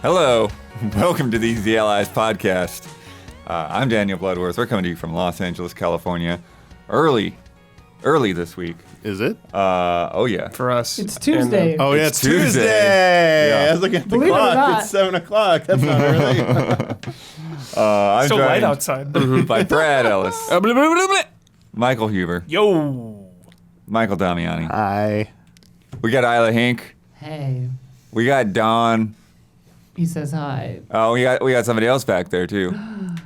Hello, welcome to the Easy Allies podcast. I'm Daniel Bloodworth. We're coming to you from Los Angeles, California. Early this week. Is it? Oh yeah. For us. It's Tuesday. Oh yeah, it's Tuesday. Yeah. I was looking at the Believe it or clock. not. It's 7 o'clock. That's not early. I'm so light joined outside. by Brad Ellis, Blah, blah, blah, blah. Michael Huber, Yo. Michael Damiani. Hi. We got Isla Hink. Hey, We got Dawn. he says hi. Oh, we got somebody else back there too.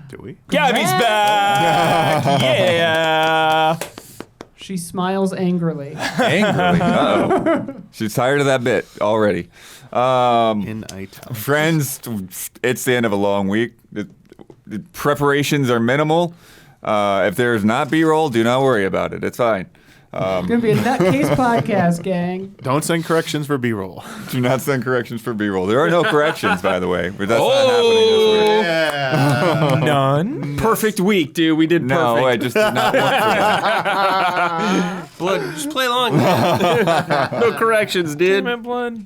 Do we? Gabby's back. Yeah. She smiles angrily. Angrily. Uh-oh. She's tired of that bit already. In italics. Friends, it's the end of a long week. The preparations are minimal. If there's not B-roll, do not worry about it. It's fine. It's gonna be a nutcase podcast, gang. Don't send corrections for B-roll. Do not send corrections for B-roll. There are no corrections, by the way. But that's not happening this week. Yeah. None. Perfect week, dude. We did No, I perfect. just did not want to. Blood, just play along. No corrections, dude. Blood.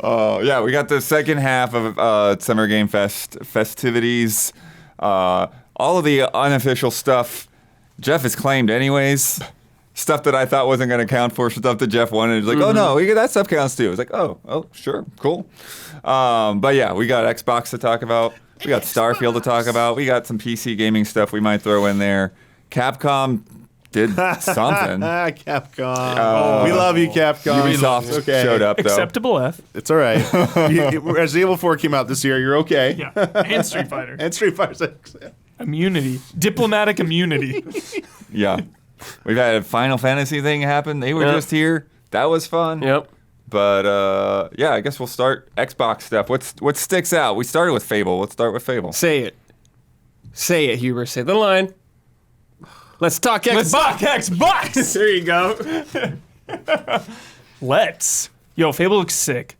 Yeah, we got the second half of Summer Game Fest festivities. All of the unofficial stuff Jeff has claimed anyways. Stuff that I thought wasn't going to count for stuff that Jeff wanted. He's like, oh no, that stuff counts too. It's like, oh, sure, cool. But yeah, we got Xbox to talk about. We got Starfield to talk about. We got some PC gaming stuff we might throw in there. Capcom did something. Capcom. We love you, Capcom. Ubisoft Okay. showed up though. Acceptable F. It's all right. Resident Evil 4 came out this year. You're okay. Yeah. And Street Fighter. And Street Fighter 6. Immunity. Diplomatic immunity. Yeah. We've had a Final Fantasy thing happen. They were Yeah. just here. That was fun. Yep. But yeah, I guess we'll start Xbox stuff. What sticks out? We started with Fable. Let's start with Fable. Say it. Say it, Huber. Say the line. Let's talk Xbox. Let's talk Xbox. There you go. Let's. Yo, Fable looks sick.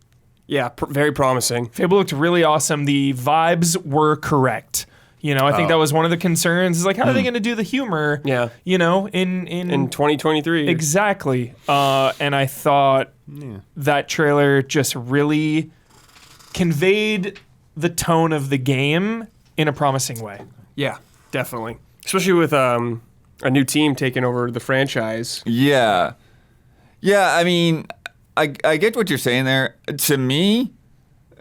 Yeah, very promising. Fable looked really awesome. The vibes were correct. You know, I think that was one of the concerns. Is like, how are they going to do the humor? Yeah. You know, in In 2023. Exactly. And I thought that trailer just really conveyed the tone of the game in a promising way. Yeah, definitely. Especially with a new team taking over the franchise. Yeah. Yeah, I mean, I get what you're saying there. To me,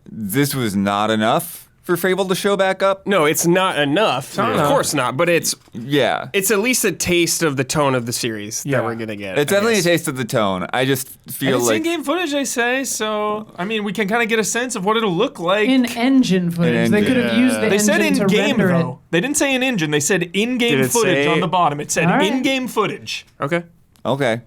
this was not enough for Fable to show back up. No, it's not enough. not Of enough. course not. But it's Yeah. at least a taste of the tone of the series Yeah. that we're gonna get. It's I definitely a guess. taste of the tone. I just And feel it's like in-game footage, they say, so, I mean, we can kind of get a sense of what it'll look like. In engine footage, In they engine. could have used the They said engine to in-game, render though. They didn't say in engine. They said in-game Did it footage say- on the bottom. It said All right. in-game footage. Okay. okay.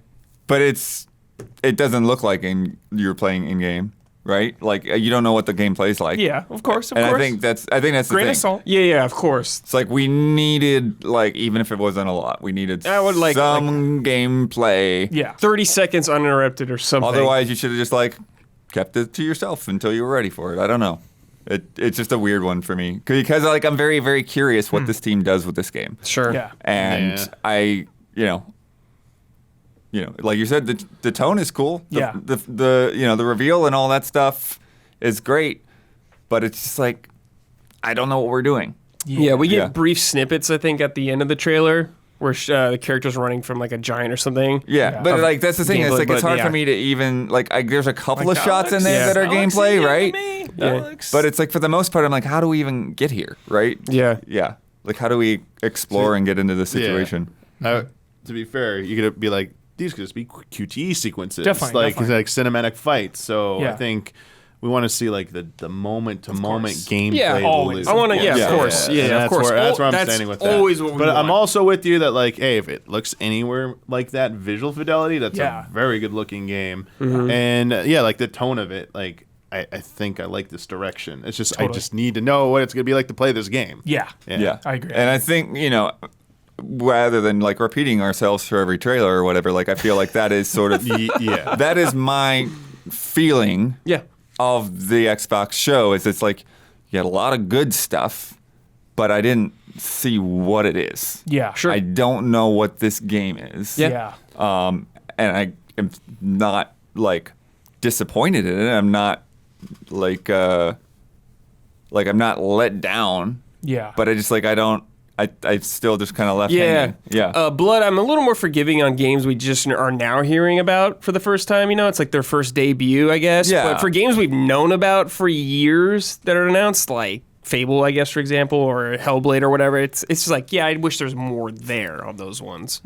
But it doesn't look like you're playing in game, right? Like you don't know what the game plays like. Yeah, of course, of And course. I think that's the Grain thing. of salt. Yeah, of course. It's like we needed, like, even if it wasn't a lot, we needed I would like- some gameplay. Yeah. 30 seconds uninterrupted or something. Otherwise, you should have just like kept it to yourself until you were ready for it. I don't know. It's just a weird one for me because like I'm very, very curious what this team does with this game, Sure. Yeah. and Yeah. I, like you said, the tone is cool. Yeah. The reveal and all that stuff is great, but it's just like I don't know what we're doing. Yeah, we get Yeah. brief snippets, I think, at the end of the trailer where the character's running from like a giant or something. Yeah, but like that's the thing. It's gameplay, like it's but hard yeah. for me to even like. There's a couple Like, of that shots in looks- there that are that looks gameplay, easy to right? me. Yeah. That looks- But it's like for the most part, I'm like, how do we even get here, right? Yeah. Yeah. Like, how do we explore and get into this situation? To be fair, you could be like, these could just be QTE sequences. Definitely, like definitely. like cinematic fights. So Yeah. I think we want to see like the moment to moment course. gameplay. Yeah, always. I want to. Yeah, Yeah. of course. Yeah, And of that's course. That's where I'm That's standing with that. always what we But I'm want. also with you that like, hey, if it looks anywhere like that visual fidelity, that's Yeah. a very good looking game. Mm-hmm. And yeah, like the tone of it, like I think I like this direction. It's just I Totally. just need to know what it's gonna be like to play this game. Yeah. Yeah. I agree. And I think, rather than like repeating ourselves for every trailer or whatever, like I feel like that is sort of Yeah. that is my feeling Yeah. of the Xbox show is it's like you had a lot of good stuff, but I didn't see what it is. Yeah. Sure. I don't know what this game is. Yeah. And I am not like disappointed in it. I'm not like like I'm not let down, Yeah. but I just like I still just kind of left hanging. Yeah. Blood, I'm a little more forgiving on games we just are now hearing about for the first time. You know, it's like their first debut, I guess. Yeah. But for games we've known about for years that are announced, like Fable, I guess, for example, or Hellblade or whatever, it's just like, yeah, I wish there's more there on those ones.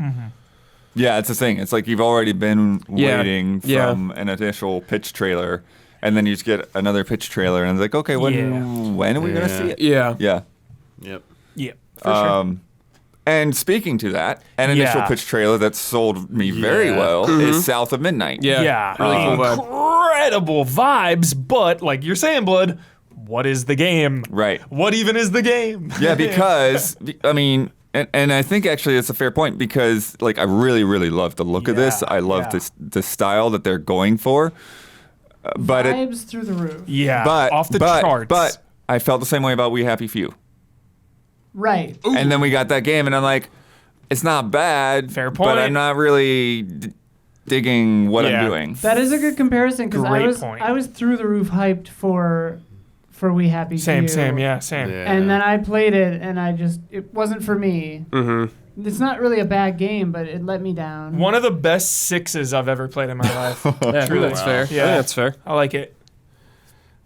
Yeah, it's the thing. It's like you've already been Yeah. waiting from an initial pitch trailer, and then you just get another pitch trailer, and it's like, okay, when are we gonna see it? Yeah. Yeah. Yep. Yeah. For sure. And speaking to that, an initial Yeah. pitch trailer that sold me very well is South of Midnight. Yeah. Yeah. Really cool vibe. Incredible vibes, but like you're saying, Blood, what is the game? Right. What even is the game? Yeah, because I mean, and I think actually it's a fair point because like I really, really love the look of this. Yeah, I love yeah. the style that they're going for. But Vibes through the roof. Yeah. but off the but, charts. But I felt the same way about We Happy Few. Right. And then we got that game, and I'm like, it's not bad. Fair But point. I'm not really digging what Yeah. I'm doing. That is a good comparison because Great point. I was through the roof hyped for We Happy same, Few. same, yeah, same. Yeah. And then I played it and it wasn't for me. Mm-hmm. It's not really a bad game, but it let me down. One of the best sixes I've ever played in my life. Yeah, Truly. that's fair. Yeah. I think that's fair. I like it.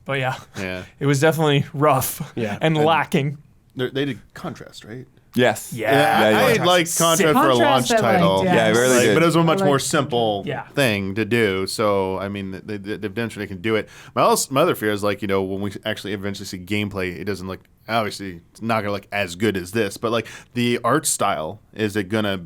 But yeah, Yeah. it was definitely rough Yeah. and lacking. They did Contrast, right? Yes. I liked Contrast for a launch Contrast I liked, title. yeah. Yeah, I really Like, did. but it was a much I more like- simple Yeah. thing to do. So, I mean, they've demonstrated they can do it. My other fear is, like, you know, when we actually eventually see gameplay, it doesn't look, obviously, it's not going to look as good as this. But, like, the art style, is it going to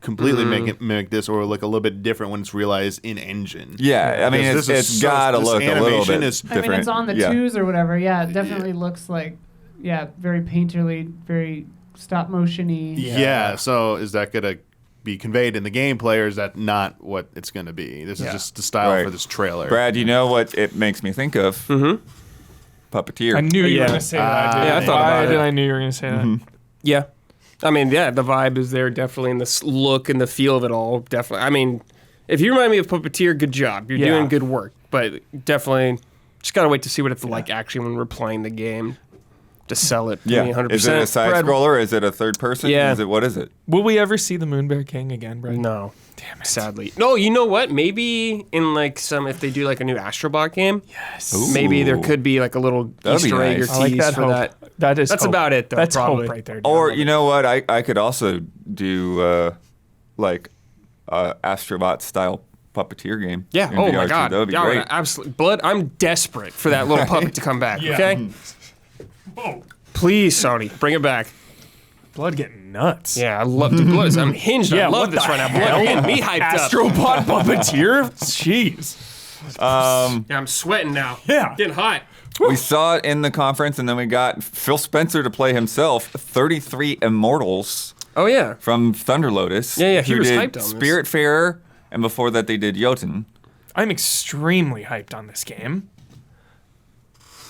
completely mimic this or look a little bit different when it's realized in engine? Yeah, I mean, Because it's got to this look a little animation bit is- different. I mean, it's on the yeah. twos or whatever. Yeah, it definitely looks like, very painterly, very stop motion-y. Yeah. So is that going to be conveyed in the gameplay, or is that not what it's going to be? This is just the style Right. for this trailer. Brad, you know what it makes me think of? Mm-hmm. Puppeteer. I knew you Yeah. were going to say that, dude. Yeah, I thought about it. I knew you were going to say that. Yeah. I mean, yeah, the vibe is there definitely in the look and the feel of it all. Definitely. I mean, if you remind me of Puppeteer, good job. You're Yeah. doing good work. But definitely, just got to wait to see what it's like actually when we're playing the game to sell it. Yeah. 100%. Is it a side Brad, scroller? Is it a third person? Yeah. What is it? Will we ever see the Moonbear King again, Brad? No. Damn it. Sadly. No, you know what? Maybe in like if they do like a new Astrobot game, Yes. Ooh. maybe there could be like a little That'd be Easter egg nice. or I like tease that for hope. that. That's That's hope. about it, though, That's probably. hope right there. dude. Or, I love you it. know what? I could also do, like, Astrobot style puppeteer game. Yeah. in Oh VR my too. God. That would be Yeah, great. absolutely. Blood. I'm desperate for that little puppet to come back. Yeah. Okay. Oh, Please, Sony, bring it back. blood getting nuts. Yeah, I love the Blood. I'm hinged. Yeah, I love what this the right now. hell? Blood, getting me hyped up. Astrobot Puppeteer? Jeez. Yeah, I'm sweating now. Yeah. Getting hot. We saw it in the conference, and then we got Phil Spencer to play himself, 33 Immortals Oh yeah. from Thunder Lotus. Yeah, he who was did hyped on this. Spiritfarer, and before that they did Jotun. I'm extremely hyped on this game.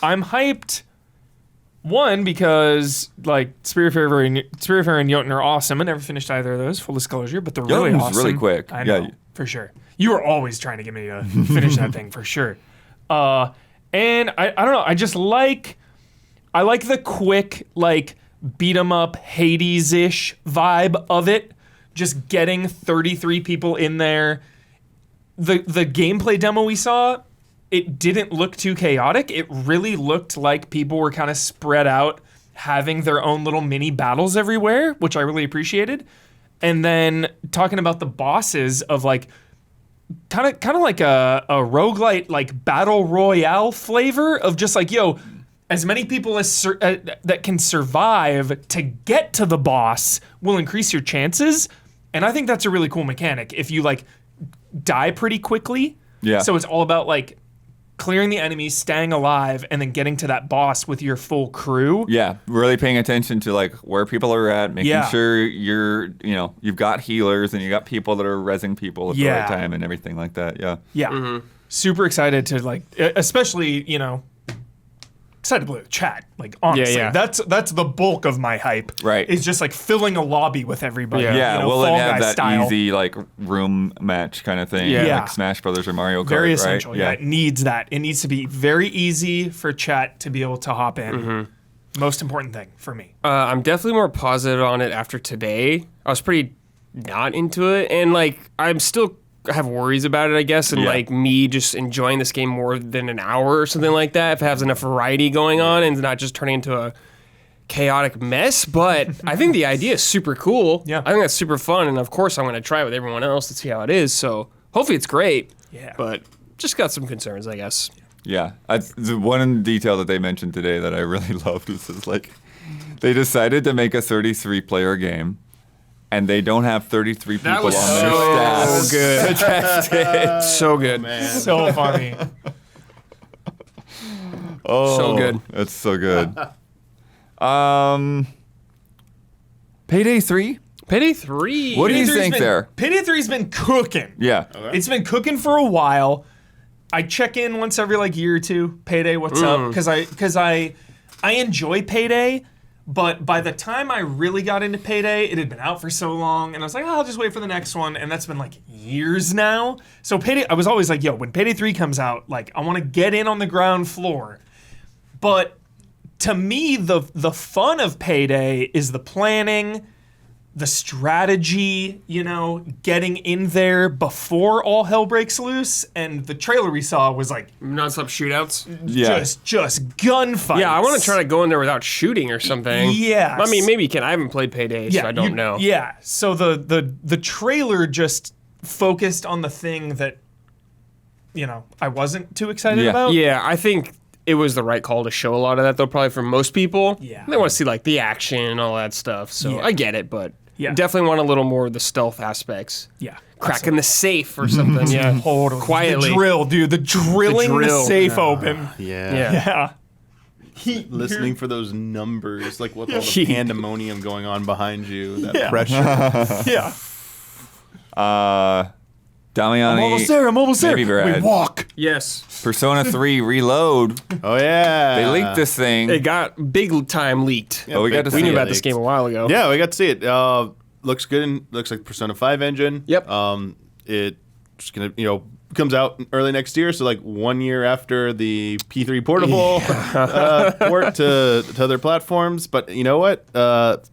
I'm hyped, one, because like Spiritfarer and Jotun are awesome. I never finished either of those, full disclosure, but they're really Jotun's awesome. really quick. I know, Yeah. for sure. You were always trying to get me to finish that thing, for sure. And I don't know, I like the quick, like, beat 'em up, Hades-ish vibe of it. Just getting 33 people in there. The gameplay demo we saw, it didn't look too chaotic. It really looked like people were kind of spread out, having their own little mini battles everywhere, which I really appreciated. And then talking about the bosses of like kind of like a roguelite, like battle royale flavor of just like, yo, as many people as that can survive to get to the boss will increase your chances. And I think that's a really cool mechanic. If you like die pretty quickly, Yeah. so it's all about like clearing the enemies, staying alive, and then getting to that boss with your full crew. Yeah, really paying attention to like where people are at, making Yeah. sure you've got healers and you got people that are rezzing people at the Yeah. right time and everything like that. Yeah. Yeah. Super excited to like, especially, excited to play with chat. Like honestly, Yeah. that's the bulk of my hype. Right. Is just like filling a lobby with everybody. Yeah. you know, will it Fall have Guy that style. easy like room match kind of thing? Yeah. Like Smash Brothers or Mario Kart. Very right? essential. Yeah. It needs that. It needs to be very easy for chat to be able to hop in. Most important thing for me. I'm definitely more positive on it after today. I was pretty not into it, and like I'm still have worries about it, I guess, and Yeah. like me just enjoying this game more than an hour or something like that. If it has enough variety going on and not just turning into a chaotic mess. But I think the idea is super cool. Yeah. I think that's super fun, and of course I'm going to try it with everyone else to see how it is. So hopefully it's great. Yeah. But just got some concerns, I guess. Yeah. The one detail that they mentioned today that I really loved was just like they decided to make a 33-player game. And they don't have 33 people on was their so staff good. to test it. So good. So funny. Oh, So good. It's so good. Payday 3? Payday 3. What do you Payday 3's think been- there? Payday 3's been cooking. Yeah. It's been cooking for a while. I check in once every like year or two. Payday, what's up? Because I enjoy Payday, but by the time I really got into Payday, it had been out for so long, and I was like, oh, I'll just wait for the next one, and that's been like years now. So Payday, I was always like, yo, when Payday 3 comes out, like I want to get in on the ground floor. But to me, the fun of Payday is the planning, the strategy, you know, getting in there before all hell breaks loose. And the trailer we saw was like Non-stop shootouts. Yeah. just gunfights. Yeah, I want to try to go in there without shooting or something. Yes. I mean, maybe you can. I haven't played Payday, so I don't know. Yeah. So the trailer just focused on the thing that, you know, I wasn't too excited Yeah. about. Yeah, I think it was the right call to show a lot of that, though, probably for most people. Yeah. They want to see, like, the action and all that stuff, so Yeah. I get it, but Yeah. definitely want a little more of the stealth aspects. Yeah. Cracking the safe or something, yeah. Totally. Quietly. The drill, dude. The drilling the, drill. safe open. Yeah. Yeah. Listening for those numbers, like with all the Yeah. pandemonium going on behind you, that Yeah. pressure. Yeah. Damiani. I'm almost there. Maybe Brad. We walk. Yes. Persona 3 Reload. Oh yeah, They leaked this thing. It got big time leaked. Oh, we got to We see knew it. about this game a while ago. Yeah, we got to see it. Looks good. And looks like Persona 5 engine. Yep. It's gonna, comes out early next year. So like 1 year after the P3 portable port to other platforms. But you know what?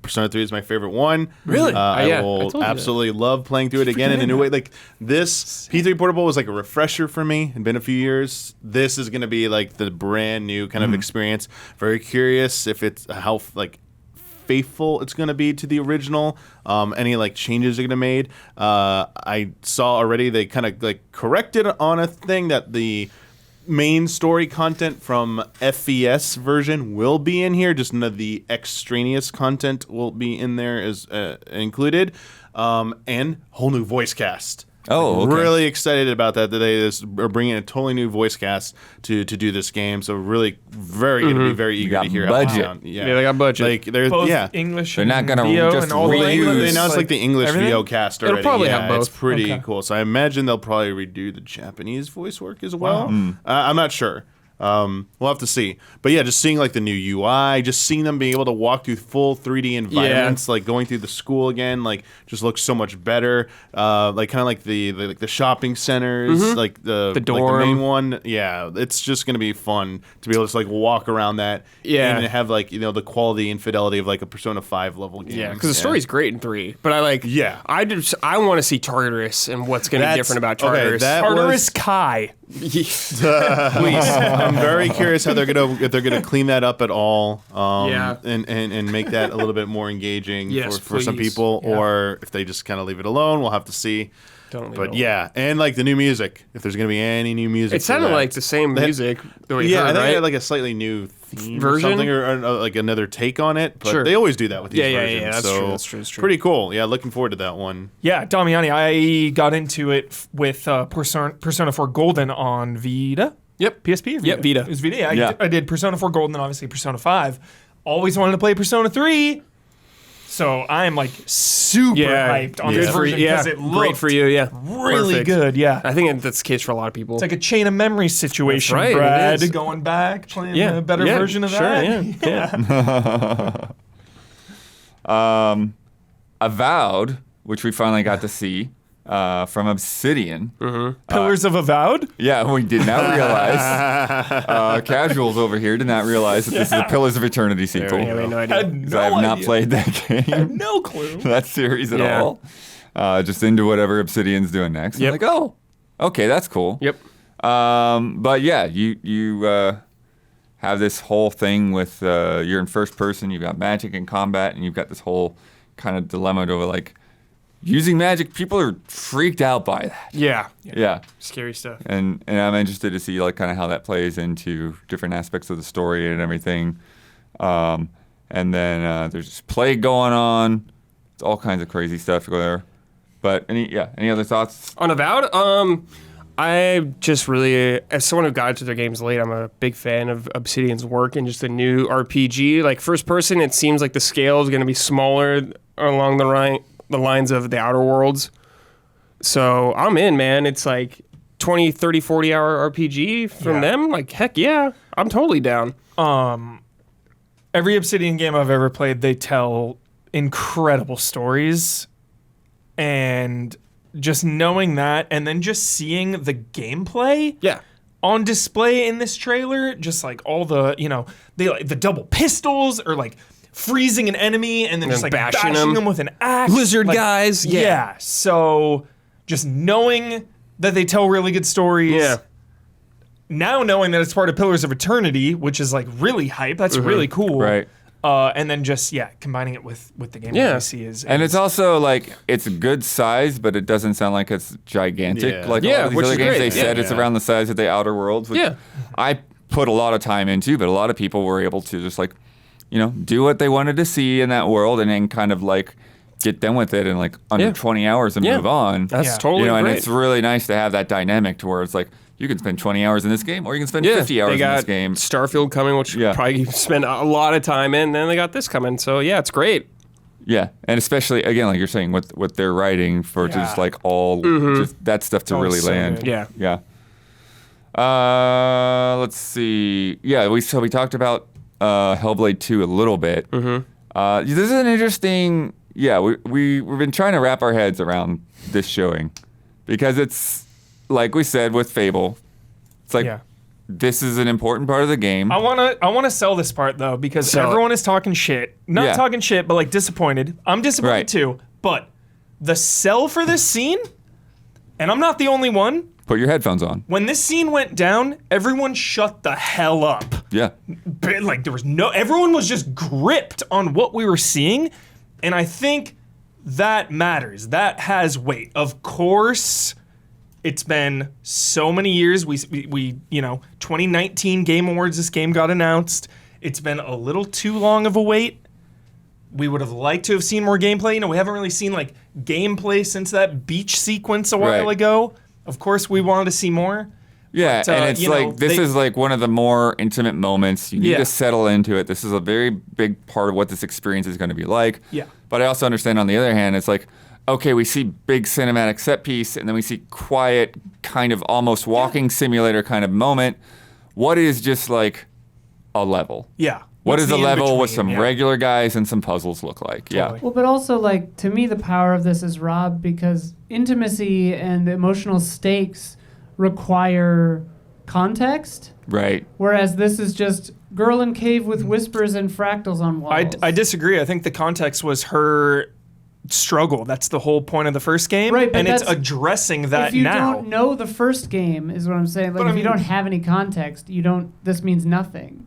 Persona 3 is my favorite one. Really? I Yeah, I will told you that. absolutely love playing through it again in a new way. Like this P3 portable was like a refresher for me. It'd been a few years. This is gonna be like the brand new kind of experience. Very curious if it's how faithful it's going to be to the original. Any like changes are going to be made. I saw already they kind of like corrected on a thing that the main story content from FES version will be in here. Just none of the extraneous content will be in there as included. And whole new voice cast. Oh, okay. Really excited about that. They are bringing a totally new voice cast to do this game. So really, going to be very eager got to hear budget. how it sounds. Yeah, they got budget. Like there's Both yeah. English They're and not gonna VO just and all the reuse- languages. They announced like the English everything? VO cast It'll already. probably yeah, have both. It's pretty Okay. cool. So I imagine they'll probably redo the Japanese voice work as well. Wow. I'm not sure. We'll have to see. But yeah, just seeing like the new UI, just seeing them being able to walk through full 3D environments, like going through the school again, like just looks so much better. Like kind of like the shopping centers, like the dorm. like the main one. Yeah, it's just gonna be fun to be able to just like walk around that. Yeah. and have like the quality and fidelity of like a Persona 5 level game. Yeah, because the story's great in 3, but I like. Yeah. I want to see Tartarus and what's going to be That's- different about okay, Tartarus. that Tartarus Kai. Please. I'm very curious how if they're gonna clean that up at all. Yeah. And make that a little bit more engaging Yes, for some please. people, Yeah. or if they just kind of leave it alone. We'll have to see. Don't leave But it yeah, and like the new music, if there's gonna be any new music, It sounded for that. like the same They had- music that we Yeah, I heard, think they right? had like a slightly new theme Version? or something, or like another take on it. But Sure. they always do that with these Yeah, yeah, versions. yeah, that's so true, that's true, that's true. Pretty cool. Yeah, looking forward to that one. Yeah, Damiani, I got into it with Persona 4 Golden on Vita. Yep. PSP or Vita? Yep, Vita. It was Vita. Yeah, Yeah. I did Persona 4 Golden and obviously Persona 5. Always wanted to play Persona 3. So I'm like super hyped on this Good for version you. because Yeah, it looked great for you. Yeah, really Perfect. good. Yeah. I think that's the case for a lot of people. It's like a chain of memory situation, That's right, it Brad. is. Going back, playing a better version of sure, that. Yeah. Avowed, which we finally got to see from Obsidian. Pillars of Avowed? Yeah, we did not realize. Casuals over here did not realize that this is a Pillars of Eternity sequel. Yeah, we had no idea. Had no I have not idea. played that game, No clue. that series at Yeah. all. Just into whatever Obsidian's doing next. I'm Yep. like, oh, okay, that's cool. Yep. But yeah, you have this whole thing with you're in first person. You've got magic and combat, and you've got this whole kind of dilemma over like using magic. People are freaked out by that. Yeah. Yeah. Scary stuff. And I'm interested to see like kind of how that plays into different aspects of the story and everything. And then there's this plague going on. It's all kinds of crazy stuff there. But any other thoughts? On Avowed, I just really, as someone who got into their games late, I'm a big fan of Obsidian's work and just the new RPG. Like first person, it seems like the scale is going to be smaller along the lines of the Outer Worlds. So I'm in, man. It's like 20, 30, 40 hour RPG from them. Like, heck yeah, I'm totally down. Every Obsidian game I've ever played, they tell incredible stories. And just knowing that and then just seeing the gameplay Yeah. on display in this trailer, just like all the, they like the double pistols or like freezing an enemy and then just like bashing them with an axe. Lizard Like, guys. Yeah. So just knowing that they tell really good stories. Yeah. Now knowing that it's part of Pillars of Eternity, which is like really hype. That's really cool. Right. And then just combining it with the game that we see is And it's also like it's a good size, but it doesn't sound like it's gigantic. Yeah. Like a Yeah, lot of these which other is games, great. they said Yeah. it's around the size of the Outer Worlds. Which Yeah. I put a lot of time into, but a lot of people were able to just like, do what they wanted to see in that world, and then kind of like get done with it in like under 20 hours and move on. That's Yeah. totally and great. it's really nice to have that dynamic to where it's like you can spend 20 hours in this game, or you can spend 50 hours they in got this game. Starfield coming, which probably spend a lot of time in. Then they got this coming, so yeah, it's great. Yeah, and especially again, like you're saying, what they're writing for just like all just that stuff to Oh, really so land. good. Yeah. Yeah. Let's see. Yeah, we talked about Hellblade 2 a little bit. This is an interesting. Yeah, we've been trying to wrap our heads around this showing because it's like we said with Fable. It's like this is an important part of the game. I wanna sell this part though because Sell it. everyone is talking shit. Not talking shit, but like disappointed. I'm disappointed Right. too. But the sell for this scene, and I'm not the only one. Put your headphones on. When this scene went down, everyone shut the hell up. Yeah. Like everyone was just gripped on what we were seeing, and I think that matters. That has weight. Of course, it's been so many years. We 2019 Game Awards, this game got announced. It's been a little too long of a wait. We would have liked to have seen more gameplay. We haven't really seen like gameplay since that beach sequence a while Right. ago. Of course, we wanted to see more. Yeah, But, and it's like this is like one of the more intimate moments. You need to settle into it. This is a very big part of what this experience is going to be like. Yeah. But I also understand on the other hand, it's like, okay, we see big cinematic set piece, and then we see quiet, kind of almost walking simulator kind of moment. What is just like a level? Yeah. What What's does a the level with in-between? some regular guys and some puzzles look like? Totally. Well, but also, like, to me, the power of this is Rob, because intimacy and emotional stakes require context, Right. whereas this is just girl in cave with whispers and fractals on walls. I disagree. I think the context was her struggle. That's the whole point of the first game. Right, but and it's that's- addressing that If you now. don't know the first game, is what I'm saying. Like, But I if you mean- don't have any context, you don't. This means nothing.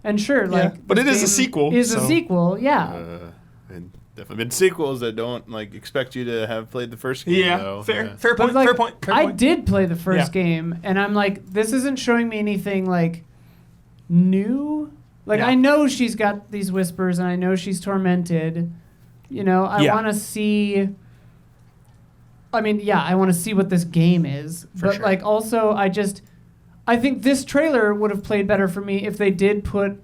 And sure, like, but this it is a game sequel, Is a so- sequel, yeah. And definitely been sequels that don't like expect you to have played the first game. Yeah, though. fair, Yeah. fair But point, like, fair point, fair I point. did play the first Yeah. game, and I'm like, this isn't showing me anything like new. Like, Yeah. I know she's got these whispers, and I know she's tormented. I Yeah. want to see. I mean, yeah, I want to see what this game is, but sure. like, also, I think this trailer would have played better for me if they did put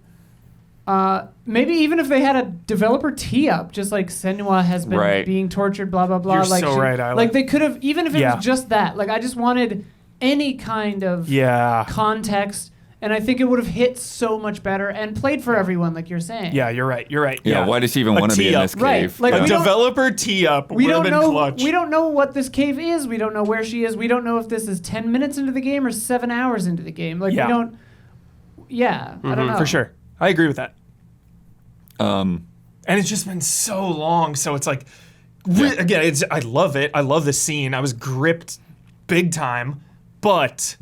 Maybe even if they had a developer tee up, just like Senua has been being tortured, blah blah blah. You're like so right, Isla. like they could have, even if it Yeah. was just that. Like I just wanted any kind of Yeah. context, and I think it would have hit so much better and played for everyone, like you're saying. Yeah, you're right. You're right. Yeah, why does she even A want to be in tee-up. this Right, cave? like, A we don't- developer tee up We would have don't been know. clutch. We don't know what this cave is. We don't know where she is. We don't know if this is 10 minutes into the game or 7 hours into the game. Like Yeah. we don't. Yeah, I don't know For sure. I agree with that. Um, And it's just been so long, so it's like, again, I love it. I love the scene. I was gripped big time, but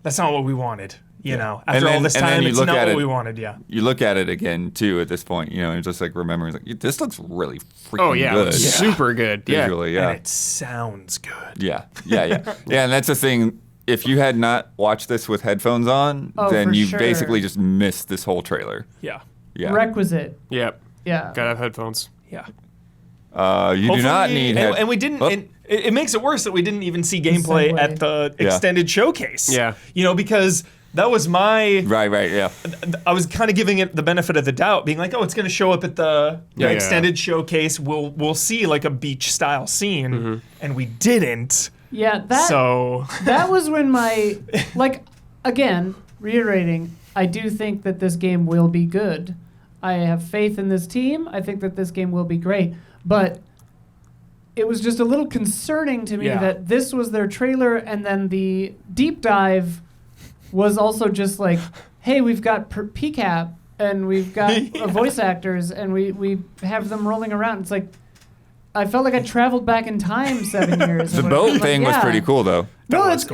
that's not what we wanted. You know, after all this time, it's not what we wanted. Yeah. you look at it again too at this point, and just like remembering, like this looks really freaking Oh yeah, good. super good. Yeah. Visually, yeah. And it sounds good. Yeah. Yeah, and that's the thing. If you had not watched this with headphones on, then for you sure. basically just missed this whole trailer. Yeah. Yeah. Requisite. Yep. Yeah. Gotta have headphones. Yeah. You do not need and we didn't. Oh. And it makes it worse that we didn't even see gameplay segue. at the Yeah. extended showcase. Yeah. Because that was my. Right, yeah. I was kind of giving it the benefit of the doubt, being like, "Oh, it's going to show up at the Yeah. extended showcase. We'll see like a beach style scene," and we didn't. Yeah. That. So That was when my again reiterating. I do think that this game will be good. I have faith in this team. I think that this game will be great. But it was just a little concerning to me Yeah. that this was their trailer, and then the deep dive was also just like, hey, we've got PCAP and we've got voice actors and we have them rolling around. It's like, I felt like I traveled back in time 7 years. The boat thing was pretty cool, though. No, it's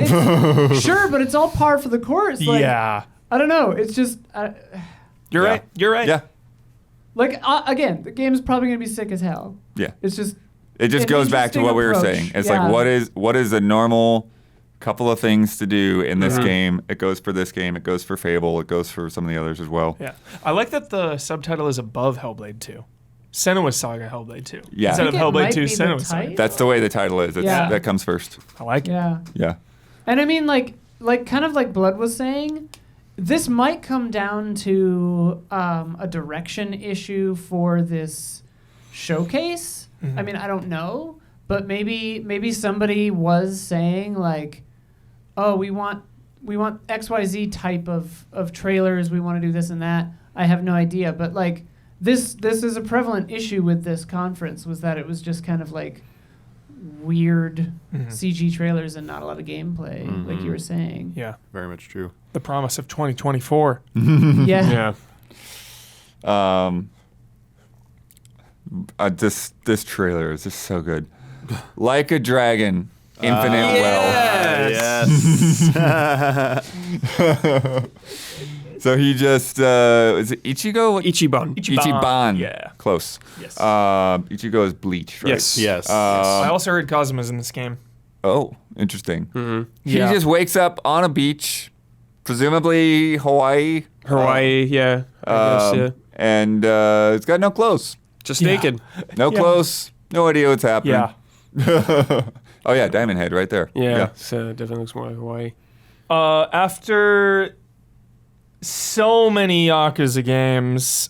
sure, but it's all par for the course. Like, yeah, I don't know. It's just you're Yeah. right. You're right. Yeah, again, the game's probably gonna be sick as hell. yeah. It's just It just an goes back to interesting what we were approach. saying. It's Yeah. like, what is a normal couple of things to do in this game? It goes for this game. It goes for Fable. It goes for some of the others as well. Yeah, I like that the subtitle is above Hellblade 2. Senua's Saga Hellblade 2. Yeah. Instead I of think it Hellblade might 2, be the Senua's Saga. title. That's the way the title is. Yeah. That comes first. I like it. yeah. Yeah. And I mean, like kind of like Blood was saying, this might come down to a direction issue for this showcase. I mean, I don't know, but maybe somebody was saying like, oh, we want XYZ type of trailers. We want to do this and that. I have no idea, but like this is a prevalent issue with this conference, was that it was just kind of like weird CG trailers and not a lot of gameplay, like you were saying. Yeah, Very much true. the promise of 2024. Yeah. Yeah. This trailer is just so good. Like a Dragon, Infinite Wealth. Yes. So he just is it Ichigo? Ichiban. Ichiban. Yeah. Close. Yes. Ichigo is Bleach, right? Yes. Yes. I also heard Kazuma's in this game. Oh, interesting. He Yeah. just wakes up on a beach, presumably Hawaii. Hawaii. Yeah. I guess, yeah. And it's got no clothes. Just Yeah. naked. No clothes. No idea what's happening. Yeah. Oh yeah, Diamond Head right there. Yeah. So it definitely looks more like Hawaii. After so many Yakuza games,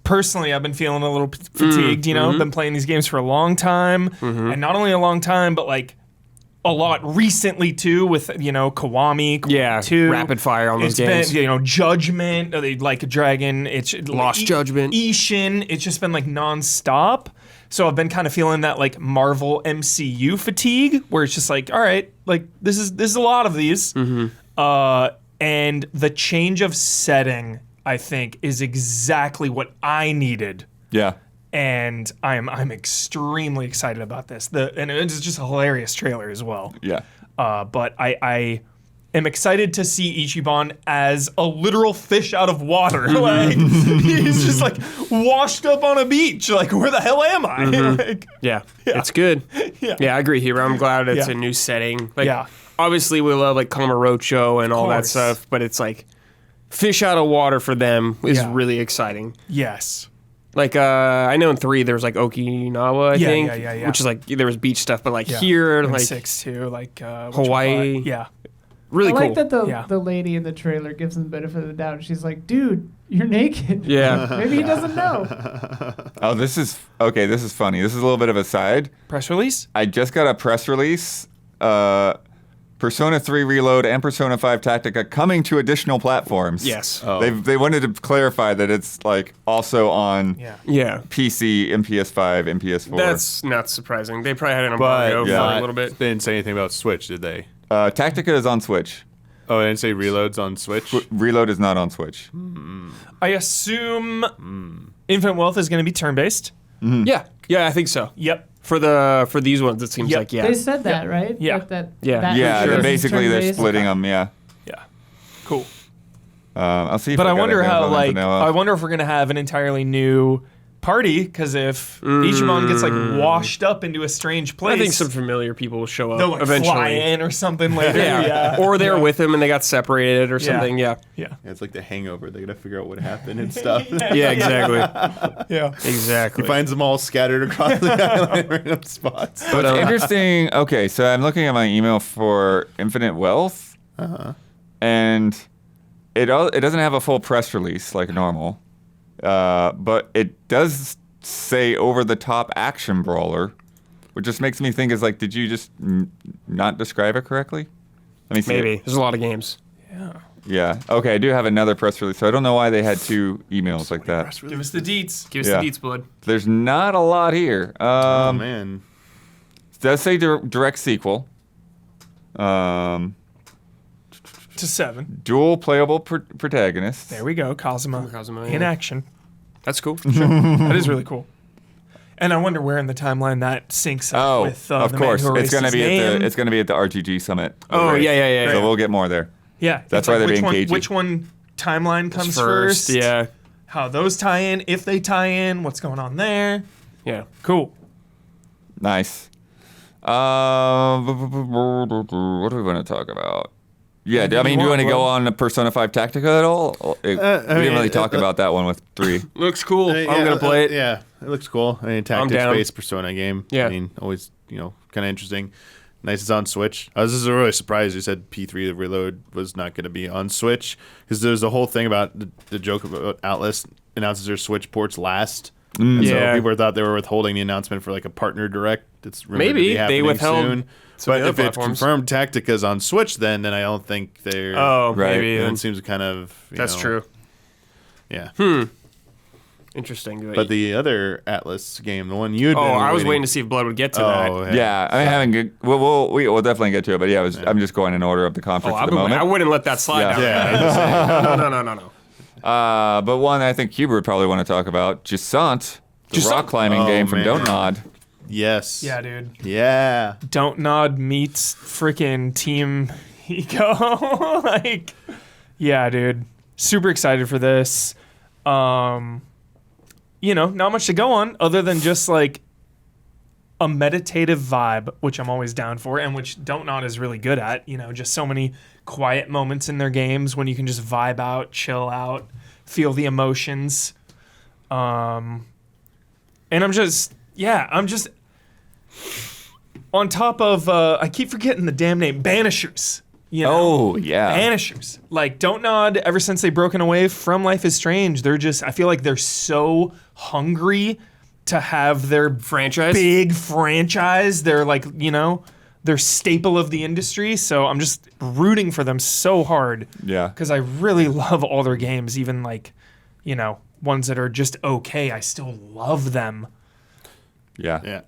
personally, I've been feeling a little fatigued. I've been playing these games for a long time, and not only a long time, but like a lot recently too. With Kiwami, Yeah. 2. Rapid fire on those It's games. been Judgment, Like a Dragon. It's Lost Judgment. Ishin. It's just been like nonstop. So I've been kind of feeling that like Marvel MCU fatigue, where it's just like, all right, like this is a lot of these. And the change of setting, I think, is exactly what I needed. Yeah. And I'm extremely excited about this. And it's just a hilarious trailer as well. Yeah. But I am excited to see Ichiban as a literal fish out of water. Like he's just like washed up on a beach. Like, where the hell am I? Like, Yeah. It's good. Yeah. I agree, Hero. I'm glad it's Yeah. a new setting. Like, Yeah. obviously we love like Kamurocho and all that course. stuff, but it's like fish out of water for them is Yeah. really exciting. yes. Like I know in 3 there was like Okinawa, I Yeah, think, yeah. which is like there was beach stuff, but like Yeah. here, And like 6 too. Like Hawaii. Yeah. Really I cool. like that Yeah. the lady in the trailer gives him the benefit of the doubt. She's like, dude, you're naked. Yeah. Maybe he doesn't know. Oh, this is okay. This is funny. This is a little bit of a side. Press release? I just got a press release. Persona 3 Reload and Persona 5 Tactica coming to additional platforms. Yes. Oh. They wanted to clarify that it's like also on Yeah. Yeah. PC, and PS5, and PS4. That's not surprising. They probably had an But embargo yeah. for a little bit. They didn't say anything about Switch, did they? Tactica is on Switch. Oh, they didn't say Reload's on Switch? Reload is not on Switch. I assume Infinite Wealth is going to be turn-based. Yeah. Yeah, I think so. Yep. For these ones, it seems Yep. like, yeah. They said that, right? Yeah. That Yeah. that Yeah, version they're is basically they're turn-based. splitting them. Yeah. Yeah. Cool. I'll see. If But I got wonder anything how, on like, vanilla. I wonder if we're going to have an entirely new party, because if Ichiban gets, like, washed up into a strange place, I think some familiar people will show up they'll, like, eventually. fly in or something later. Yeah. Or they're with him and they got separated or something. Yeah. Yeah. Yeah, it's like the Hangover. They gotta figure out what happened and stuff. Yeah, exactly. Yeah. Exactly. He finds them all scattered across the island in random spots. But interesting. Okay, so I'm looking at my email for Infinite Wealth, and it doesn't have a full press release like normal, but it does say over-the-top action brawler, which just makes me think is like, did you just not describe it correctly? Let me see. Maybe. There's a lot of games. Yeah. Okay, I do have another press release, so I don't know why they had two emails like that. Give us the deets. Give us Yeah. the deets, blood. There's not a lot here. Oh, man. It does say direct sequel. To 7. Dual playable protagonists. There we go. Kazuma. Kazuma, In yeah. action. That's cool. That is really cool. And I wonder where in the timeline that syncs up Oh, with of the course. man who It's erased gonna his be name. at the RGG summit. Oh, Right. yeah. So we'll get more there. Yeah. That's it's why they're which being one, cagey. Which one timeline comes First, first? yeah. How those tie in, if they tie in, what's going on there. Yeah. Cool. Nice. What do we want to talk about? Yeah, I mean, do you want to go on Persona 5 Tactica at all? We didn't really talk about that one with 3. Looks cool. I'm going to play it. Yeah, it looks cool. I mean, down. tactics-based Persona game. Yeah. I mean, always, kind of interesting. Nice it's on Switch. I was just really surprised you said P3 the Reload was not going to be on Switch, because there's a whole thing about the joke about Atlas announces their Switch ports last. And so Yeah. people thought they were withholding the announcement for like a partner direct. It's rumored to Maybe be they happening withheld soon. some of But the if other it's platforms. confirmed Tactica's on Switch, then I don't think they're. Oh, Right. maybe. then then. it seems kind of. That's true. Yeah. Interesting. But the other Atlas game, the one you'd. oh, been I was waiting waiting to see if Blood would get to Oh, that. Yeah, I haven't. We'll definitely get to it, but yeah, I'm just going in order of the conference Oh, at the moment. I wouldn't let that slide Yeah. down. Yeah. No. But one I think Huber would probably want to talk about, Jusant, the rock climbing Oh, game from man. Don't Nod. Yes. Yeah, dude. Yeah. Don't Nod meets freaking Team Eco. Like, yeah, dude. Super excited for this. Not much to go on other than just like a meditative vibe, which I'm always down for, and which Don't Nod is really good at. Just so many quiet moments in their games when you can just vibe out, chill out, feel the emotions. And I'm just on top of I keep forgetting the damn name, Banishers. Oh, yeah. Banishers. Like, Don't Nod, ever since they've broken away from Life is Strange, I feel like they're so hungry to have their Franchise? big franchise. They're like, they're staple of the industry. So I'm just rooting for them so hard. Yeah. Because I really love all their games, even like, ones that are just okay. I still love them. Yeah. Yeah.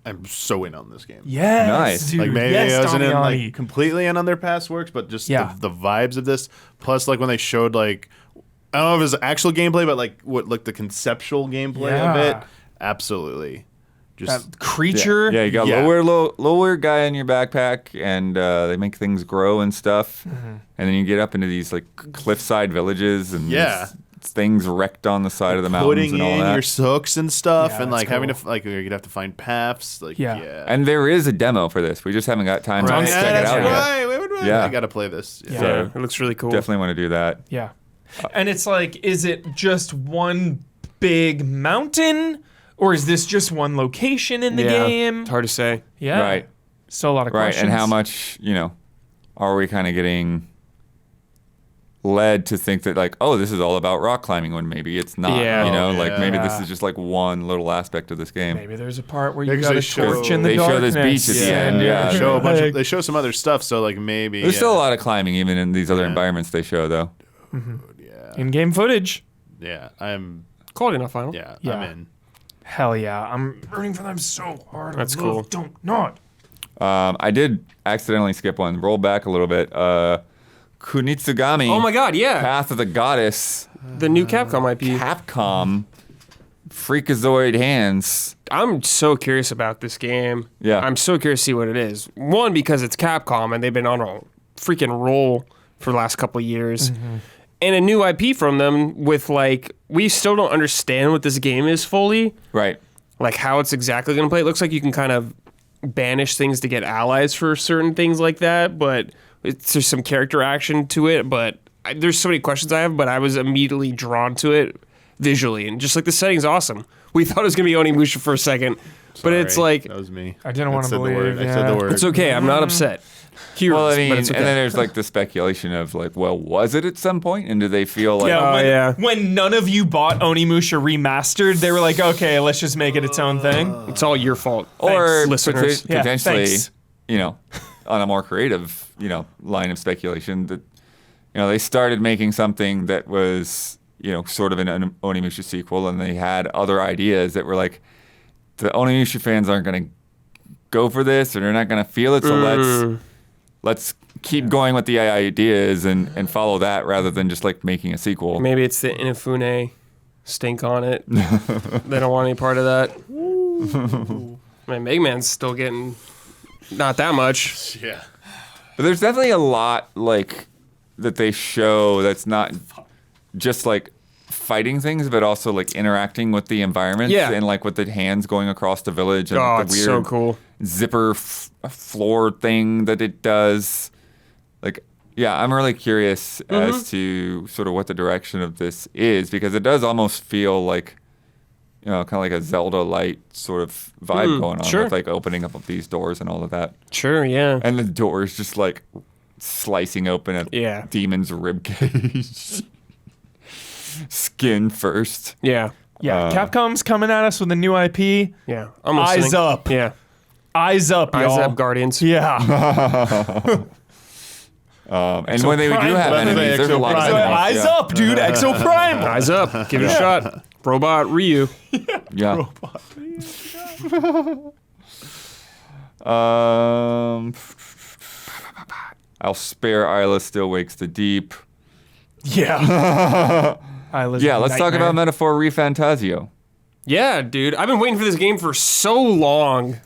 I'm so in on this game. Yes, Nice. dude. Like maybe yes, I wasn't in Damiani. like completely in on their past works, but just Yeah. the vibes of this. Plus, like when they showed like I don't know if it was actual gameplay, but like what looked the conceptual gameplay of Yeah. it. Absolutely. Just That creature. Yeah, you got Yeah. lower guy in your backpack, and they make things grow and stuff. And then you get up into these like cliffside villages, and Yeah. things wrecked on the side of the mountains putting and all in that. your hooks and stuff, Yeah, and that's like having cool. to like you'd have to find paths. Like Yeah. And there is a demo for this. We just haven't got time to Right. check Yeah, it that's out yet. right. Wait. Yeah. I gotta play this. Yeah. Yeah, it looks really cool. Definitely want to do that. Yeah. And it's like, is it just one big mountain? Or is this just one location in the Yeah, game? it's hard to say. Yeah. Right. Still a lot of Right. questions. And how much, are we kind of getting led to think that like, oh, this is all about rock climbing when maybe it's not? Yeah. You know, Oh, like maybe this yeah. is just like one little aspect of this game. Maybe there's a part where Yeah, you 'cause got they a show- torch in the They show this darkness. beach at the end, yeah. They show a bunch Like- of, they show some other stuff, so like maybe There's still a lot of climbing even in these other environments they show though. yeah, In-game footage. yeah. I'm Quality not final. I'm Yeah. in. Hell yeah. I'm rooting for them so hard. That's I love cool. Don't not. I did accidentally skip one. Roll back a little bit. Kunitsugami. Oh my god, yeah. Path of the Goddess. The new Capcom IP. Capcom. Freakazoid Hands. I'm so curious about this game. Yeah. I'm so curious to see what it is. One, because it's Capcom and they've been on a freaking roll for the last couple of years. And a new IP from them with like, we still don't understand what this game is fully. Right. Like how it's exactly going to play. It looks like you can kind of banish things to get allies for certain things like that, but there's some character action to it. But there's so many questions I have, but I was immediately drawn to it visually. And just like the setting's awesome. We thought it was going to be Onimusha for a second, but it's Sorry, like, that was me. I didn't That wanna said the believe, word. I yeah. said the word. it's okay. I'm not upset. Heroes, Well, I mean, but it's okay. and then there's like the speculation of like, well, was it at some point? And do they feel like, Yeah, Oh, when, yeah. when none of you bought Onimusha Remastered, they were like, okay, let's just make it its own thing. It's all your fault. or listeners. Yeah, potentially, thanks. you know, on a more creative, you know, line of speculation that, you know, they started making something that was, you know, sort of an Onimusha sequel, and they had other ideas that were like, the Onimusha fans aren't going to go for this, or they're not going to feel it, so let's keep going with the ideas and follow that rather than just like making a sequel. Maybe it's the Inafune stink on it. They don't want any part of that. I mean, Mega Man's still getting not that much. Yeah. But there's definitely a lot like that they show that's not just like fighting things, but also like interacting with the environment. Yeah. And like with the hands going across the village and Oh, the it's weird so cool. zipper floor thing that it does. Like, yeah, I'm really curious Mm-hmm. as to sort of what the direction of this is, because it does almost feel like, you know, kind of like a Zelda light sort of vibe going on sure. with like opening up of these doors and all of that. Sure, yeah. And the door is just like slicing open a Yeah. demon's rib cage. Skin first. Yeah. Yeah, Capcom's coming at us with a new IP. Yeah. I'm Eyes listening. up. Yeah. Eyes up, y'all. Eyes up, Guardians. Yeah. And when they do Prime. have Whether they enemies, there's a lot of Exo Prime. enemies. Eyes yeah. up, dude. Exo Prime. Eyes up. Give it a shot. Robot Ryu. Yeah. I'll spare Isla Still Wakes the Deep. Yeah. Yeah, let's talk about Metaphor ReFantasio. Yeah, dude. I've been waiting for this game for so long.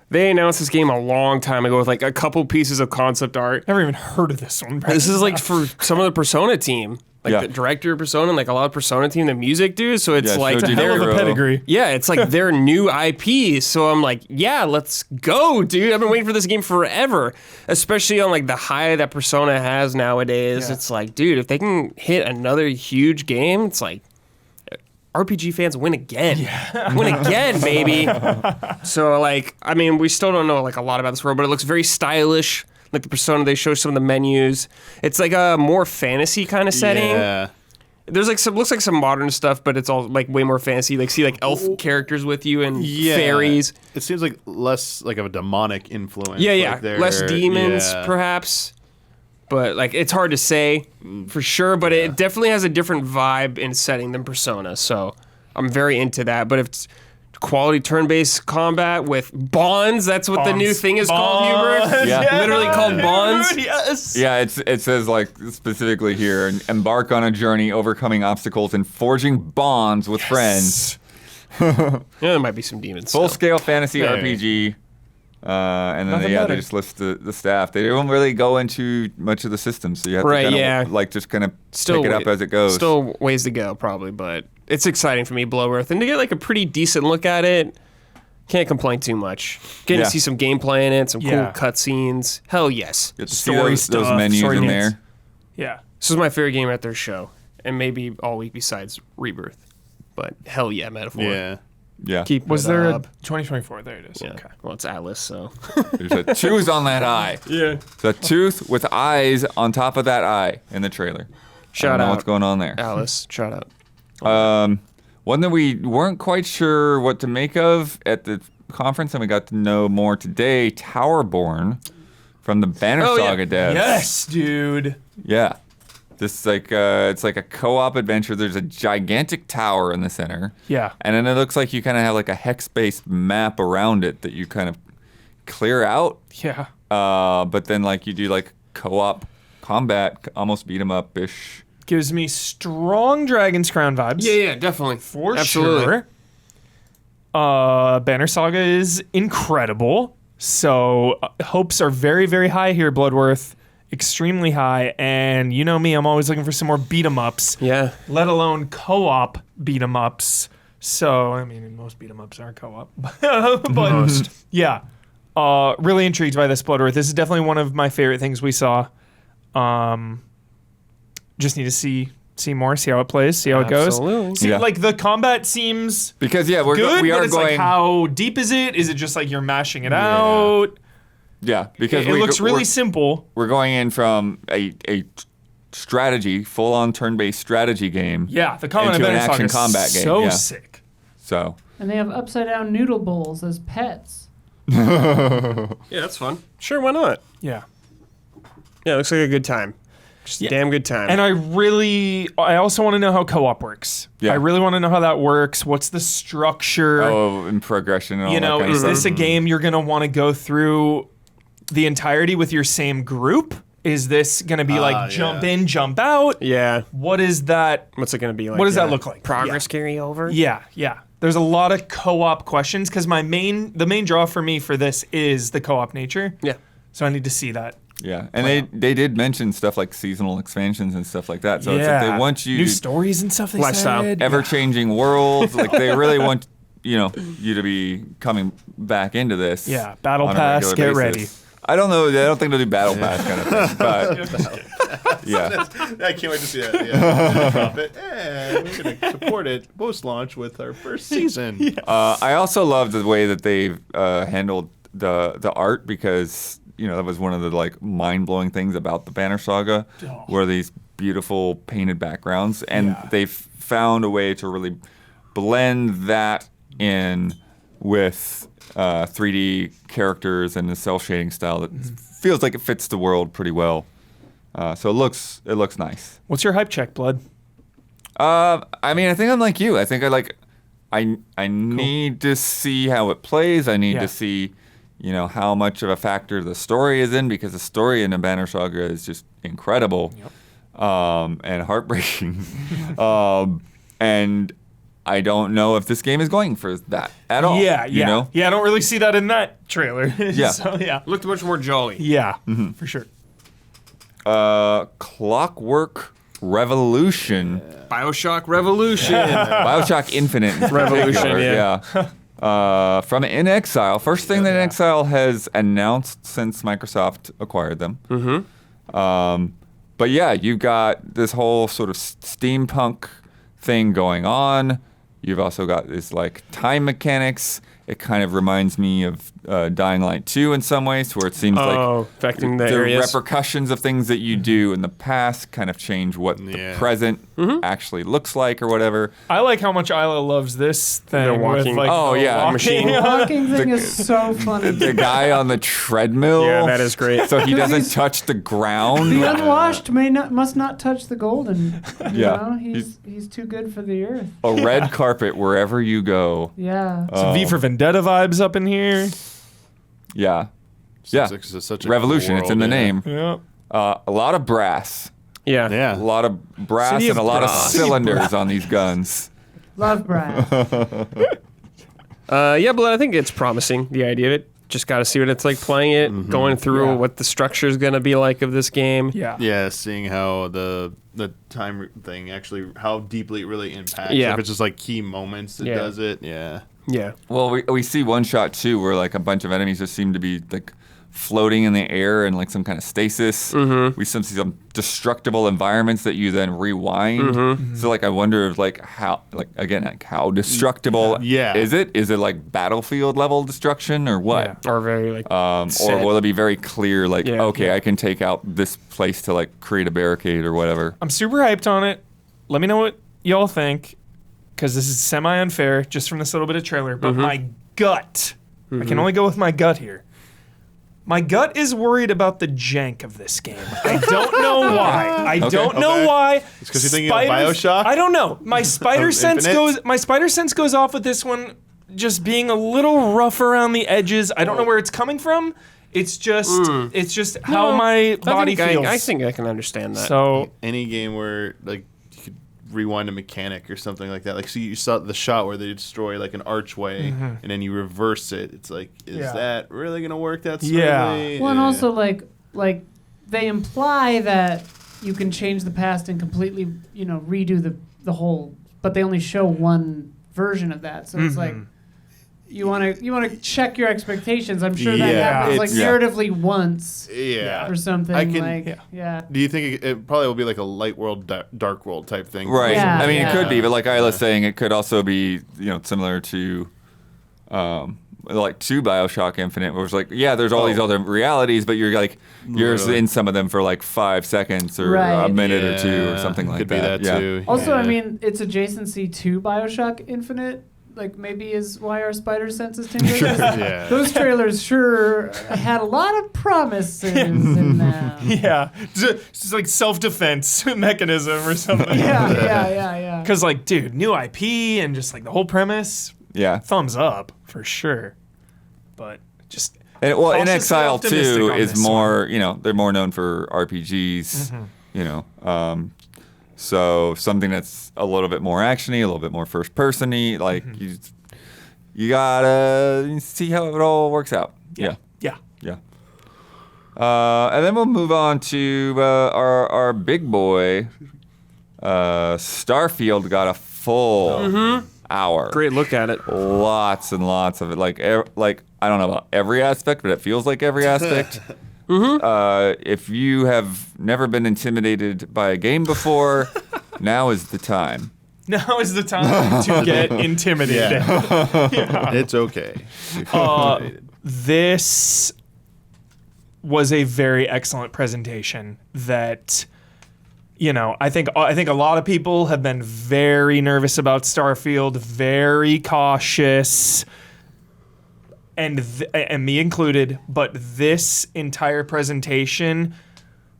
They announced this game a long time ago with like a couple pieces of concept art. Never even heard of this one. This is like for some of the Persona team. Like Yeah. the director of Persona and like a lot of Persona team, the music, dude. So it's Yeah, like Shoji Hell of a Hero. pedigree. yeah, it's like their new IP. So I'm like, yeah, let's go, dude. I've been waiting for this game forever, especially on like the high that Persona has nowadays. Yeah. It's like, dude, if they can hit another huge game, it's like RPG fans win again. Win again, baby. So like, I mean, we still don't know like a lot about this world, but it looks very stylish. Like the Persona, they show some of the menus. It's like a more fantasy kind of setting. Yeah. There's like some looks like some modern stuff, but it's all like way more fancy. Like see like elf characters with you and Yeah. fairies. It seems like less like of a demonic influence. Yeah, yeah. Like they're- Less demons, yeah. perhaps. But like it's hard to say for sure. But it definitely has a different vibe and setting than Persona. So I'm very into that. But if it's quality turn-based combat with bonds, that's what the new Bonds. thing is called, Hubert. Bonds. Yeah. Literally called bonds. Yes. Yeah, it says like specifically here, embark on a journey overcoming obstacles and forging bonds with friends. Yeah, there might be some demons. Full still. scale fantasy Yeah. RPG. And then Nothing they better. just list the staff. They don't really go into much of the system, so you have Right, to kind yeah. of like just kind of pick it up as it goes. Still ways to go, probably, but it's exciting for me, Blow Earth, and to get like a pretty decent look at it. Can't complain too much. Getting Yeah. to see some gameplay in it, some Yeah. cool cutscenes. Hell yes. Get to see story those stuff, menus story in dance. there. Yeah. This was my favorite game at their show, and maybe all week besides Rebirth. But hell yeah, Metaphor. Yeah. Yeah. Keep Was it there a up. 2024? There it is. Yeah. Okay. Well, it's Atlas, so. There's a tooth on that eye. Yeah. It's a tooth with eyes on top of that eye in the trailer. I Shout don't know out. what's going on there. Alice, shout out. One that we weren't quite sure what to make of at the conference, and we got to know more today. Towerborn from the Banner Oh, yeah. Saga devs. Yes, dude. Yeah. This it's like a co-op adventure. There's a gigantic tower in the center. Yeah. And then it looks like you kind of have like a hex-based map around it that you kind of clear out. Yeah. But then like you do like co-op combat, almost beat 'em up-ish. Gives me strong Dragon's Crown vibes. Yeah, definitely. For Absolutely. sure. Banner Saga is incredible. So hopes are very, very high here, Bloodworth. Extremely high. And you know me, I'm always looking for some more beat 'em ups. Yeah. Let alone co-op beat 'em ups. So, I mean, most beat 'em ups are co-op. But Most. yeah. Really intrigued by this Bloodworth. This is definitely one of my favorite things we saw. Just need to see more, see how it plays, see how it goes. Absolutely. See, Yeah. like the combat seems Because yeah, good, we but are it's going. like how deep is it? Is it just like you're mashing it out? Yeah, because It looks really simple. We're going in from a strategy, full-on turn-based strategy game. Yeah, the combat Into an advantage action is combat game, so yeah. sick. So And they have upside down noodle bowls as pets. Yeah, that's fun. Sure, why not? Yeah. Yeah, it looks like a good time. Just a damn good time. And I also want to know how co-op works. Yeah. I really want to know how that works. What's the structure? in progression and all You that know, kind of is stuff. this a game you're going to want to go through the entirety with your same group? Is this going to be like jump in, jump out? yeah. What is that? What's it going to be like? What does that look like? Progress carryover? Yeah, yeah. There's a lot of co-op questions because the main draw for me for this is the co-op nature. Yeah. So I need to see that. Yeah, and they did mention stuff like seasonal expansions and stuff like that. So it's like they want you new to stories and stuff. They Lifestyle. said. ever-changing worlds. Like they really want you to be coming back into this. Yeah, Battle on a Pass, regular get basis. I don't know. I don't think they'll do Battle Pass kind of thing. But yeah, I can't wait to see that. Yeah. Drop it. And we're going to support it post-launch with our first season. I also love the way that they've handled the art because that was one of the like mind-blowing things about the Banner Saga, were these beautiful painted backgrounds, and they've found a way to really blend that in with 3D characters and the cell shading style that feels like it fits the world pretty well. So it looks nice. What's your hype check, Blood? I mean, I think I'm like you. I think I need to see how it plays. I need to see, how much of a factor the story is in, because the story in the Banner Saga is just incredible, and heartbreaking. And I don't know if this game is going for that at all. Yeah. Yeah. I don't really see that in that trailer. Yeah. So yeah. Looked much more jolly. Yeah, for sure. Clockwork Revolution. Bioshock Revolution. Bioshock Infinite in Revolution, particular, yeah. From In Exile. First thing that In Exile has announced since Microsoft acquired them. But yeah, you've got this whole sort of steampunk thing going on. You've also got this like time mechanics. It kind of reminds me of Dying Light 2 in some ways, where it seems like affecting the the areas. repercussions of things that you do in the past kind of change what the present actually looks like or whatever. I like how much Isla loves this thing. The walking- with, like, Oh, the yeah, walking. machine. The walking thing is so funny. The guy on the treadmill. Yeah, that is great. So he doesn't He's- touch the ground. The unwashed must not touch the golden. Yeah. He's too good for the earth. A red carpet wherever you go. Yeah. Some V for Vendetta vibes up in here. Yeah. Yeah. It's such a Revolution. cool It's in the world, name. Yeah. A lot of brass. Yeah. Yeah. A lot of brass City and a of lot of brass. cylinders on these guns. Love Brad. Yeah, but I think it's promising, the idea of it. Just got to see what it's like playing it, going through what the structure is going to be like of this game. Yeah. Yeah, seeing how the time thing actually, how deeply it really impacts. Yeah. If it's just like key moments that Yeah. does it. Yeah. Yeah. Well, we see one shot too where like a bunch of enemies just seem to be like floating in the air in like some kind of stasis. We see some destructible environments that you then rewind. So like I wonder if like how how destructible is it? Is it like Battlefield level destruction or what? Or very like Or will it be very clear like I can take out this place to like create a barricade or whatever? I'm super hyped on it. Let me know what y'all think, because this is semi-unfair just from this little bit of trailer, but my gut, I can only go with my gut here. My gut is worried about the jank of this game. I don't know why. I don't know why. It's because you're thinking of BioShock? I don't know. My spider sense Infinite? goes off with this one just being a little rough around the edges. I don't know where it's coming from. It's just how my body feels. I think I can understand that. So Any game where like you could rewind a mechanic or something like that. Like, so you saw the shot where they destroy like an archway and then you reverse it. It's like, is that really gonna work that smoothly? Yeah. Well, and also like they imply that you can change the past and completely, redo the whole, but they only show one version of that. So it's like you want to check your expectations. I'm sure that happens like narratively once or something. Do you think it probably will be like a light world, dark world type thing? Right. Yeah, I mean, yeah. it could be, but like Isla's saying, it could also be, similar to, like to BioShock Infinite, where it's like, there's all these other realities, but you're like, you're in some of them for like 5 seconds or a minute or two or something like could that. Be that too. Also, I mean, its adjacency to BioShock Infinite, like maybe is why our spider senses tingling. Those trailers sure had a lot of promises in them. It's like self-defense mechanism or something. Yeah. Because like, dude, new IP and just like the whole premise, thumbs up for sure. But just In cautiously Exile optimistic 2 on is this more, they're more known for RPGs, so something that's a little bit more actiony, a little bit more first person-y, like you gotta see how it all works out. Yeah. And then we'll move on to our big boy. Starfield got a full hour. Great look at it. Lots and lots of it. Like I don't know about every aspect, but it feels like every aspect. If you have never been intimidated by a game before, now is the time. now is the time to get intimidated. It's okay. This was a very excellent presentation that, I think a lot of people have been very nervous about Starfield, very cautious, and me included, but this entire presentation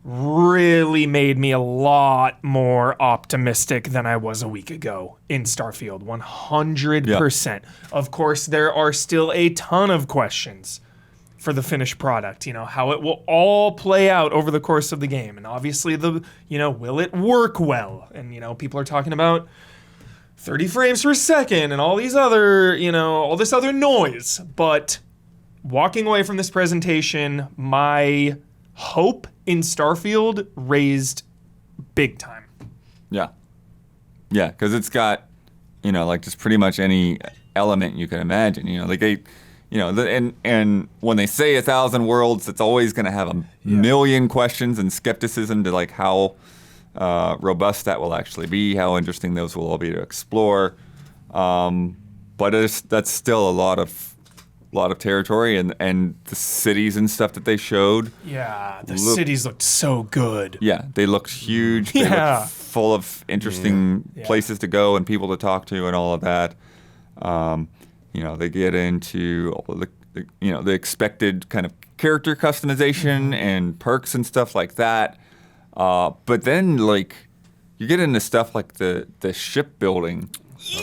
really made me a lot more optimistic than I was a week ago in Starfield, 100%. Of course, there are still a ton of questions for the finished product, how it will all play out over the course of the game. And obviously will it work well? And, people are talking about 30 frames per second and all these other, all this other noise. But walking away from this presentation, my hope in Starfield raised big time. Yeah, because it's got, like just pretty much any element you can imagine. Like they, and when they say 1,000 worlds, it's always going to have a million questions and skepticism to like how robust that will actually be, how interesting those will all be to explore. But that's still a lot of territory, and the cities and stuff that they showed. Yeah, the cities looked so good. Yeah, they looked huge. They looked full of interesting places to go and people to talk to and all of that. They get into all the expected kind of character customization and perks and stuff like that. But then like you get into stuff like the shipbuilding.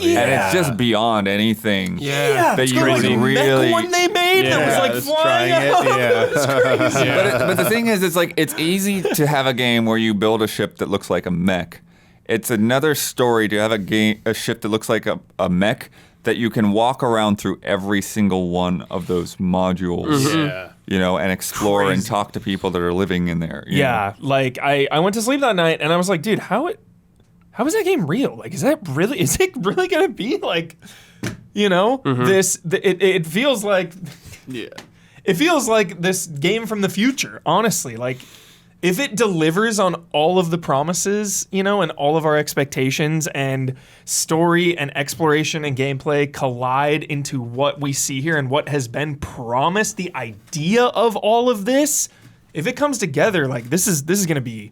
And it's just beyond anything that you like a really mech one they made that was like flying out. It's crazy. But the thing is, it's easy to have a game where you build a ship that looks like a mech. It's another story to have a ship that looks like a mech that you can walk around through every single one of those modules. And explore and talk to people that are living in there. Like I went to sleep that night and I was like, dude, how is that game real? Like, is it really gonna be like, this? It feels like, it feels like this game from the future, honestly. Like, if it delivers on all of the promises, and all of our expectations, and story and exploration and gameplay collide into what we see here and what has been promised, the idea of all of this, if it comes together, like, this is going to be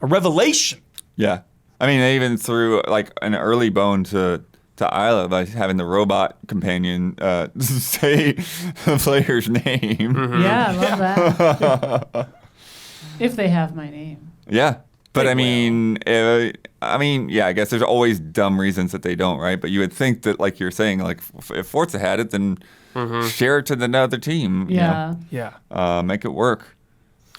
a revelation. Yeah. I mean, they even threw like an early bone to Isla by having the robot companion say the player's name. Yeah, I love that. If they have my name. Yeah. But I mean, yeah, I guess there's always dumb reasons that they don't, right? But you would think that, like you're saying, like if Forza had it, then share it to the other team. Yeah. Make it work.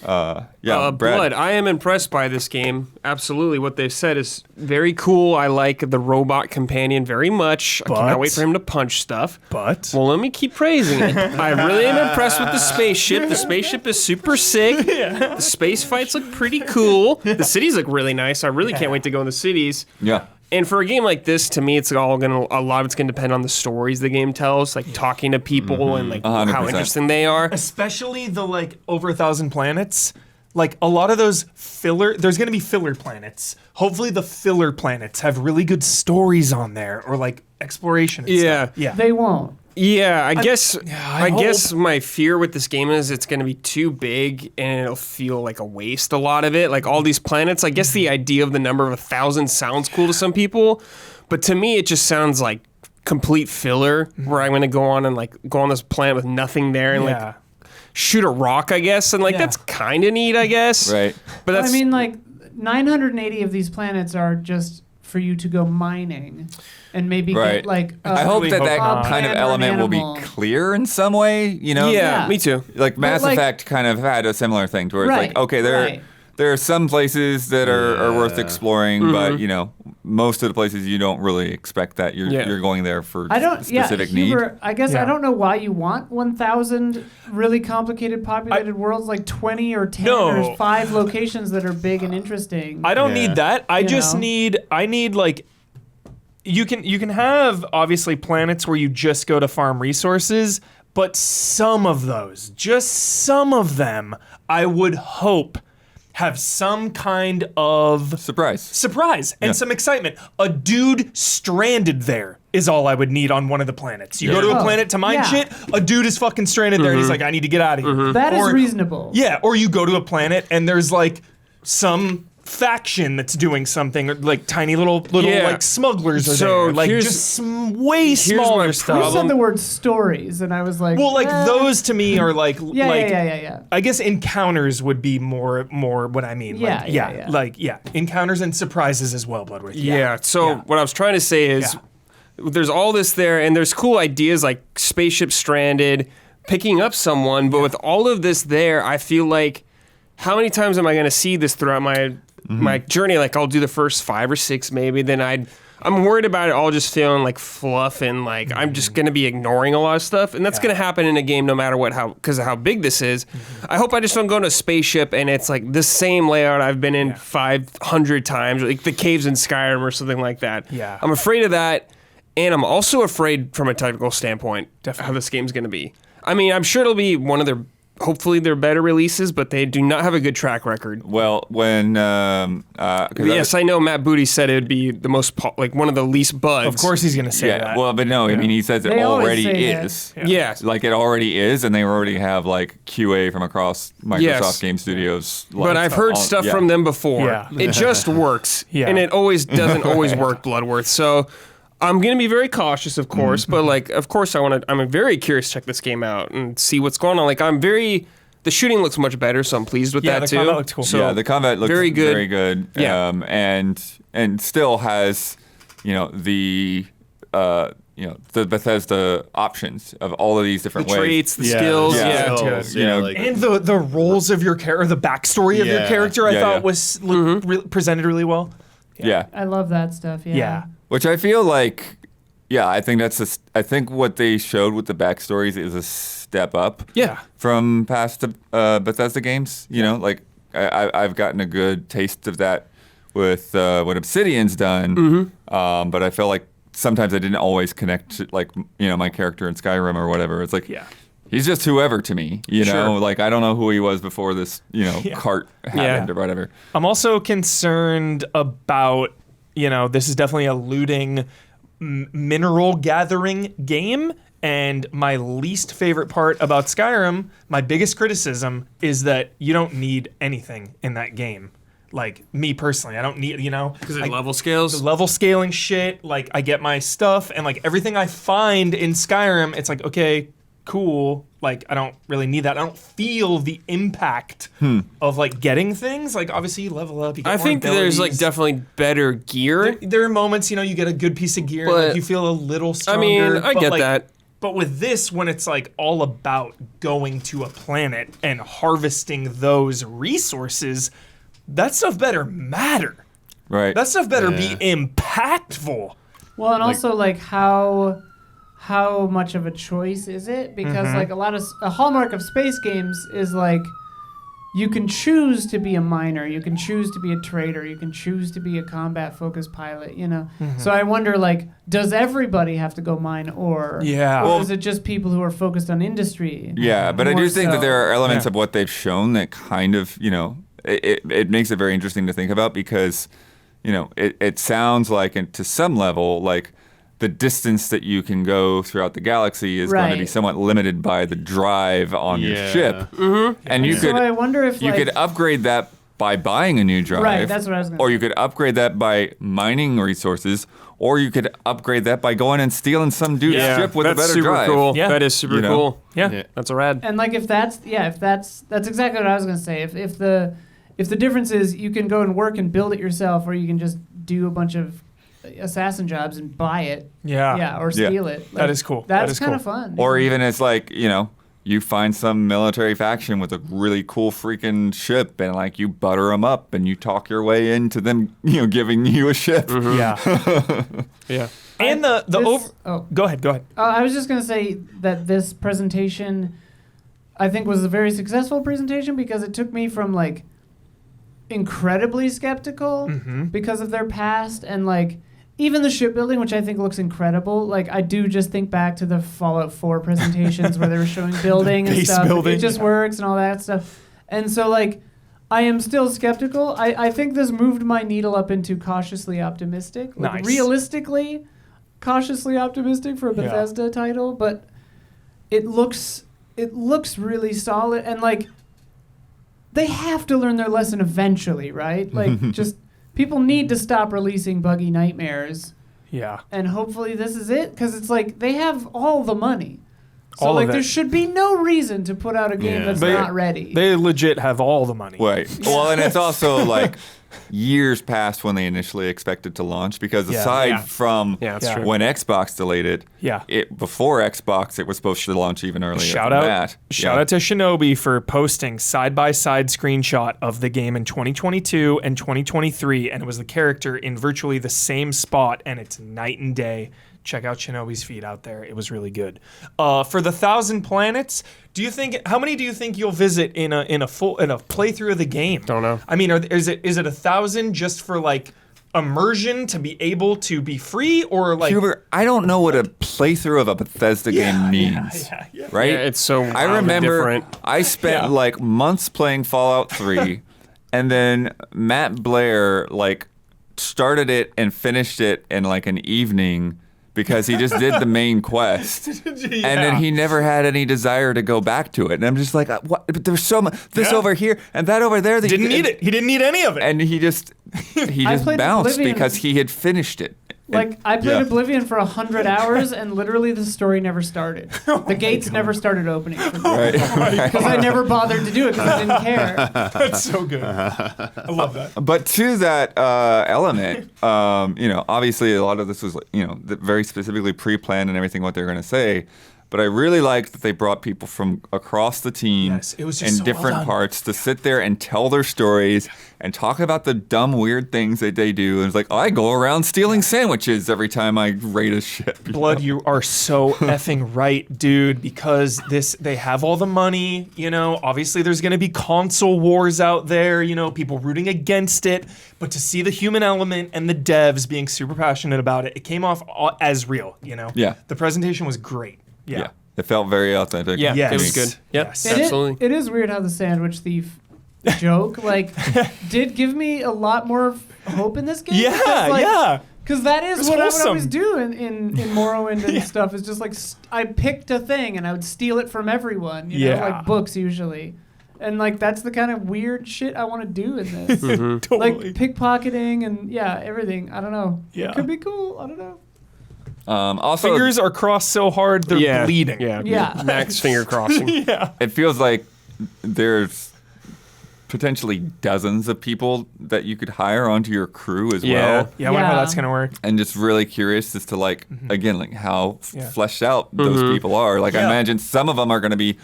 Brad. Blood, I am impressed by this game. Absolutely. What they've said is very cool. I like the robot companion very much. I cannot wait for him to punch stuff. Well, let me keep praising it. I really am impressed with the spaceship. The spaceship is super sick. The space fights look pretty cool. The cities look really nice. I really can't wait to go in the cities. Yeah. And for a game like this, to me, a lot of it's gonna depend on the stories the game tells, like talking to people and like 100%. how interesting they are. Especially the like over 1,000 planets. Like a lot of those there's going to be filler planets. Hopefully the filler planets have really good stories on there or like exploration and stuff. Yeah. They won't. Yeah, I guess I I guess my fear with this game is it's going to be too big and it'll feel like a waste, a lot of it. Like all these planets, I guess the idea of the number of 1,000 sounds cool to some people, but to me it just sounds like complete filler where I'm going to go on this planet with nothing there and like shoot a rock, I guess, and like that's kind of neat, I guess. Right. But that's I mean, like 980 of these planets are just for you to go mining and maybe get like. I hope that kind of plant or element an will be animal. clear in some way. yeah, Yeah. me too. Like Mass like- Effect kind of had a similar thing to where it's like, okay, there are some places that are worth exploring, but most of the places you don't really expect that you're going there for specific need. Huber, I guess I don't know why you want 1,000 really complicated populated worlds, like 20 or 10 or 5 locations that are big and interesting. I don't need that. I just need like you can have obviously planets where you just go to farm resources, but some of those, just some of them, I would hope have some kind of surprise and some excitement. A dude stranded there is all I would need on one of the planets. You go to a planet to mine shit, a dude is fucking stranded there and he's like, I need to get out of here. That is reasonable. Yeah, or you go to a planet and there's like some faction that's doing something, or like tiny little like smugglers are there. Like just some way smaller stuff. You said the word stories, and I was like, well, like those to me are like yeah. I guess encounters would be more what I mean. Yeah. Like encounters and surprises as well, Bloodworth. So what I was trying to say is there's all this there, and there's cool ideas like spaceship stranded, picking up someone, but with all of this there, I feel like how many times am I going to see this throughout my journey? Like I'll do the first 5 or 6 maybe, then I'm worried about it all just feeling like fluff and like I'm just going to be ignoring a lot of stuff, and that's going to happen in a game no matter what, because of how big this is. I hope I just don't go into a spaceship and it's like the same layout I've been in 500 times, like the caves in Skyrim or something like that. I'm afraid of that, and I'm also afraid from a technical standpoint how this game's going to be. I mean, I'm sure it'll be one of hopefully they're better releases, but they do not have a good track record. Well, when yes, I know Matt Booty said it would be the most one of the least bugs. Of course he's going to say that. Well, but no, I mean he says it They always already say is. Yeah. Like it already is, and they already have like QA from across Microsoft Game Studios. But I've heard stuff from them before. It just works, and it always doesn't always work, Bloodworth. So I'm going to be very cautious, of course, but like, of course I'm very curious to check this game out and see what's going on. Like the shooting looks much better, so I'm pleased with that the too. combat looks cool. So the combat looks very good. Yeah. And still has, the Bethesda options of all of these different the ways. traits, the skills, And the roles of your character, the backstory of your character, I thought was presented really well. Yeah. I love that stuff. Yeah. Which I feel like, I think I think what they showed with the backstories is a step up. From past Bethesda games. Like I've gotten a good taste of that with what Obsidian's done. But I feel like sometimes I didn't always connect, like my character in Skyrim or whatever. It's like, he's just whoever to me, you know? Sure. Like, I don't know who he was before this, cart happened or whatever. I'm also concerned about, this is definitely a looting mineral gathering game. And my least favorite part about Skyrim, my biggest criticism, is that you don't need anything in that game. Like, me personally, I don't need, Because it level scales? the level scaling shit, like, I get my stuff, and, like, everything I find in Skyrim, it's like, okay, cool. Like, I don't really need that. I don't feel the impact of, like, getting things. Like, obviously, you level up, you get I more think there's, like, abilities. definitely better gear. There are moments, you get a good piece of gear, and, But- like, you feel a little stronger. I mean, I but, get like, that. But with this, when it's like all about going to a planet and harvesting those resources, that stuff better matter. Right. That stuff better be impactful. Well, and also like how much of a choice is it? Because like a hallmark of space games is like you can choose to be a miner, you can choose to be a trader, you can choose to be a combat-focused pilot, So I wonder, like, does everybody have to go mine ore? Yeah. Or is it just people who are focused on industry? Yeah, but I More do think that so. there are elements Yeah. of what they've shown that kind of, it makes it very interesting to think about because, it sounds like, and to some level, like the distance that you can go throughout the galaxy is going to be Right. somewhat limited by the drive on your Yeah. ship. And you So could I wonder if you like, could upgrade that by buying a new drive. Right, that's what I was gonna Or say. you could upgrade that by mining resources, or you could upgrade that by going and stealing some dude's Yeah, ship with a that's better super drive. cool. Yeah. That is super cool. Yeah. Yeah. That's a rad. And like if that's exactly what I was gonna say. If the difference is you can go and work and build it yourself, or you can just do a bunch of assassin jobs and buy it, Yeah. or steal it. That is cool. That's That is kind of cool. fun. Or even it's like, you find some military faction with a really cool freaking ship and like you butter them up and you talk your way into them, giving you a ship. Yeah. Yeah. And the This- over. Oh, Go ahead. I was just gonna say that this presentation, I think, was a very successful presentation because it took me from like incredibly skeptical because of their past and like even the shipbuilding, which I think looks incredible. Like I do just think back to the Fallout 4 presentations where they were showing building and base stuff. building. It just works and all that stuff. And so like I am still skeptical. I think this moved my needle up into cautiously optimistic. Like Nice. realistically cautiously optimistic for a Yeah. Bethesda title, but it looks really solid and like they have to learn their lesson eventually, right? Like just people need to stop releasing buggy nightmares Yeah. and hopefully this is it because it's like they have all the money. So All of like it. there should be no reason to put out a game Yeah. that's They- not ready. They legit have all the money. Right. Well, and it's also like years past when they initially expected to launch because Yeah. aside Yeah. from Yeah, that's Yeah. true. when Xbox delayed it, Yeah. before Xbox, it was supposed to launch even earlier. Shout than out, that. shout Yeah. out to Shinobi for posting side-by-side screenshot of the game in 2022 and 2023, and it was the character in virtually the same spot, and it's night and day. Check out Shinobi's feed out there; it was really good. For the 1,000 planets, how many do you think you'll visit in a playthrough of the game? Don't know. I mean, is it 1,000 just for like immersion to be able to be free, or like? Hubert, I don't know what a playthrough of a Bethesda game means. Right? Yeah, it's so I wildly remember different. I spent Yeah. like months playing Fallout 3, and then Matt Blair like started it and finished it in like an evening because he just did the main quest, and then he never had any desire to go back to it. And I'm just like, what? But there's so much this Yeah. over here and that over there. That Didn't need it. He didn't need any of it. and he just played bounced Oblivion. because he had finished it. Like I played Yeah. Oblivion for 100 hours and literally the story never started. The gates never started opening for me. Right. Because I never bothered to do it because I didn't care. That's so good. I love that. But to that element, obviously a lot of this was, very specifically pre-planned and everything what they're going to say. But I really liked that they brought people from across the team Yes, it was just in so well different done. parts to sit there and tell their stories and talk about the dumb, weird things that they do. And it's like, I go around stealing sandwiches every time I raid a ship. Blood, you are so effing right, dude, because they have all the money, obviously there's going to be console wars out there, people rooting against it, but to see the human element and the devs being super passionate about it, it came off as real, Yeah. The presentation was great. Yeah. It felt very authentic. Yeah, Yes. it was good. Yep, Yes. absolutely. It is weird how the sandwich thief joke did give me a lot more hope in this game. Yeah. Because that is was what I wholesome. would always do in Morrowind and stuff. Is just like I picked a thing and I would steal it from everyone. You know, Yeah. like books usually, and like that's the kind of weird shit I want to do in this. Totally. Like pickpocketing and everything. I don't know. Yeah. It could be cool. I don't know. Also, Fingers are crossed so hard they're bleeding. Yeah. Max finger crossing. Yeah. it feels like there's potentially dozens of people that you could hire onto your crew as Yeah. well. Yeah, I wonder how Yeah. that's gonna work. And just really curious as to again, how Yeah. fleshed out those people are. Like I Yeah. imagine some of them are going to be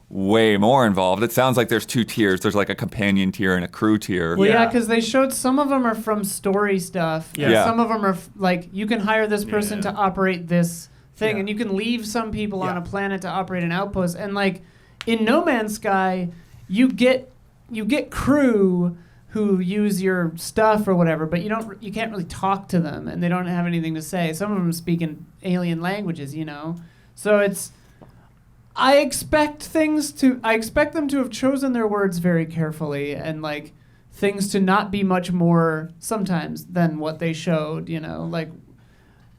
way more involved. It sounds like there's 2 tiers. There's like a companion tier and a crew tier. Well, yeah, Yeah. because they showed some of them are from story stuff. Yeah. And Yeah. some of them are like you can hire this person to operate this thing, Yeah. and you can leave some people on Yeah. a planet to operate an outpost. And like in No Man's Sky, you get crew who use your stuff or whatever, but you can't really talk to them, and they don't have anything to say. Some of them speak in alien languages, you know. So I expect them to have chosen their words very carefully and like things to not be much more sometimes than what they showed, you know, like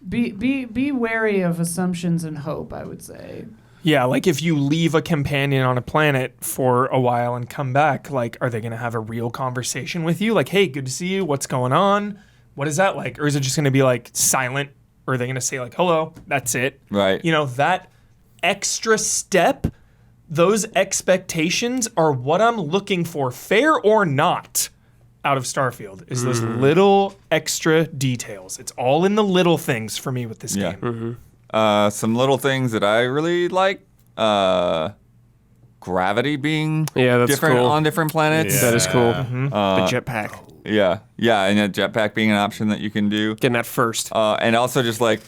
be wary of assumptions and hope, I would say. Yeah, like if you leave a companion on a planet for a while and come back, like, are they going to have a real conversation with you? Like, hey, good to see you. What's going on? What is that like? Or is it just going to be like silent? Or are they going to say like, hello, that's it? Right. You know, that extra step, those expectations are what I'm looking for, fair or not, out of Starfield, is those little extra details. It's all in the little things for me with this Yeah. game. Some little things that I really like. Gravity being Yeah, that's different cool. on different planets. That is cool. Yeah. The jetpack. Yeah. Yeah, and a jetpack being an option that you can do. Getting that first. And also just like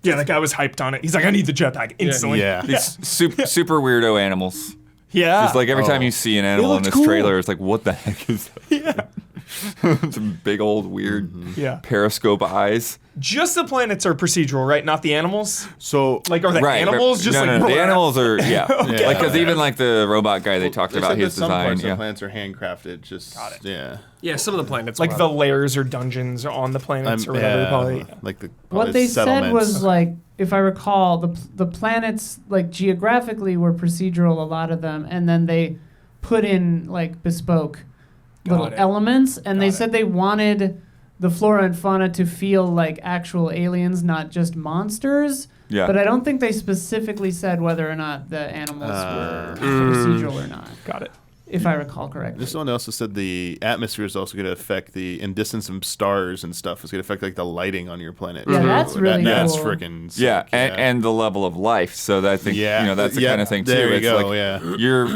Yeah, that guy was hyped on it. He's like, I need the jetpack instantly. Yeah. these super weirdo animals. Yeah. Just like every time you see an animal in looked this cool. trailer, it's like, what the heck is that? Yeah. Some big old weird Yeah. periscope eyes. Just the planets are procedural, right? Not the animals? So Like, are the Right. animals just no, like... no, the animals are, yeah. Okay. Like, because even like the robot guy they talked they about said his that some design. parts of Yeah. the plants are handcrafted. Just got it. Yeah. Yeah, some of the planets. Like were the layers or dungeons on the planets or whatever. Probably. like the What they said settlements. was like, if I recall, the planets like geographically were procedural, a lot of them, and then they put in like bespoke little it. elements, and they Got said they wanted the flora and fauna to feel like actual aliens, not just monsters. Yeah. But I don't think they specifically said whether or not the animals were procedural or not, Got it. if I recall correctly. This one also said the atmosphere is also going to affect in distance of stars and stuff. It's going to affect like the lighting on your planet. Yeah, too. that's really That's cool. freaking sick. Yeah, and the level of life. So that I think that's the kind of thing too. There you It's go. like Yeah. you're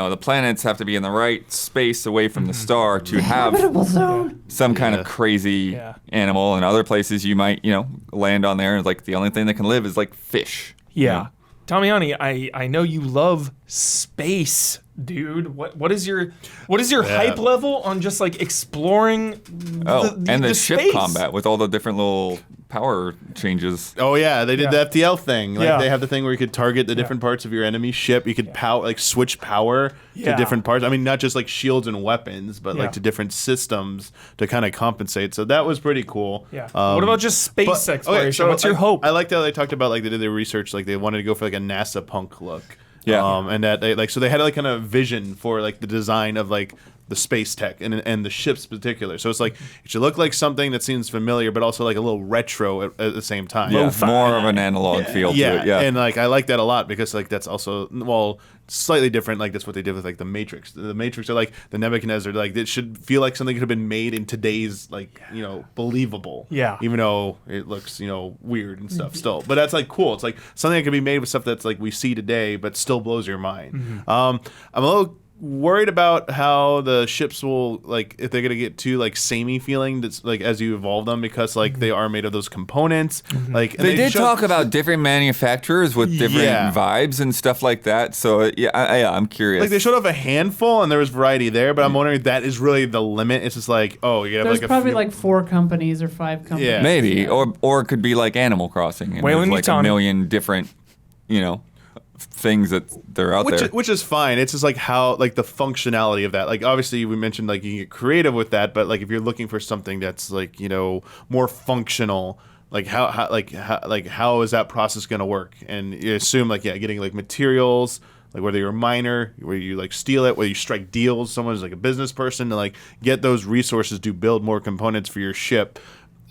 the planets have to be in the right space away from the star to have Habitable zone. some kind Yeah. of crazy Yeah. animal. And other places you might land on there and like the only thing that can live is like fish. Yeah. Damiani, I know you love space, dude. What is your hype level on just like exploring The ship space? combat with all the different little power changes. Oh yeah, they did the FTL thing. Like Yeah. they have the thing where you could target the different parts of your enemy ship. You could switch power Yeah. to different parts. I mean, not just like shields and weapons, but Yeah. like to different systems to kind of compensate. So that was pretty cool. Yeah. What about just space But- okay, exploration? so What's your hope? I liked how they talked about like they did their research. Like they wanted to go for like a NASA punk look. Yeah. And that they so they had like kind of vision for like the design of like the space tech and the ships in particular. So it's like it should look like something that seems familiar, but also like a little retro at the same time. Yeah, more of an analog feel to it. Yeah. And like I like that a lot because like that's also slightly different. Like that's what they did with like the Matrix. The Matrix are like the Nebuchadnezzar. Like it should feel like something could have been made in today's like believable. Yeah. Even though it looks weird and stuff still, but that's like cool. It's like something that could be made with stuff that's like we see today, but still blows your mind. I'm a little worried about how the ships will like if they're gonna get too like samey feeling that's like as you evolve them because like they are made of those components like and They did showed- talk about different manufacturers with different Yeah. vibes and stuff like that. So I'm curious. like they showed off a handful and there was variety there, but I'm wondering if that is really the limit. It's just like you have There's like probably a few, like 4 companies or 5 companies. Yeah. Maybe, or it could be like Animal Crossing, and Whalen there's like Yutani. a million different, things that they're out there. Which is fine. It's just like how like the functionality of that. Like obviously we mentioned like you can get creative with that, but like if you're looking for something that's like, you know, more functional, like how is that process going to work? And you assume like getting like materials, like whether you're a miner, where you like steal it, whether you strike deals, someone's like a business person to like get those resources to build more components for your ship.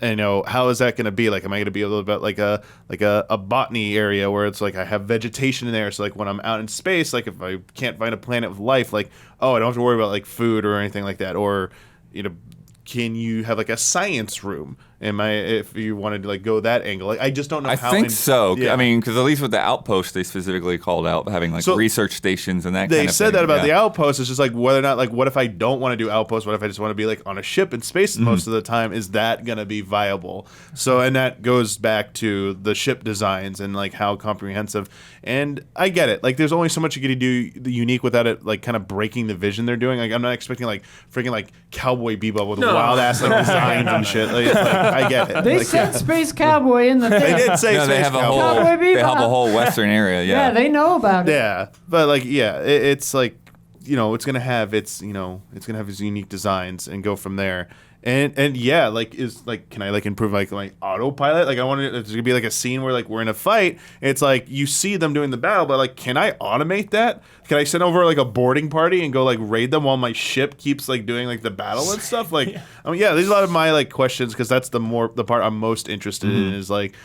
And, you know, how is that going to be? Like, am I going to be a little bit like a botany area where it's like I have vegetation in there? So like when I'm out in space, like if I can't find a planet with life, like, oh, I don't have to worry about like food or anything like that. Or, you know, can you have like a science room? If you wanted to like go that angle, like I just don't know. I how. think so. Yeah. I mean, because at least with the outpost, they specifically called out having like research stations and that. They kind of said thing. that about the outpost. It's just like whether or not like what if I don't want to do outposts? What if I just want to be like on a ship in space most of the time? Is that gonna be viable? So and that goes back to the ship designs and like how comprehensive. And I get it. Like there's only so much you can do unique without it like kind of breaking the vision they're doing. Like I'm not expecting like freaking like Cowboy Bebop with wild ass like designs and shit. Like, it's like, I get it. They Like, said Space Cowboy in the thing. they did say No, they Space have a Cowboy. whole. Cowboy They have a Bebop. whole Western area. Yeah, Yeah. they know about it. Yeah, but like, yeah, it's like, you know, it's gonna have its unique designs and go from there. And yeah, like is like, can I like improve like my autopilot? Like I wanted it to be like a scene where like we're in a fight. It's like you see them doing the battle, but like, can I automate that? Can I send over like a boarding party and go like raid them while my ship keeps like doing like the battle and stuff? Like, I mean, yeah, there's a lot of my like questions because that's the part I'm most interested in is like.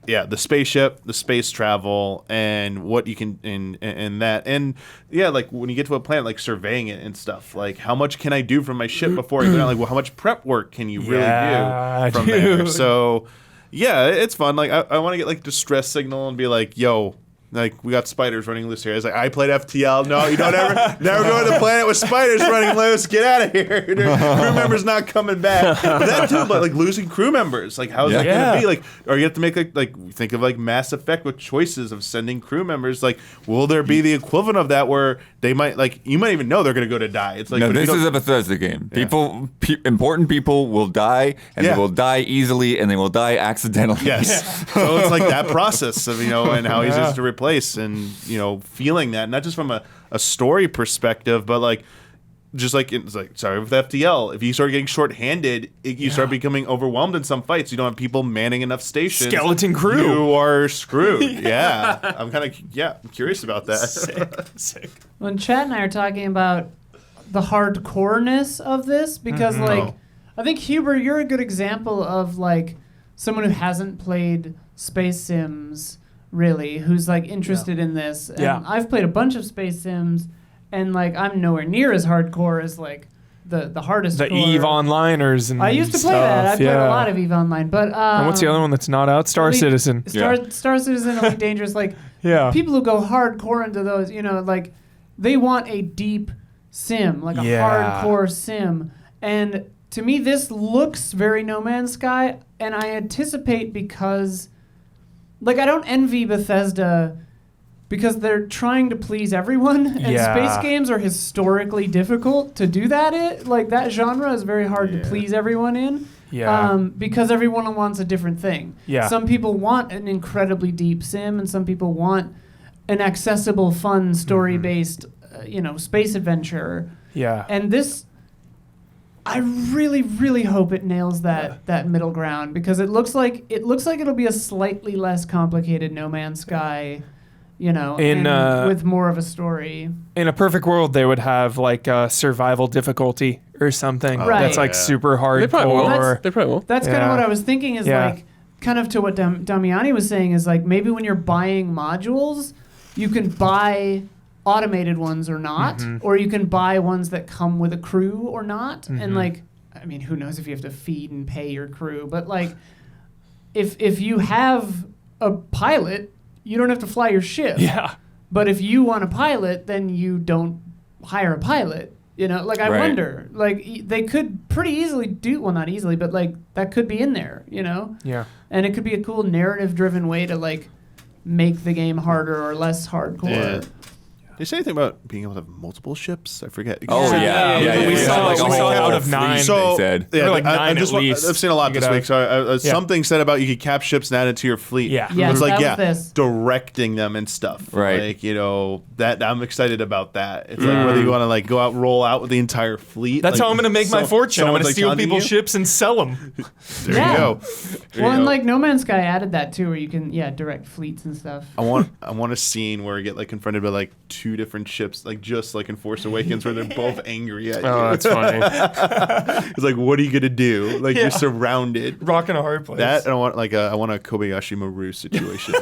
Yeah, the spaceship, the space travel, and what you can and that, and yeah, like when you get to a planet, like surveying it and stuff. Like, how much can I do from my ship before I go down? Like, well, how much prep work can you really do from there? So, yeah, it's fun. Like, I want to get like distress signal and be like, yo. Like, we got spiders running loose here. I was like, I played FTL. No, you don't never go to the planet with spiders running loose. Get out of here. Crew members not coming back. But that too, but like losing crew members. Like, how is that going to be? Like, or you have to make like think of like Mass Effect with choices of sending crew members. Like, will there be the equivalent of that where they might like you might even know they're going to go to die? It's like No, this is a Bethesda game. Yeah. Important people will die, and Yeah. they will die easily, and they will die accidentally. Yes. So it's like that process of, you know, and how easy it is to replace and, you know, feeling that, not just from a story perspective, but like, just like, it's like, sorry, with FTL, if you start getting shorthanded, you start becoming overwhelmed in some fights. You don't have people manning enough stations. Skeleton crew. You are screwed. Yeah. I'm kind of, I'm curious about that. Sick. When Chad and I are talking about the hardcoreness of this, because like, I think Huber, you're a good example of like someone who hasn't played Space Sims really, who's like interested in this. And I've played a bunch of Space Sims, and like I'm nowhere near as hardcore as like the hardest. The core. EVE Onliners and I used to play stuff. that. I played a lot of EVE Online, but And what's the other one that's not out? Star Elite- Citizen. Star Citizen, Elite Dangerous. Like people who go hardcore into those, you know, like they want a deep sim, like a hardcore sim. And to me, this looks very No Man's Sky, and I anticipate because, like, I don't envy Bethesda because they're trying to please everyone, and space games are historically difficult to do that. Like, that genre is very hard to please everyone in. Because everyone wants a different thing. Some people want an incredibly deep sim, and some people want an accessible, fun, story-based, space adventure. And this, I really, really hope it nails that middle ground, because it looks like it'll be a slightly less complicated No Man's Sky, and with more of a story. In a perfect world, they would have like a survival difficulty or something that's like super hardcore. They probably will. That's kind of what I was thinking is like, kind of to what Damiani was saying is like, maybe when you're buying modules, you can buy automated ones or not, or you can buy ones that come with a crew or not. And like, I mean, who knows if you have to feed and pay your crew, but like, if you have a pilot, you don't have to fly your ship. But if you want a pilot, then you don't hire a pilot. Like I wonder, like they could pretty easily do, well, not easily, but like that could be in there, and it could be a cool narrative driven way to like make the game harder or less hardcore. Did you say anything about being able to have multiple ships? I forget. Oh yeah. We saw Like a we saw whole out of fleet, 9. they So said. Or like 9 just at least. I've seen a lot You this could week. So something said about you could cap ships and add it to your fleet. Yeah. Yeah, It's like that was this. directing them and stuff. Right. Like that I'm excited about that. It's like whether you want to like go out, roll out with the entire fleet. That's like, how I'm going to make my fortune. I'm going someone's, to like, steal taunting people's you. ships and sell them. There Yeah. you go. There Well, you and go. like No Man's Sky added that too, where you can direct fleets and stuff. I want a scene where you get like confronted by like 2 different ships, like just like in Force Awakens, where they're both angry at you. Oh, that's funny. It's like, what are you gonna do? Like you're surrounded. Rock in a hard place. That and I want a Kobayashi Maru situation.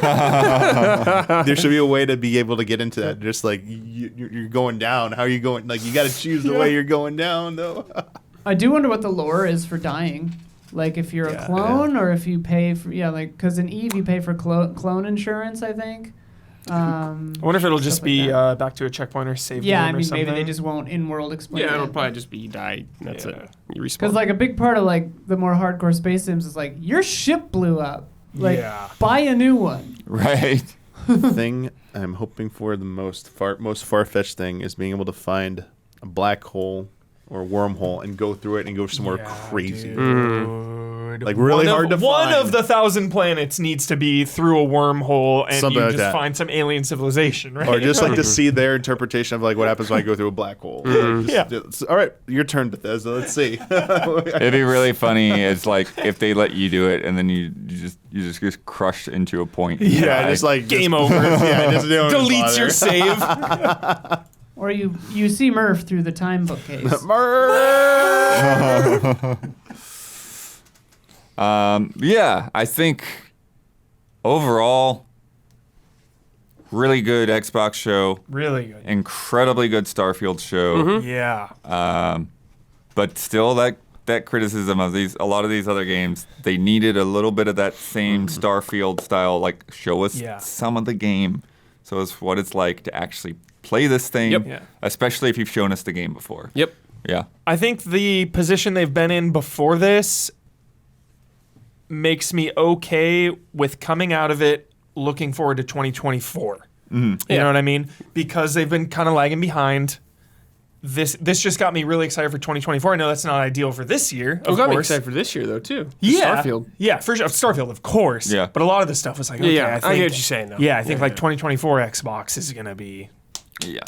There should be a way to be able to get into that. Just like you're going down. How are you going? Like you got to choose the way you're going down, though. I do wonder what the lore is for dying. Like if you're a clone or if you pay for because in Eve you pay for clone insurance, I think. I wonder if it'll just Stuff be like back to a checkpoint or save Yeah, room I or mean something. maybe they just won't in-world explain Yeah, it'll it. probably just be you die. That's it. You respawn. Because like a big part of like the more hardcore space sims is like your ship blew up. Like buy a new one. Right. Thing I'm hoping for the most far-fetched thing is being able to find a black hole or a wormhole and go through it and go somewhere crazy. Dude. Like, really hard to One find. of the 1,000 planets needs to be through a wormhole, and Something you like just that. find some alien civilization, right? Or just like to see their interpretation of like what happens when I go through a black hole. Like, all right, your turn, Bethesda. Let's see. It'd be really funny. It's like if they let you do it, and then you just get crushed into a point. Yeah, just like Game over. Yeah, just don't even Deletes your bother. save. Or you see Murph through the time bookcase. Yeah, I think overall, really good Xbox show, Really good. incredibly good Starfield show. Yeah. But still, that criticism of a lot of these other games, they needed a little bit of that same Starfield style, like show us some of the game, so it's what it's like to actually play this thing, Yep. Yeah. especially if you've shown us the game before. Yep. Yeah. I think the position they've been in before this makes me okay with coming out of it looking forward to 2024. You know what I mean? Because they've been kind of lagging behind. This just got me really excited for 2024. I know that's not ideal for this year, of got me course. excited for this year though too. Yeah, Starfield. Yeah, for sure. Starfield, of course. Yeah. But a lot of this stuff was like, okay, Yeah, I think, I get what you're saying, though. Yeah, I think Yeah, like yeah. 2024 Xbox is gonna be. Yeah.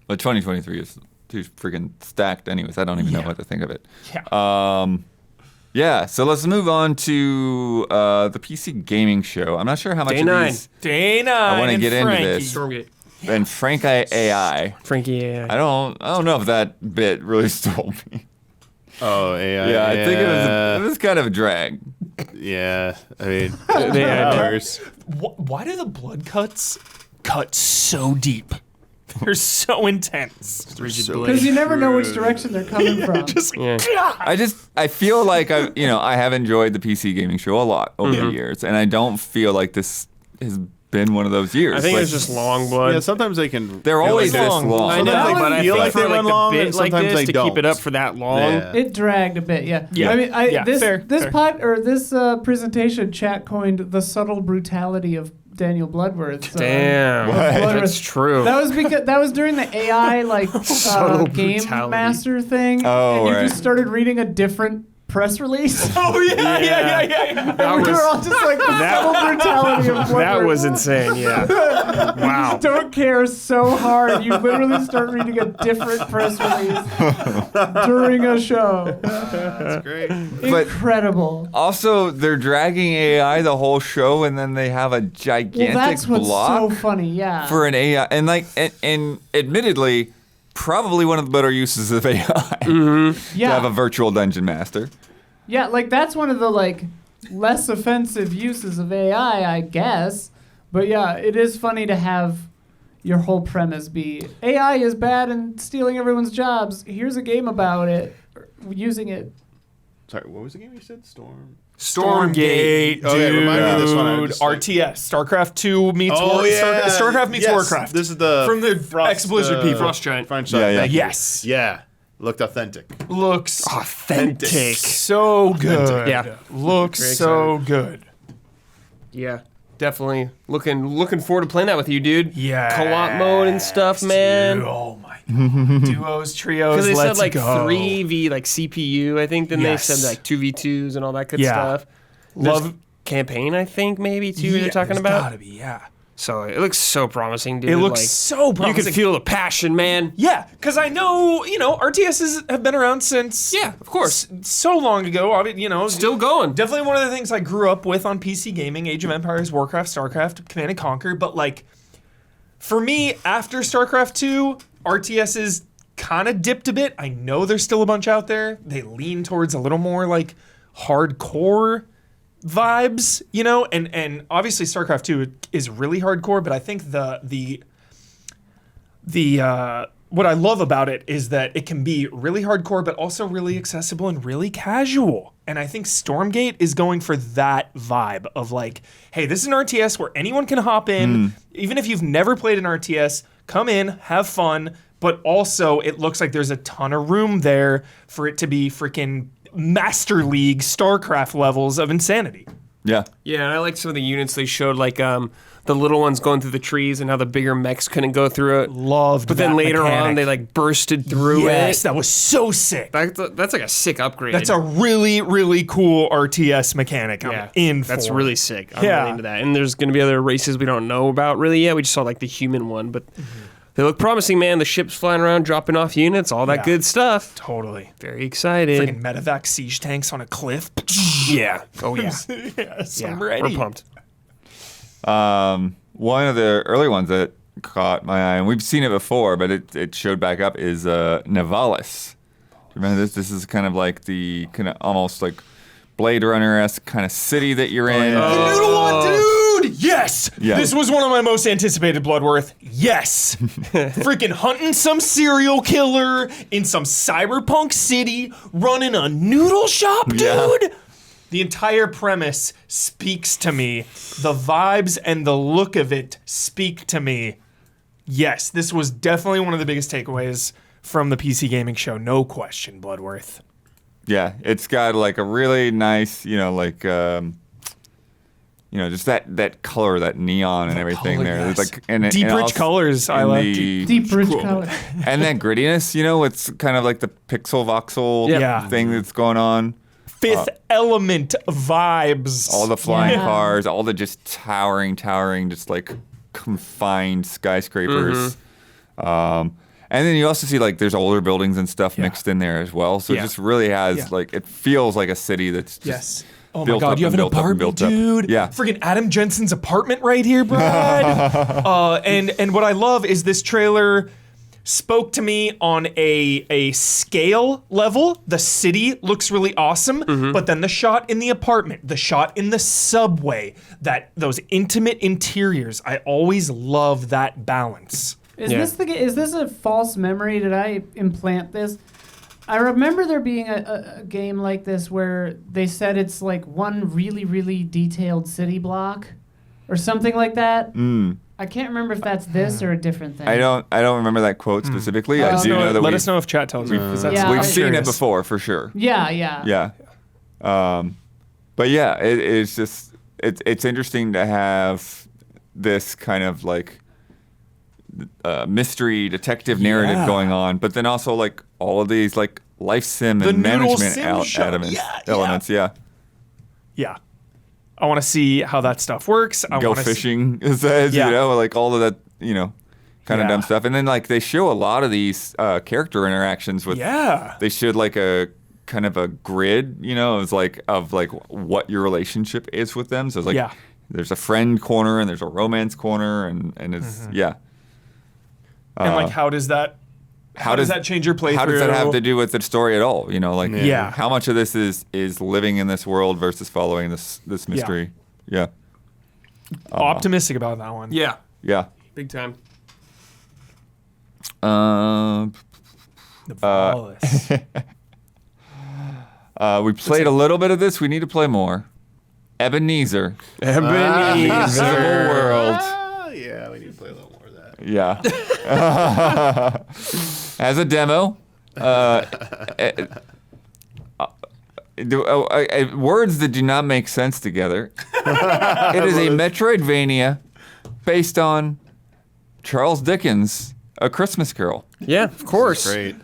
But 2023 is too freaking stacked anyways. I don't even know what to think of it. Yeah. Yeah, so let's move on to the PC gaming show. I'm not sure how much Day of 9. these Dana. I wanna and get into Frankie. this. Stormgate. and Frank AI. Frankie. Yeah. I don't know if that bit really stole me. Oh, AI. Yeah, I think it was kind of a drag. Yeah, I mean, They had- hours. Why do the blood cuts cut so deep? They're so intense. Because you never know which direction they're coming from. Yeah. I feel like I have enjoyed the PC gaming show a lot over the years, and I don't feel like this has been one of those years. I think Like, it's just long blood. Yeah, sometimes they can. they're feel always like this long. long. I know, Sometimes but they I feel think like for they like run a long, bit and like sometimes this they to don't. keep it up for that long. Yeah. It dragged a bit, yeah. Yeah. I mean, Yeah, fair, fair. this presentation, chat coined the subtle brutality of Daniel Bloodworth's. Damn, Bloodworth. that's true. That was during the AI game brutality. master thing. Oh, and you right. just started reading a different press release. Oh yeah. And we were all just like the subtle brutality of Bloodworth. That was insane. Yeah. Wow. Don't care so hard. You literally start reading a different press release during a show. That's great. But- Incredible. Also, they're dragging AI the whole show, and then they have a Well, gigantic that's what's block so funny. Yeah. for an AI, and admittedly, probably one of the better uses of AI to yeah. have a virtual dungeon master. Yeah, like that's one of the less offensive uses of AI, I guess. But yeah, it is funny to have your whole premise be AI is bad and stealing everyone's jobs. Here's a game about it, using it. Sorry, what was the game you said? Stormgate, Oh, yeah, remind me of this one. I dude. just, like- RTS, StarCraft 2 meets Oh, yeah. StarCraft meets Yes. Warcraft. This is the from the ex-Blizzard people. Frost Giant. French Yeah, yeah. thank you. Yes. Yeah. Looked authentic. Looks Authentic. so good. Yeah. Looks Very so good. Yeah. definitely looking forward to playing that with you, dude. Yeah. Co-op mode and stuff, man. Oh my god. Duos, trios, Because they let's said like go. 3v like CPU, I think. Then Yes. they said like 2v2s and all that good Yeah. stuff. Love There's campaign, I think maybe too. They're talking there's about. Gotta be, yeah. So it looks so promising, dude. It looks like, so You promising. can feel the passion, man. Yeah, because I know, RTSs have been around since. Yeah, of course. So long ago. Still going. Definitely one of the things I grew up with on PC gaming: Age of Empires, Warcraft, Starcraft, Command and Conquer. But like, for me, after Starcraft 2, RTSs kind of dipped a bit. I know there's still a bunch out there. They lean towards a little more like hardcore vibes, and obviously StarCraft 2 is really hardcore, but I think the what I love about it is that it can be really hardcore but also really accessible and really casual. And I think Stormgate is going for that vibe of like, hey, this is an RTS where anyone can hop in, even if you've never played an RTS, come in, have fun, but also it looks like there's a ton of room there for it to be freaking Master League StarCraft levels of insanity. Yeah. Yeah, and I like some of the units they showed, like the little ones going through the trees and how the bigger mechs couldn't go through it. Loved But then that later on, mechanic. they like bursted through Yes, it. that was so sick. That's like a sick upgrade. That's a really, really cool RTS mechanic. I'm yeah, in for. That's really sick. I'm Yeah. really into that. And there's going to be other races we don't know about really yet. We just saw like the human one, but they look promising, man. The ship's flying around, dropping off units, all that Yeah. good stuff. Totally. Very excited. Freaking medevac siege tanks on a cliff. Yeah. Oh yeah. Yes, Yeah. I'm ready. We're pumped. One of the early ones that caught my eye, and we've seen it before, but it showed back up, is Nivalis. Remember this? This is kind of like the kind of almost like Blade Runner-esque kind of city that you're in. The noodle one, dude! Yes! Yeah. This was one of my most anticipated Bloodworth. Yes! Freaking hunting some serial killer in some cyberpunk city, running a noodle shop, dude! Yeah. The entire premise speaks to me. The vibes and the look of it speak to me. Yes, this was definitely one of the biggest takeaways from the PC gaming show. No question, Bloodworth. Yeah, it's got like a really nice, just that color, that neon and everything there. yes. It's like and Deep, and rich also- colors. I and like the- Deep rich color. and that grittiness, it's kind of like the pixel voxel Yeah. thing that's going on. Fifth Element vibes. All the flying Yeah. cars, all the just towering, just like confined skyscrapers. And then you also see like there's older buildings and stuff mixed in there as well. So Yeah. it just really has Yeah. like, it feels like a city that's just Yes. Oh my built God, up you have and an built up and apartment, built up. dude. Yeah. Friggin' Adam Jensen's apartment right here, Brad. And what I love is this trailer spoke to me on a scale level. The city looks really awesome, but then the shot in the apartment, the shot in the subway, those intimate interiors, I always love that balance. Is Yeah. is this a false memory? Did I implant this? I remember there being a game like this where they said it's like one really, really detailed city block or something like that. I can't remember if that's this or a different thing. I don't remember that quote specifically. I do know that Let we've, us know if chat tells you. 'cause that's- Yeah, we've I'm seen it curious. before for sure. Yeah, yeah. Yeah. But yeah, it's just it's interesting to have this kind of like mystery detective narrative Yeah. going on, but then also like all of these like life sim The and noodle management sim show. elements. Yeah, elements, yeah. Yeah. I want to see how that stuff works. I Go wanna see- fishing, it says, Yeah. like all of that, kind of Yeah. dumb stuff. And then like they show a lot of these character interactions with. Yeah. They showed like a kind of a grid, it's like of like what your relationship is with them. So it's like Yeah. there's a friend corner and there's a romance corner and it's yeah. And like, how does that change your playthrough? How does that have to do with the story at all? Like Yeah. how much of this is living in this world versus following this mystery? Yeah. Optimistic about that one. Yeah. Yeah. Big time. Nivalis. We played a little bit of this. We need to play more. Ebenezer. Ebenezer. Invisible World. Yeah, we need to play a little more of that. Yeah. As a demo. words that do not make sense together. It is a Metroidvania based on Charles Dickens' A Christmas Carol. Yeah, of course. Great.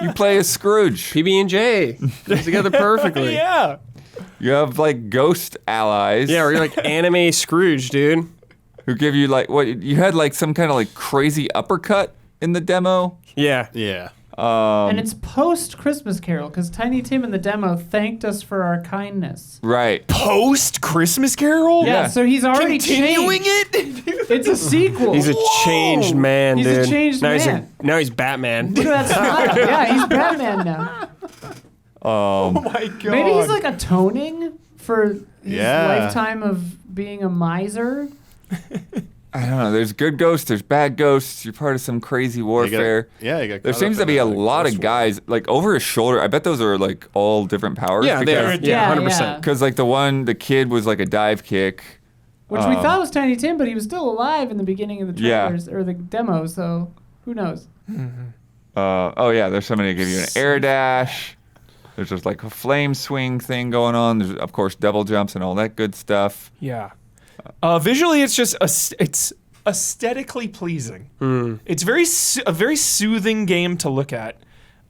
You play as Scrooge. PB&J goes together perfectly. Yeah. You have like ghost allies. Yeah, or you're like anime Scrooge, dude. Who give you like what you had like some kind of like crazy uppercut in the demo. Yeah. Yeah. And it's post Christmas Carol because Tiny Tim in the demo thanked us for our kindness. Right. Post Christmas Carol? Yeah, so he's already Continuing changed. it? It's a sequel. He's a changed man, He's dude. a changed man. Now he's Batman. Look at that smile. Yeah, he's Batman now. Oh my god. Maybe he's like atoning for his Yeah. lifetime of being a miser. I don't know. There's good ghosts. There's bad ghosts. You're part of some crazy warfare. You got There caught seems up to be in a that, like, lot ghost of war. guys like over his shoulder. I bet those are like all different powers. Yeah, they are. because, Yeah, Yeah, 100%. yeah. Because like the kid was like a dive kick. Which we thought was Tiny Tim, but he was still alive in the beginning of the Yeah. trailers or the demo, so who knows? Oh yeah, there's somebody to give you an air dash. There's just like a flame swing thing going on. There's of course double jumps and all that good stuff. Yeah. Visually, it's just it's aesthetically pleasing. It's a very soothing game to look at.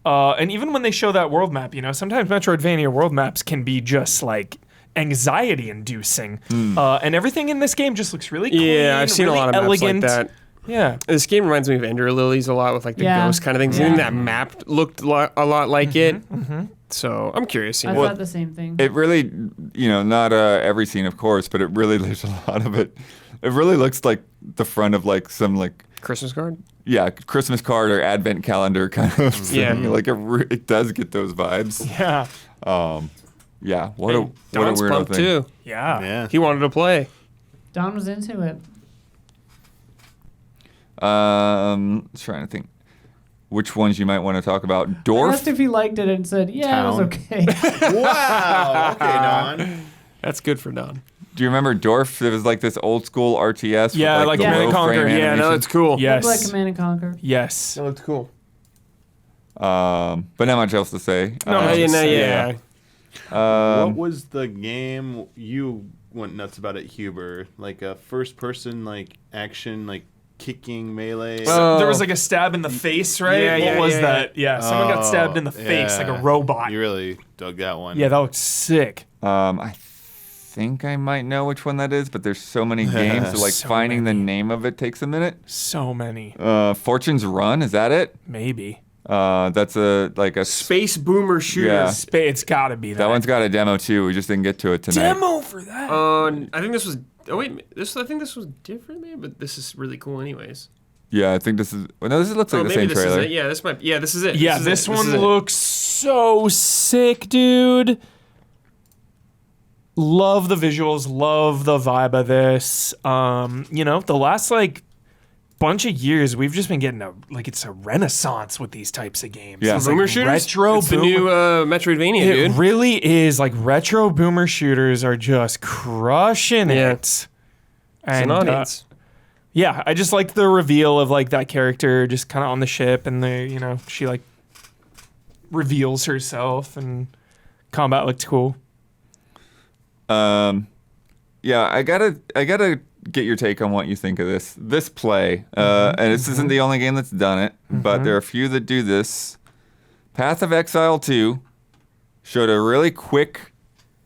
And even when they show that world map, sometimes Metroidvania world maps can be just like anxiety-inducing. And everything in this game just looks really clean. Yeah, I've seen really a lot of elegant. maps like that. Yeah. This game reminds me of Ender Lilies a lot with like the Yeah. ghost kind of things. Yeah. And that map looked a lot like it. So I'm curious. I thought the same thing. It really, not every scene of course, but it really there's a lot of it. It really looks like the front of like some like Christmas card? Christmas card or advent calendar kind of thing. Yeah. Like it does get those vibes. Yeah. Yeah. What a Don's weirdo pumped thing. too. Yeah. Yeah. He wanted to play. Don was into it. Trying to think which ones you might want to talk about. I Dwarf. asked if he liked it and said, yeah, it was Town. okay. Wow. Okay, Don. That's good for Don. Do you remember Dwarf? It was like this old school RTS. Yeah, with, like the Command and low frame Conquer. Yeah, Yeah, no, animation. that's cool. Yes. Looked like Command and Conquer. Yes. That looked cool. But not much else to say. Yeah. What was the game you went nuts about it, Huber? Like a first-person like action like kicking melee. Oh. There was like a stab in the face, right? Yeah, what yeah, was yeah, that? Yeah, someone got stabbed in the Oh, face like a yeah. robot. You really dug that one. Yeah, that looked sick. I think I might know which one that is, but there's so many games, so like So finding many. the name of it takes a minute. So many. Fortune's Run, is that it? Maybe. That's a Space Boomer Shooter. Yeah. It's got to be that. that one's got a demo too. We just didn't get to it tonight. demo for that. I think this was. Oh wait, I think this was different, maybe, but this is really cool, anyways. Yeah, I think this is. Well, no, this looks like the maybe same this trailer. is it. Yeah, this might. Yeah, this is it. Yeah, is this it. one is it. looks so sick, dude. Love the visuals, love the vibe of this. The last bunch of years we've just been getting it's a renaissance with these types of games. Yeah. It's Boomer like shooters. retro It's the boomer- new Metroidvania, It dude. really is like retro boomer shooters are just crushing Yeah. it. It's And an audience. yeah, I just like the reveal of like that character just kind of on the ship, and she like reveals herself, and combat looked cool. Yeah, I gotta get your take on what you think of this play. And this isn't the only game that's done it, but there are a few that do this. Path of Exile 2 showed a really quick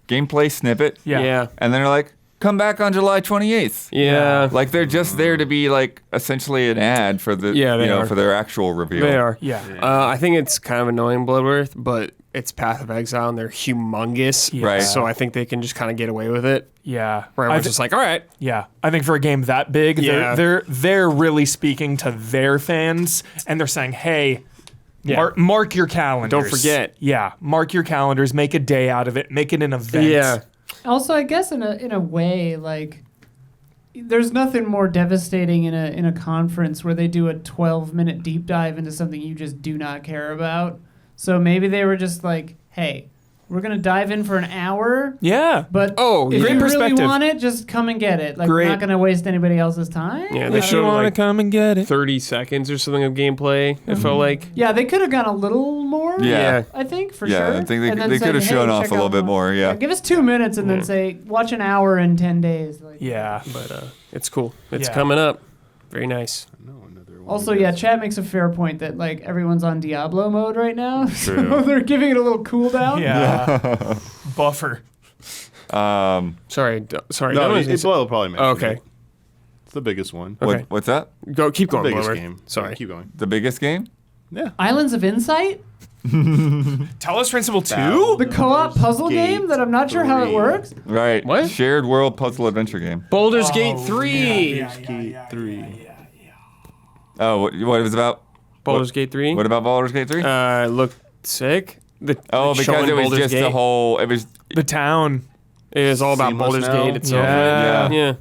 gameplay snippet. Yeah. And then they're like, come back on July 28th. Yeah. Like they're just there to be like essentially an ad for the Yeah, they are. for their actual reveal. They are. Yeah. I think it's kind of annoying, Bloodworth, but it's Path of Exile, and they're humongous. Yeah. Right. So I think they can just kind of get away with it. Yeah. Where I everyone's thi- just like, all right. Yeah, I think for a game that big, Yeah. they're really speaking to their fans, and they're saying, "Hey, Yeah. mark your calendars. Don't forget." Yeah, mark your calendars. Make a day out of it. Make it an event. Yeah. Also, I guess in a way, like, there's nothing more devastating in a conference where they do a 12-minute deep dive into something you just do not care about. So maybe they were just like, hey, we're gonna dive in for an hour, Yeah. but Oh, if great you really perspective. want it, just come and get it. Like, we're Great. not gonna waste anybody else's time. Yeah, they If you showed want to like come and get it. 30 seconds or something of gameplay, it felt like. Yeah, they could have gone a little more. Yeah. I think for Yeah, sure. I think they- And then they say, could have "Hey, shown off check a little out bit more, yeah. Give us 2 minutes and then say, watch an hour in 10 days. Like, Yeah. But it's cool. It's Yeah. coming up. Very nice. No, another one Also, of yeah, those. Chad makes a fair point that like everyone's on Diablo mode right now, so True. they're giving it a little cooldown. Yeah. Buffer. Sorry. Sorry. No, no it'll probably mention okay. it. It's the biggest one. Okay. What's that? Go. Keep The going, biggest Blower. game. Sorry. Yeah, keep going. The biggest game? Yeah. Islands of Insight, Talos Principle 2? the co-op puzzle Gate game that I'm not sure how it 3. works. Right. What? Shared world puzzle adventure game. Baldur's Gate 3. Gate 3. Oh, what it was about? Baldur's Gate 3. What about Baldur's Gate 3? Looked sick. Oh, because it was Baldur's just Gate. the whole. It was. The town. It was all about Seamless Baldur's now? Gate itself. Yeah. Yeah.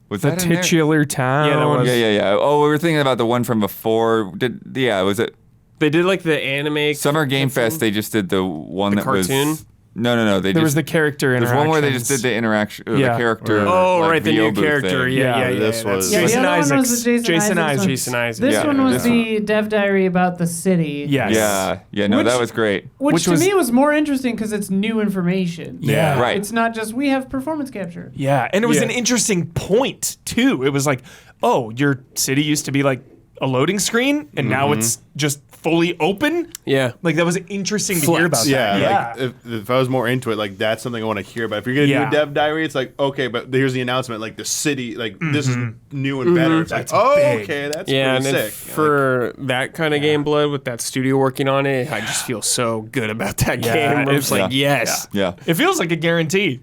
Was The that in there? titular town. Yeah, that was- Yeah. Oh, we were thinking about the one from before. Was it They did like the anime. Summer Game cartoon. Fest? They just did the one The that cartoon? was. No. They There just. was the character There's interactions. one where they just did the interaction. Yeah. The character. Oh, like, right, the VO new booth character. thing. Yeah. This was- Yeah, Jason the other one was Isaacs. the Jason Isaacs one. Jason Isaacs. This Yeah, one was this the dev diary about the city. Yes. Yeah. No, that Which- was great. Which to was- me was more interesting because it's new information. Yeah. Right. It's not just we have performance capture. Yeah, and it was Yeah. an interesting point too. It was like, oh, your city used to be like a loading screen, and now it's just fully open. Yeah. Like that was interesting to hear about. Yeah, that. like if I was more into it, like that's something I want to hear about. If you're gonna Yeah. do a dev diary, it's like okay, but here's the announcement, like the city, like this is new and better. It's like That's oh, big. okay, that's Yeah, and pretty then sick. for that kind of game, Blood, with that studio working on it, I just feel so good about that Yeah, game. I'm it's- just like, Yeah. yes. Yeah. It feels like a guarantee,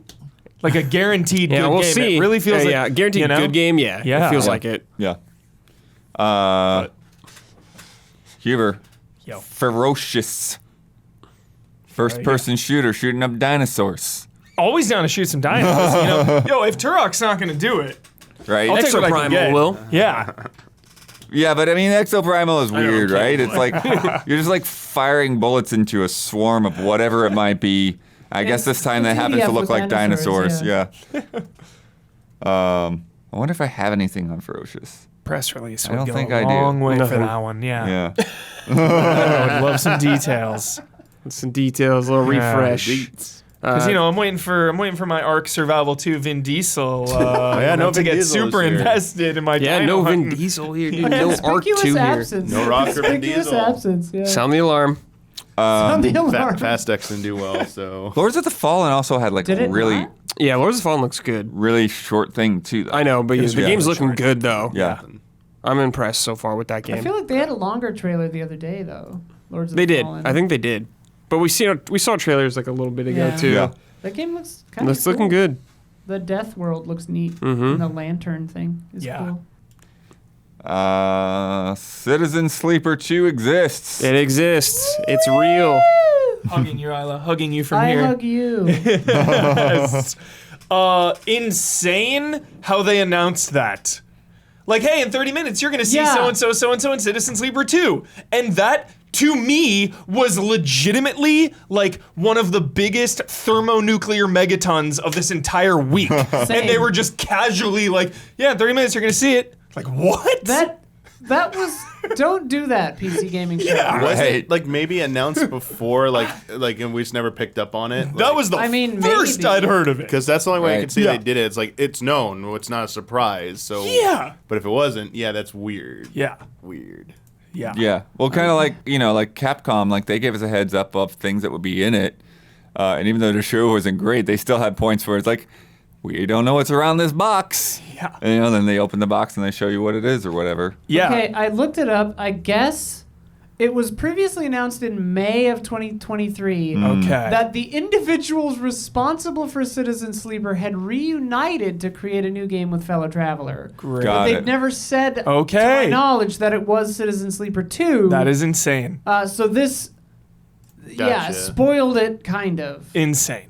like a guaranteed Yeah, good we'll game. see. It really feels like yeah, guaranteed you know? good game. Yeah, Yeah. it feels Yeah. like it. Yeah. Huber. Yo. Ferocious. First person shooter shooting up dinosaurs. Always down to shoot some dinosaurs. You know? Yo, if Turok's not gonna do it, Right? I'll take Extra what I can get. Primal will. Yeah, Yeah, but I mean, Exoprimal is weird, okay, right? It's like you're just like firing bullets into a swarm of whatever it might be. I guess this time that it's happens to EDF look with like dinosaurs, dinosaurs. Yeah. I wonder if I have anything on Ferocious. press release. I don't would go think a I do. long way for Nothing. that one. Yeah, Yeah. I would love some details. Some details, a little Yeah. refresh. Because I'm waiting for my Ark Survival 2 Vin Diesel. yeah, no to Vin get Diesel super this year. invested in my. Yeah, dino no Vin hunting. Diesel here, dude. No Arc 2 Conspicuous here. absence. No Rocker Vin Conspicuous Diesel. absence. Yeah. Sound the alarm. On the alarm. Fast X didn't do well, so Lords of the Fallen also had like Did it really, not? Yeah, Lords of the Fallen looks good. really short thing too. Though. I know, but the Yeah. game's looking good though. Yeah. I'm impressed so far with that I game. feel like they had a longer trailer the other day though. Lords of They the did. Fallen. I think they did. But we saw trailers like a little bit ago Yeah. too. Yeah. that game looks kind of It's looking good. The Death World looks neat. Mhm. And the lantern thing is Yeah. cool. Citizen Sleeper 2 exists. It exists. It's real. Hugging you, Isla. Hugging you from I here. hug you. Insane how they announced that. Like, hey, in 30 minutes, you're going to see Yeah. so-and-so in Citizen Sleeper 2. And that, to me, was legitimately, like, one of the biggest thermonuclear megatons of this entire week. And they Same. were just casually like, yeah, in 30 minutes, you're going to see it. Like, what? That was. Don't do that, PC gaming show. Yeah. was Right. it like maybe announced before, like and we just never picked up on it. that was the I mean, first maybe. I'd heard of it. because that's the only way I Right. could see Yeah. they did it. It's like it's known, it's not a surprise. So Yeah. but if it wasn't, yeah, that's weird. Yeah. Weird. Yeah. Yeah. Well, kind of like, like Capcom, like they gave us a heads up of things that would be in it. And even though the show wasn't great, they still had points where it's like, we don't know what's around this box. Yeah. And, then they open the box and they show you what it is or whatever. Yeah. Okay, I looked it up. I guess it was previously announced in May of 2023 Okay. that the individuals responsible for Citizen Sleeper had reunited to create a new game with fellow Traveler. Great. Got They'd it. never said, to Okay. my knowledge, that it was Citizen Sleeper 2. That is insane. So this, yeah, Gotcha. spoiled it, kind of. Insane.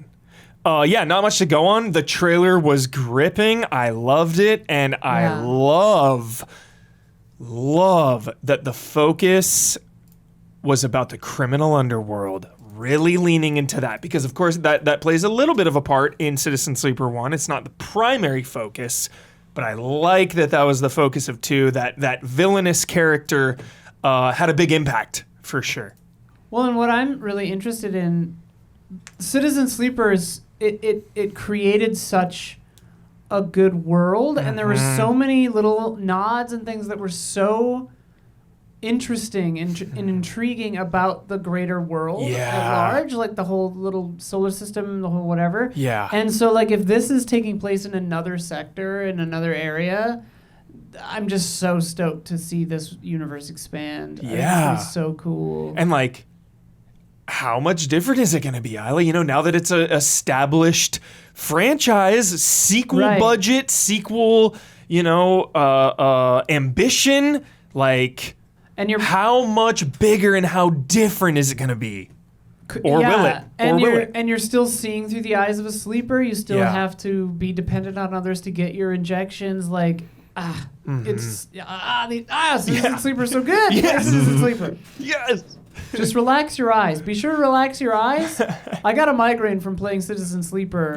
Yeah, not much to go on. The trailer was gripping. I loved it, and I Yeah. love that the focus was about the criminal underworld. Really leaning into that because, of course, that plays a little bit of a part in Citizen Sleeper 1. It's not the primary focus, but I like that was the focus of 2. That villainous character had a big impact for sure. Well, and what I'm really interested in, Citizen Sleepers, it created such a good world, and there were so many little nods and things that were so interesting and intriguing about the greater world at large, like the whole little solar system, the whole whatever. Yeah. And so, like, if this is taking place in another sector, in another area, I'm just so stoked to see this universe expand. I think it's so cool. And like, how much different is it going to be, Isla? You know, now that it's a established franchise, sequel budget, sequel, you know, ambition, like, and you're how much bigger and how different is it going to be? Or will it? And you're still seeing through the eyes of a sleeper. You still have to be dependent on others to get your injections. Like, Citizen Sleeper's so good. Citizen Sleeper. Yes. Just relax your eyes. Be sure to relax your eyes. I got a migraine from playing Citizen Sleeper.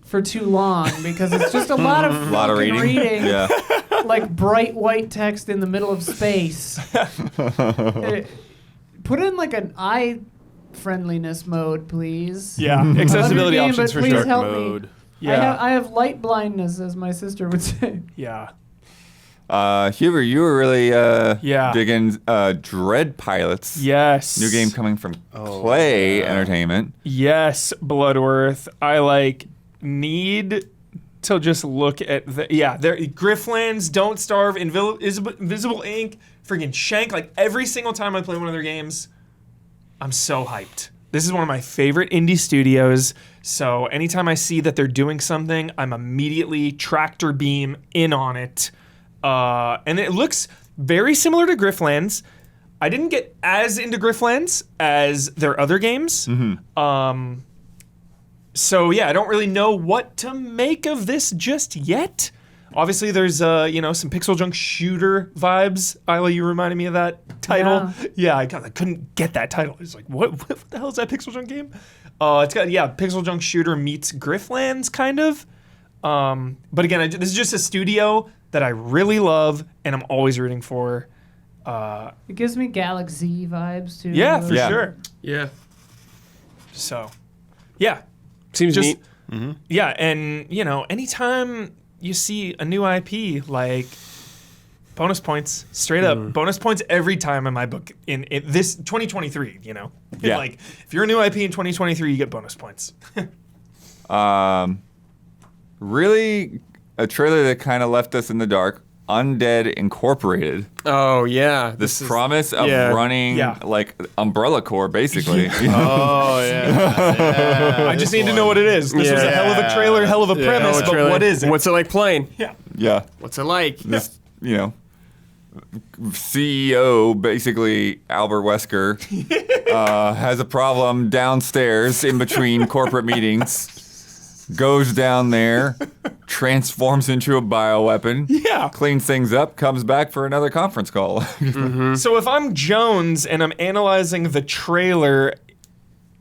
For too long because it's just a lot of reading. Yeah. Like bright white text in the middle of space. Put in like an eye friendliness mode, please. Yeah, accessibility options for please sure. help mode. me. Yeah. I have light blindness, as my sister would say. Yeah. Huber, you were really digging Dread Pilots. Yes. New game coming from Clay Entertainment. Yes, Bloodworth. I need to just look at there Grifflands, Don't Starve, Invisible Ink, friggin' Shank. Like every single time I play one of their games, I'm so hyped. This is one of my favorite indie studios. So anytime I see that they're doing something, I'm immediately tractor beam in on it. And it looks very similar to Grifflands. I didn't get as into Grifflands as their other games. So yeah, I don't really know what to make of this just yet. Obviously, there's some pixel junk shooter vibes. Isla, you reminded me of that title. Yeah, I couldn't get that title. It's like, what the hell is that pixel junk game? It's got pixel junk shooter meets Grifflands kind of. But again, this is just a studio that I really love and I'm always rooting for. It gives me Galaxy vibes too. Yeah, for sure. Yeah. So, yeah. Seems neat. Yeah, and anytime you see a new IP, like bonus points, straight up bonus points every time in my book in this 2023. Like if you're a new IP in 2023, you get bonus points. Really, a trailer that kind of left us in the dark. Undead Incorporated. Oh yeah, This promise of running like Umbrella Corps, basically. Oh yeah. I just need to know what it is. This was a hell of a trailer, hell of a premise, but what is it? What's it like playing? Yeah. What's it like? This, CEO, basically Albert Wesker, has a problem downstairs in between corporate meetings. Goes down there, transforms into a bioweapon, cleans things up, comes back for another conference call. So if I'm Jones and I'm analyzing the trailer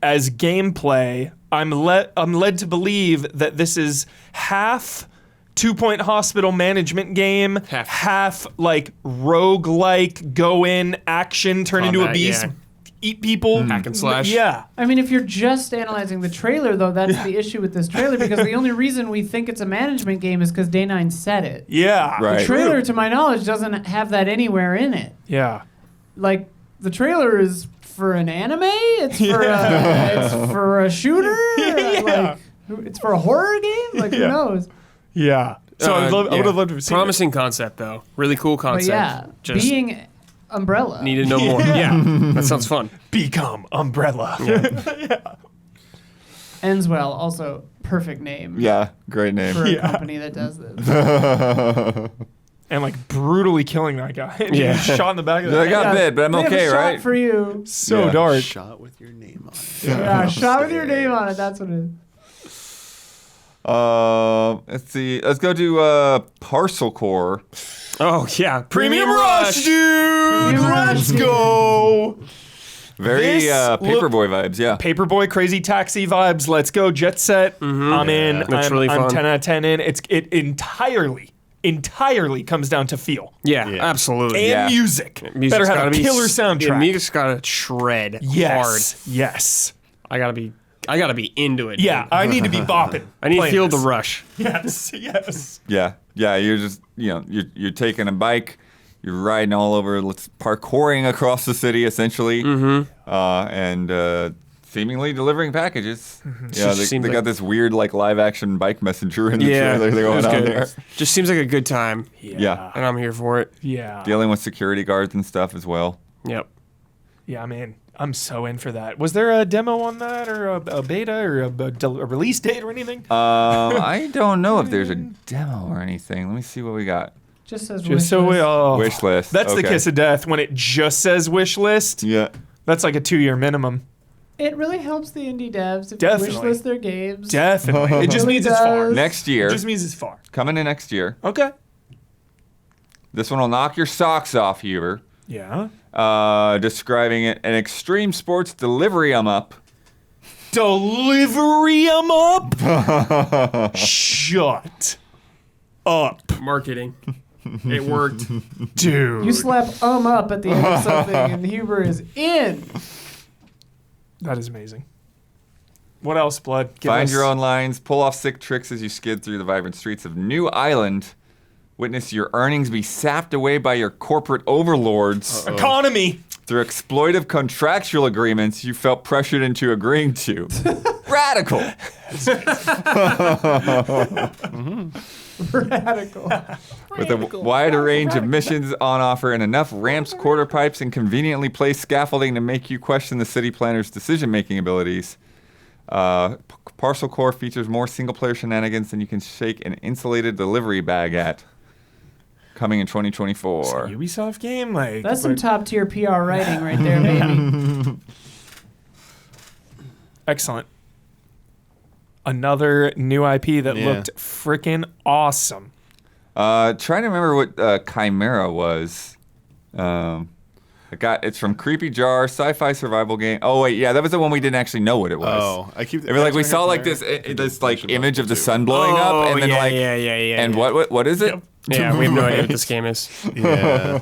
as gameplay, I'm led to believe that this is half 2-point hospital management game, half like roguelike go in action, turn into a beast. Eat people, hack and slash. Yeah. I mean, if you're just analyzing the trailer, though, that's the issue with this trailer because the only reason we think it's a management game is because Day 9 said it. Yeah. Right. The trailer, to my knowledge, doesn't have that anywhere in it. Yeah. Like, the trailer is for an anime? It's for a shooter? Like, it's for a horror game? Like, who knows? Yeah. So I would have loved to have seen Promising concept though. Really cool But concept. yeah, Just being Umbrella. need to know more. Yeah. That sounds fun. Become Umbrella. Ends well, also perfect name Yeah, great name. for a company that does this. And like brutally killing that guy. Yeah. Shot in the back of the I head. got bit, but I'm We have a okay, shot right? for you. So Yeah. dark. Shot with your name on it. Yeah, shot with your name on it. That's what it is. Let's see. Let's go to Parcel Core. Oh yeah. Premium Rush, dude! Let's go! Very This Paperboy vibes, yeah. Paperboy Crazy Taxi vibes. Let's go. Jet Set. I'm in. Looks I'm, really I'm fun. 10 out of 10 in. It entirely entirely comes down to feel Yeah, Yeah. absolutely. and Yeah. music. Music's Better have gotta a be killer soundtrack. Yeah, music's gotta shred Yes. Yes. hard. I gotta be into it. Yeah, dude. I need to be bopping. I need to playing feel this. the rush. Yes. Yes. Yeah, you're just you're taking a bike, you're riding all over, parkouring across the city essentially, and seemingly delivering packages. Yeah, Just seems they got like- this weird like live action bike messenger in the Yeah, trailer it going was on good. there. Just seems like a good time, Yeah, and I'm here for it. Yeah. dealing with security guards and stuff as well. Yep. Yeah, man. I'm so in for that. Was there a demo on that, or a beta, or a release date, or anything? I don't know if there's a demo or anything. Let me see what we got. Just says Just so we wishlist. all. Wish list. That's the Okay. kiss of death when it just says wish list. Yeah. That's like a 2-year minimum. It really helps the indie devs if Definitely. you wishlist their games. Definitely. It just Really means it's far. does. Next It year, just means it's far. coming in next year. Okay. This one will knock your socks off, Huber. Yeah. Describing it an extreme sports delirium up. Delirium up. Shut up, Marketing. It worked. dude. You slap up at the end of something, and Huber is in. That is amazing. What else, Blood? Give Find us- your own lines, pull off sick tricks as you skid through the vibrant streets of New Island. Witness your earnings be sapped away by your corporate overlords economy. through exploitive contractual agreements you felt pressured into agreeing to. Radical. Radical. With a wider range of missions on offer and enough ramps, quarter pipes, and conveniently placed scaffolding to make you question the city planner's decision-making abilities. Parcel Core features more single-player shenanigans than you can shake an insulated delivery bag at. Coming in 2024. Ubisoft game, like That's some top tier PR writing right there, baby. excellent. Another new IP that Yeah. looked freaking awesome. Trying to remember what Chimera was. It's from Creepy Jar, sci-fi survival game. Oh wait, yeah, that was the one we didn't actually know what it was. Oh, I keep. They were like, we saw like this like image of the sun blowing up, and then yeah, like, yeah. and what is it? Yeah, we have no idea what this game is. Yeah.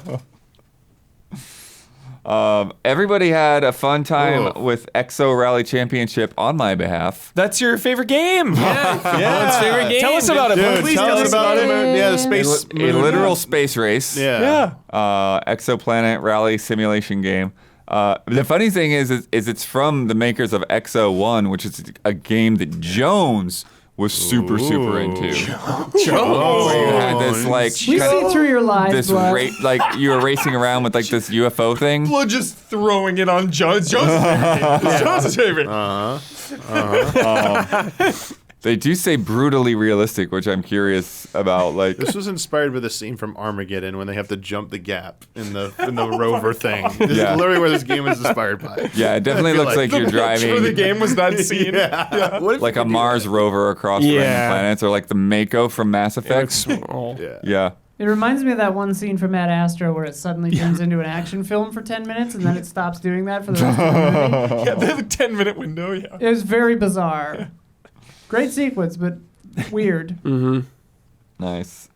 Everybody had a fun time Oof. with Exo Rally Championship on my behalf. That's your favorite game. Everyone's favorite game. Tell us about it. Dude, Please tell us about it. Man. Yeah, the space. A literal space race. Yeah. Exoplanet Rally simulation game. The funny thing is it's from the makers of Exo 1, which is a game that Jones was super into. Where you had this like We kind see through your lies, this Blood. like you were racing around with like this UFO thing. Blood just throwing it on Jones. Jones' favorite. They do say brutally realistic, which I'm curious about. Like, This was inspired by the scene from Armageddon when they have to jump the gap in the rover thing. This Yeah. is literally where this game is inspired by. yeah, it definitely I feel looks like like you're driving the game was that scene. Yeah. What if like you a could do Mars that? rover across random Yeah. planets, or like the Mako from Mass It Effect. looks small. Yeah. Yeah. It reminds me of that one scene from Ad Astra where it suddenly turns into an action film for 10 minutes and then it stops doing that for the rest of the movie. Yeah, the 10-minute window. Yeah. It was very bizarre. Great sequence, but weird. Nice.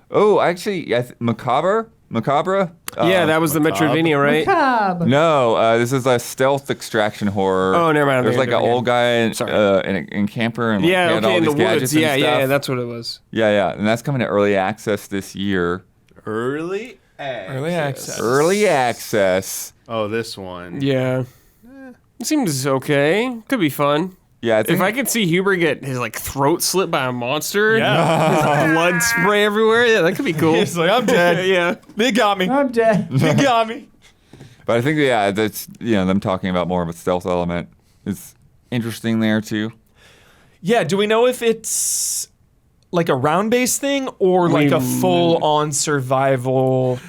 Oh, actually, Macabre. Yeah, that was the Metroidvania, right? Macabre. No, this is a stealth extraction horror. Oh, never mind. I'm There's like thinking an of old guy in a camper, and like, Yeah, he had okay, all in the these gadgets woods. and Yeah, stuff. yeah, that's what it was. yeah, and that's coming to early access this year. Early access. Early access. Early access. Oh, this one. Yeah. It seems okay. Could be fun. Yeah, I think If I could see Huber get his like throat slit by a monster, Yeah. blood spray everywhere, yeah, that could be cool. He's like, I'm dead. Yeah. They got me. I'm dead. They got me. But I think that's them talking about more of a stealth element is interesting there too. Yeah, do we know if it's like a round-based thing or like a full-on survival?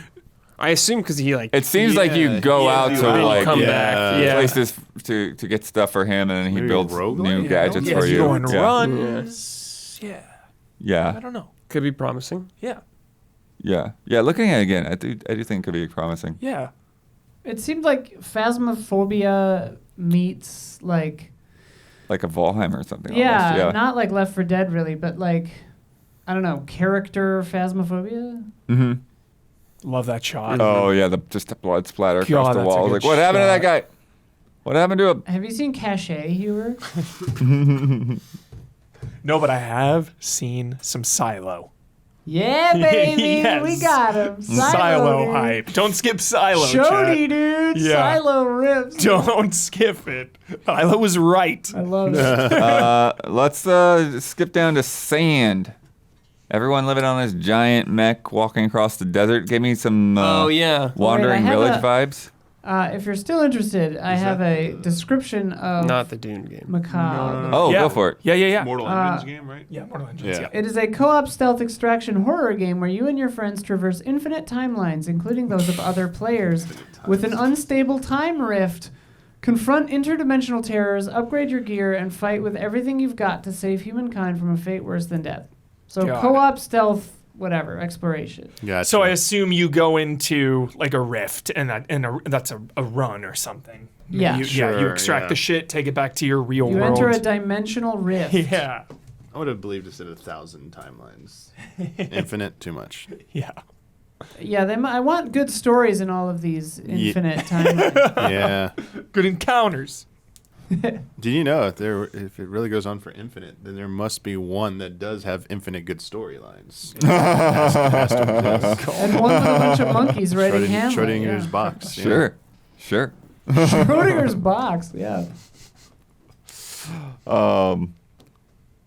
I assume because he like It seems like you go out to then you like come yeah. back. Yeah. places to get stuff for him, and then he Maybe builds roguelike? new Yeah, gadgets Yeah, for you you. go and yeah. runs. Yeah. I Yeah, don't know. Could be promising. Yeah. yeah. Looking at it again, I do think it could be promising. Yeah. It seemed like Phasmophobia meets like Like a Valheim or something. yeah, almost. Yeah. not like Left 4 Dead really, but like I don't know, character phasmophobia. Love that shot. Oh yeah, just the blood splatter across the that's a wall. good Like, what happened to that shot. guy? What happened to him? Have you seen Cachet, Hewer? No, but I have seen some Silo. Yeah, baby, Yes. we got him. Silo dude. hype. Don't skip Silo, Shody, chat. dude. Yeah. Silo rips. Don't skip it. Silo was right. I love it. Let's skip down to sand. Everyone living on this giant mech walking across the desert. Give me some yeah. Wandering have Village a- vibes. If you're still interested, I have a description of Not the Dune game. Macabre. Oh, yeah. go for it. Yeah. Mortal Engines game, right? Yeah, Mortal Engines, Yeah. yeah. It is a co-op stealth extraction horror game where you and your friends traverse infinite timelines, including those of other players, with an unstable time rift. Confront interdimensional terrors, upgrade your gear, and fight with everything you've got to save humankind from a fate worse than death. So Got co-op stealth, whatever, exploration. Gotcha. So I assume you go into like a rift, and that's a run or something. Yeah. You Sure, extract yeah. the shit, take it back to your real You world. enter a dimensional rift. yeah, I would have believed it said 1,000 timelines. Infinite, too much. yeah. Yeah, I want good stories in all of these infinite timelines. Yeah. Good encounters. Did you know if it really goes on for infinite, then there must be one that does have infinite good storylines. Has to exist. And one with a bunch of monkeys writing Hamlet. Schrodinger's yeah. box. yeah. Sure. Schrodinger's box, yeah.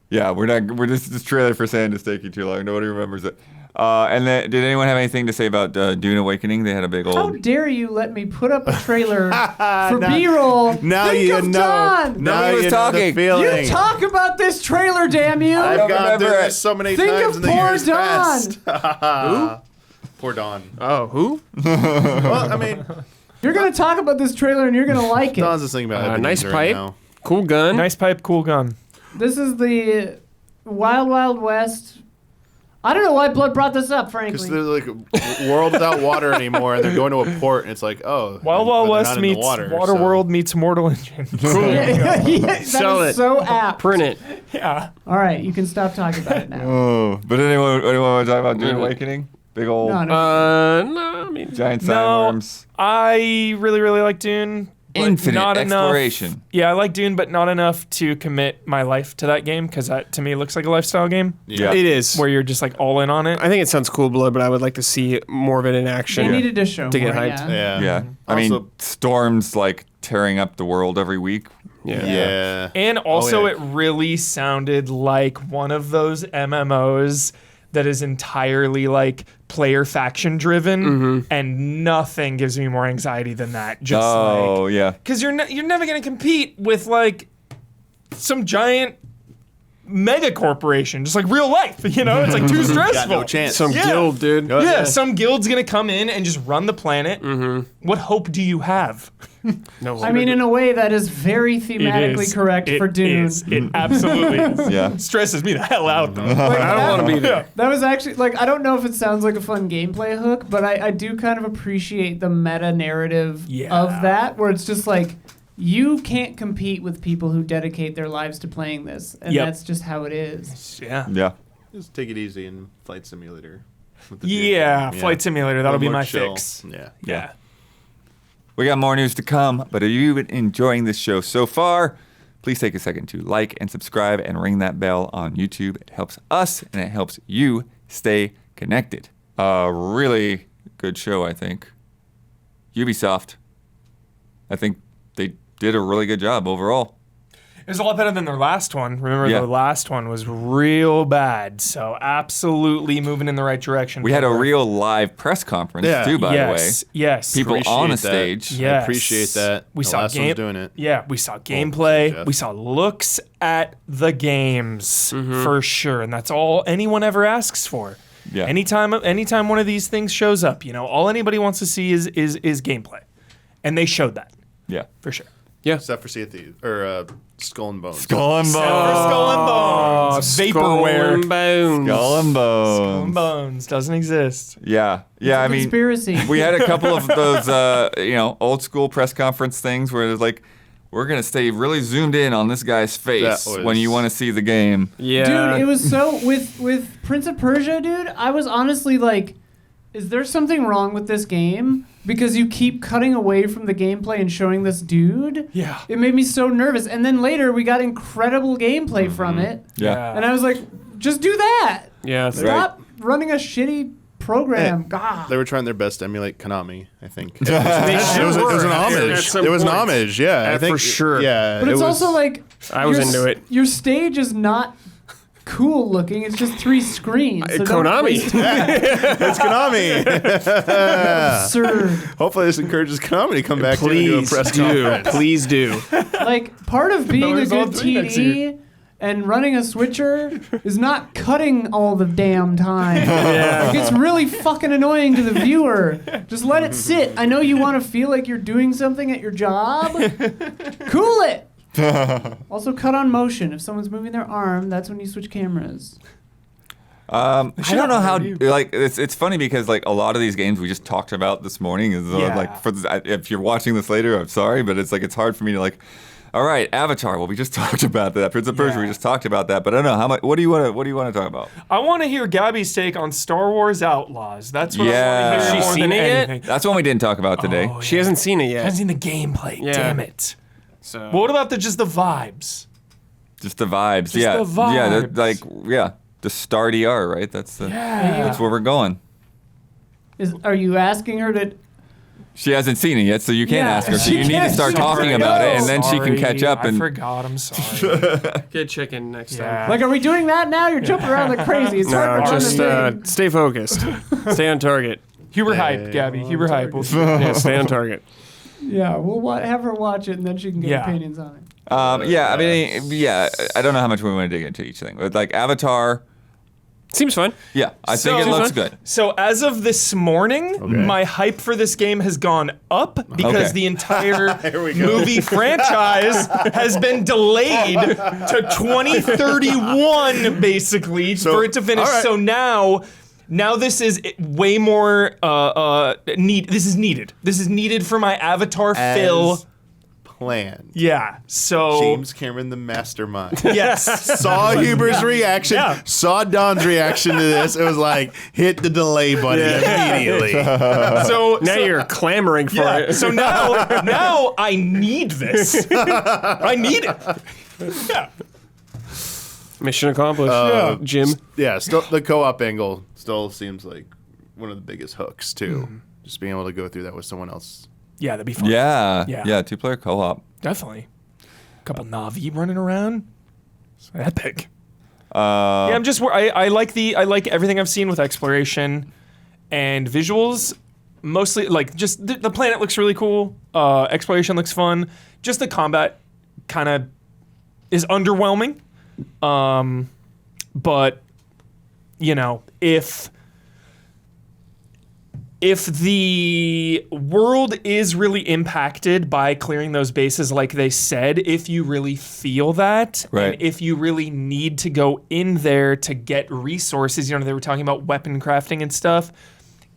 Yeah, we're this trailer for Sand is taking too long. Nobody remembers it. And then, did anyone have anything to say about Dune Awakening? They had a big How old. dare you let me put up a trailer for B-roll? Now Think you of know. Don. Now Nobody was you know talking. the feeling. You talk about this trailer, damn you! I've don't gone remember through it. this so many Think times of in the poor years Don. past. Poor Don. Oh, who? Well, I mean, You're gonna talk about this trailer and you're gonna like it. Don's just thinking about Nice Ebenezer pipe. right now. Cool gun. Nice pipe, cool gun. This is the Wild Wild West. I don't know why Blood brought this up, Because frankly. they're like a world without water anymore, and they're going to a port, and it's like, oh, Wild but Wild they're West not in the meets water, Water so- World meets Mortal Engines. That Sell is it. so apt. Print it. yeah. All right, you can stop talking about it now. Oh, but anyone want to talk about Dune Yeah. Awakening? Big old No, no. No, I mean, giant No, sandworms. I really like Dune. but Infinite not exploration. Enough. Yeah, I like Dune, but not enough to commit my life to that game because that to me looks like a lifestyle game Yeah. it is. where you're just like all in on it. I think it sounds cool, Blood, but I would like to see more of it in They action. needed to show To get more, hyped. yeah. Yeah. Yeah. I mean, Also- storms like tearing up the world every week. Yeah. Yeah. And also, yeah. it really sounded like one of those MMOs that is entirely like player faction driven, and nothing gives me more anxiety than that. Just Oh, like, yeah. because you're never gonna compete with like some giant mega corporation, just like real life. You know, it's like too stressful. Got no chance. Some Yeah. guild, dude. Yeah, some guild's gonna come in and just run the planet. What hope do you have? No, I mean, in a way, that is very thematically correct It for Dune. is. It absolutely is. Yeah. Stresses me the hell out though. Like, I don't want to be there. That was actually like I don't know if it sounds like a fun gameplay hook, but I do kind of appreciate the meta narrative Yeah. of that, where it's just like you can't compete with people who dedicate their lives to playing this, and Yep. that's just how it is. Yeah. Yeah. Just take it easy in Flight Simulator. with the Yeah, Dune. Flight Simulator. That'll be More my chill. fix. Yeah. Yeah. We got more news to come, but are you enjoying this show so far? Please take a second to like and subscribe and ring that bell on YouTube. It helps us and it helps you stay connected. Really good show, I think. Ubisoft. I think they did a really good job overall. It was a lot better than their last one. Remember, Yeah. the last one was real bad. So absolutely moving in the right direction. We had a real live press conference Yeah. too, by the way. Yes. People Appreciate on the that. stage. Yeah. I Yes. appreciate that. We the saw last game- one's doing it. Yeah, we saw gameplay. Jeff. We saw looks at the games Mm-hmm. for sure, and that's all anyone ever asks for. Yeah. Anytime one of these things shows up, you know, all anybody wants to see is gameplay, and they showed that Yeah. for sure. Except for Sea of Thieves or Skull and Bones. Skull and Skull Bones. and Bones, vaporware. Skull and bones. Skull and Skull Bones. and Bones doesn't exist. Yeah. Yeah, I mean, Conspiracy. we had a couple of those, old school press conference things where it's like, we're gonna stay really zoomed in on this guy's face That was- when you want to see the game. Yeah. Dude, it was so with Prince of Persia, dude. I was honestly like, is there something wrong with this game? Because you keep cutting away from the gameplay and showing this dude. Yeah. It made me so nervous. And then later we got incredible gameplay from it. Yeah. And I was like, just do that. Yeah. Stop running a shitty program. God. They were trying their best to emulate Konami, I think. They It was an At homage. some It was an point. homage, yeah. I think For sure. Yeah. But it it's was, also like I was your into it. Your stage is not cool looking. It's just 3 screens. So don't Konami. waste it's Konami. absurd. Hopefully this encourages Konami to come back to and do a Please press do. conference. Please do. Like part of being a There's all good 3 next year. TD and running a switcher is not cutting all the damn time. Like, it's really fucking annoying to the viewer. Just let it sit. I know you want to feel like you're doing something at your job. Cool it. Also cut on motion. If someone's moving their arm, that's when you switch cameras. I don't know how. you. Like, it's funny because like a lot of these games we just talked about this morning is Yeah. like if you're watching this later, I'm sorry, but it's like it's hard for me to like. All right, Avatar. Well, we just talked about that. Prince of Persia. We Yeah. just talked about that. But I don't know how much. What do you want to talk about? I want to hear Gabby's take on Star Wars Outlaws. That's what Yeah. I want to Has hear she more seen than it yet? anything. That's one we didn't talk about today. Oh, She yeah. hasn't seen it I yet. haven't seen the gameplay. Yeah. Damn it. So. Well, what about just the vibes? Just the vibes. Just yeah. the Yeah. vibes. Like the Star DR, right? That's Yeah. that's where we're going. Are you asking her to? She hasn't seen it yet, so you can't Yeah, ask her. So she you need to can't- start she talking can't about it, know. and then she can catch up. I And forgot. I'm sorry. Get chicken next Yeah. time. Like, are we doing that now? You're jumping around like crazy. It's hard No, to run just the thing. stay focused. Stay on target. Huber hype, Gabby. Huber hype. We'll see. Yeah, stay on target. Yeah, we'll have her watch it and then she can get Yeah. opinions on it. yeah, I mean, yeah, I don't know how much we want to dig into each thing, but like Avatar, Seems fun. yeah, I think it So- looks good. So as of this morning, my hype for this game has gone up because Okay. the entire Here we go. movie franchise has been delayed to 2031, basically, for it to finish. all right. So now this is way more need. This is needed. This is needed for my Avatar fill. As planned. Yeah. So James Cameron, the mastermind. yes. Saw Huber's reaction, Yeah. saw Don's reaction to this. It was like, hit the delay button immediately. So Now you're clamoring for yeah. it. So now I need this. I need it. Yeah. Mission accomplished. Jim. Yeah, still the co-op angle still seems like one of the biggest hooks too. Just being able to go through that with someone else. Yeah, that'd be fun. Yeah, Yeah. yeah, 2-player co-op. Definitely. A couple Navi running around. It's epic. Uh, Yeah, I like everything I've seen with exploration and visuals. Mostly like just the planet looks really cool. Exploration looks fun. Just the combat kind of is underwhelming. But you know, if the world is really impacted by clearing those bases like they said, if you really feel that, Right. and if you really need to go in there to get resources, you know, they were talking about weapon crafting and stuff,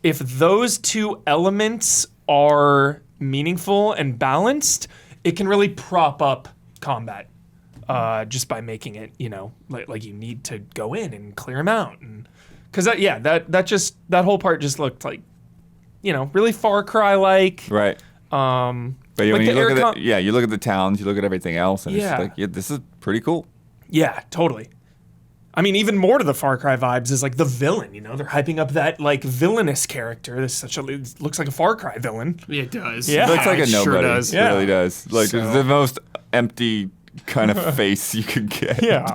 if those two elements are meaningful and balanced, it can really prop up combat just by making it, you know, like you need to go in and clear them out. And because that whole part just looked like, you know, really Far Cry like. right. But Like when you the look air at you look at the towns, you look at everything else, and Yeah. it's like, yeah, this is pretty cool. Yeah, totally. I mean, even more to the Far Cry vibes is like the villain. You know, they're hyping up that like villainous character. It looks like a Far Cry villain. It does. Yeah. It looks like a it sure nobody. does. It Yeah. really does. Like So- it's the most empty kind of face you could get. Yeah.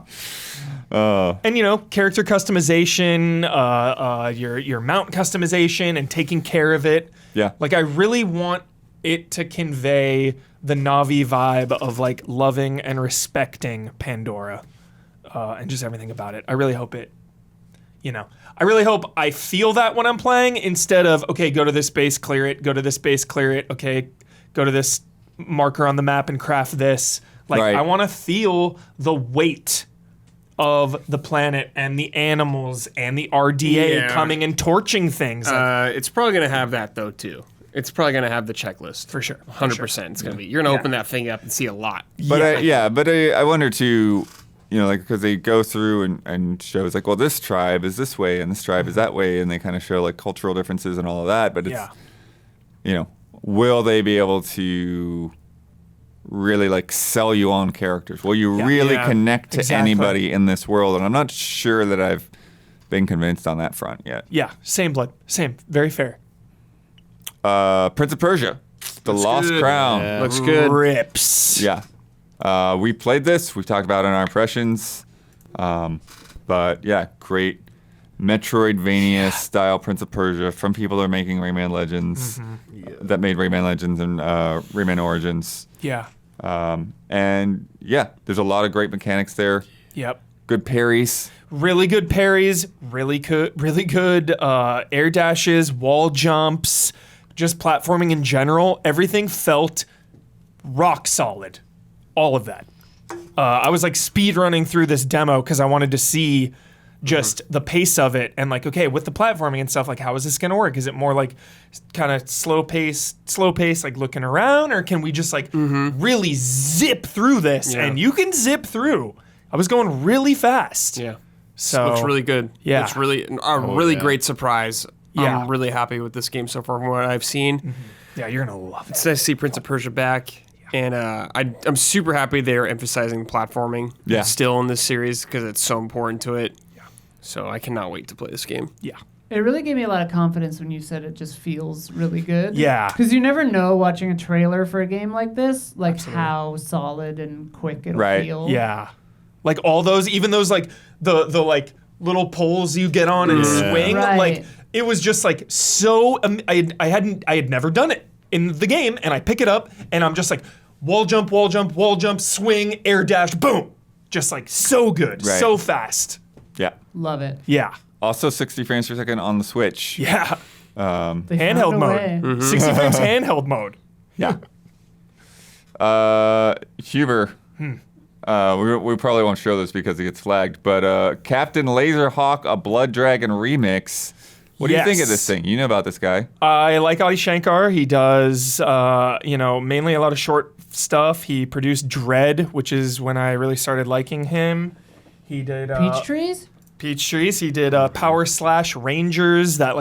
And you know, character customization, your mount customization, and taking care of it. Yeah. Like I really want it to convey the Navi vibe of like loving and respecting Pandora, and just everything about it. I really hope it. You know, I really hope I feel that when I'm playing instead of okay, go to this base, clear it. Go to this base, clear it. Okay, go to this marker on the map and craft this. Like Right. I want to feel the weight of the planet and the animals and the RDA Yeah. coming and torching things. It's probably gonna have that though too. It's probably gonna have the checklist For sure. 100%. It's gonna be. You're gonna open that thing up and see a lot. But I wonder too, like because they go through and show it's like, well, this tribe is this way and this tribe is that way, and they kind of show like cultural differences and all of that. But it's, will they be able to really like sell you on characters? Will you really connect to anybody in this world? And I'm not sure that I've been convinced on that front yet. Yeah, same blood, same. Very fair. Prince of Persia, The Lost Crown. Yeah. Looks good. Rips. Yeah. We played this. We talked about it in our impressions. But yeah, great Metroidvania style Prince of Persia from people that are making Rayman Legends, that made Rayman Legends and Rayman Origins. Yeah. And yeah, there's a lot of great mechanics there. Yep. Good parries. Really good parries, really good air dashes, wall jumps, just platforming in general. Everything felt rock solid. All of that. I was like speed running through this demo because I wanted to see just the pace of it and like, okay, with the platforming and stuff, like how is this gonna work? Is it more like kind of slow pace, like looking around, or can we just like really zip through this? Yeah. And you can zip through. I was going really fast. Yeah. So Looks really good. Yeah. It's really a really yeah. great surprise. Yeah. I'm really happy with this game so far from what I've seen. Yeah, you're gonna love it. It's nice to see Prince of Persia back. And I'm super happy they're emphasizing platforming still in this series because it's so important to it. Yeah. So I cannot wait to play this game. Yeah. It really gave me a lot of confidence when you said it just feels really good. Yeah. Because you never know watching a trailer for a game like this, like how solid and quick it'll feel. Yeah. Like all those, even those like the like little poles you get on and swing, Right. like it was just like so. I had never done it in the game, and I pick it up and I'm just like wall jump, swing, air dash, boom, just like so good, so fast. Yeah. Love it. Yeah. Also 60 frames per second on the Switch. Yeah. They Handheld found a way. mode. 60 frames handheld mode. Yeah. Huber. We probably won't show this because it gets flagged, but Captain Laserhawk, a Blood Dragon remix. What do you think of this thing? You know about this guy. I like Ali Shankar. He does, mainly a lot of short stuff. He produced Dread, which is when I really started liking him. He did Peach trees? Peach Trees. He did Power Slash Rangers, that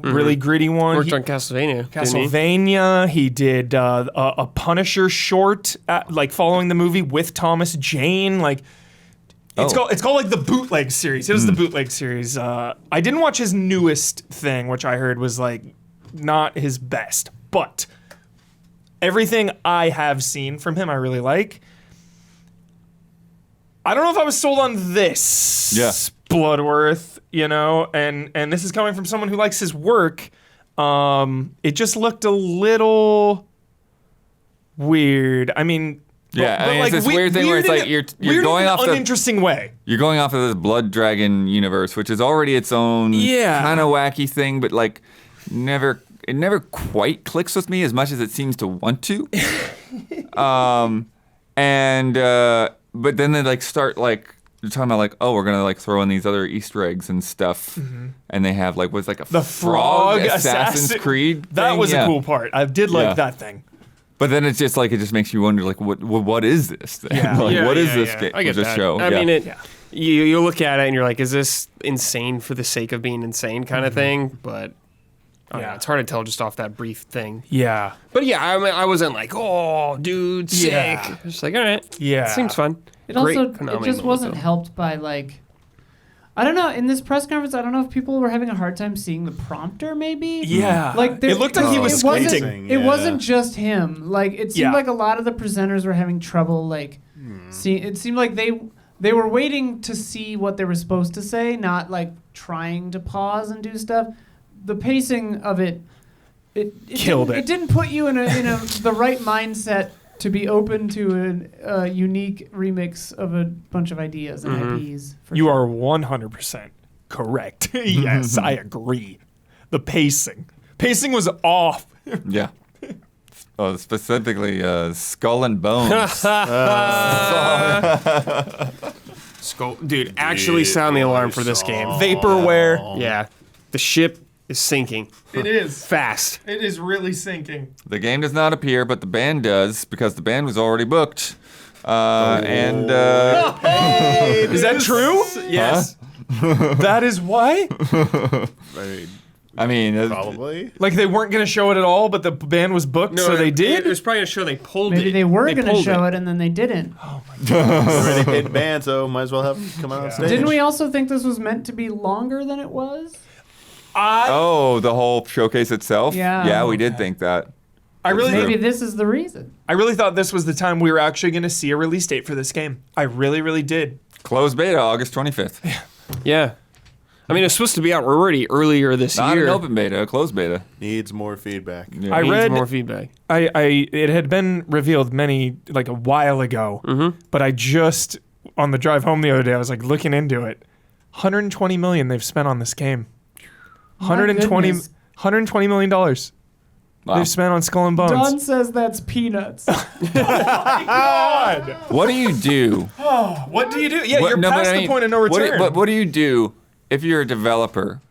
really gritty one. Worked on Castlevania. Castlevania. He did a Punisher short, following the movie with Thomas Jane. It's called like the bootleg series. It was the bootleg series. I didn't watch his newest thing, which I heard was like not his best, but everything I have seen from him, I really like. I don't know if I was sold on this Bloodworth, and this is coming from someone who likes his work. It just looked a little weird. I mean, it's this weird thing where it's like you're going off an uninteresting way. You're going off of this Blood Dragon universe, which is already its own kind of wacky thing, but like it never quite clicks with me as much as it seems to want to. But then they start they're talking about we're gonna throw in these other Easter eggs and stuff, and they have what's a the frog Assassin's Creed. That thing? was a cool part. I did like that thing. But then it's just it just makes you wonder what is this thing? What is this game? I get this that. show? I mean, you look at it and you're like, is this insane for the sake of being insane kind of thing? But it's hard to tell just off that brief thing. Yeah. But I wasn't like, oh, dude, sick. Yeah. Just like, all right. Yeah. Seems fun. It Great also Konami just logo, wasn't though. helped by I don't know, in this press conference, I don't know if people were having a hard time seeing the prompter maybe. Yeah. There- it looked like he was it wasn't- squinting. It wasn't just him. It seemed Yeah. like a lot of the presenters were having trouble it seemed like they were waiting to see what they were supposed to say, not trying to pause and do stuff. The pacing of it Killed it. It didn't put you in the right mindset to be open to a unique remix of a bunch of ideas and IPs. You are 100% correct. Yes, I agree. The pacing was off. Yeah. Oh, specifically Skull and Bones. Dude, actually sound the alarm for this game. Vaporware. Yeah. The ship is sinking It is. fast. It is really sinking. The game does not appear, but the band does because the band was already booked. And Is that true? Yes. That is why? I mean, Probably. Like they weren't going to show it at all, but the band was booked, so they did? It was probably a show they pulled Maybe it. they were going to pulled show it and then they didn't. Already paid band, so might as well have them come out on stage. Didn't we also think this was meant to be longer than it was? the whole showcase itself. Yeah. Yeah, we did think that. I really Maybe this is the reason. I really thought this was the time we were actually going to see a release date for this game. I really, really did. Closed beta, August 25th. Yeah. I mean, it's supposed to be out already earlier this Not year. an open beta, a closed beta. Needs more feedback. Yeah. I Needs read more feedback. it had been revealed a while ago, but I just on the drive home the other day I was like looking into it. 120 million they've spent on this game. My 120 goodness. 120 million dollars Wow. they've spent on Skull and Bones. Don says that's peanuts. God. What do you do? What do you do? Yeah, What- you're no, but past I the mean, point of no return. What do you do if you're a developer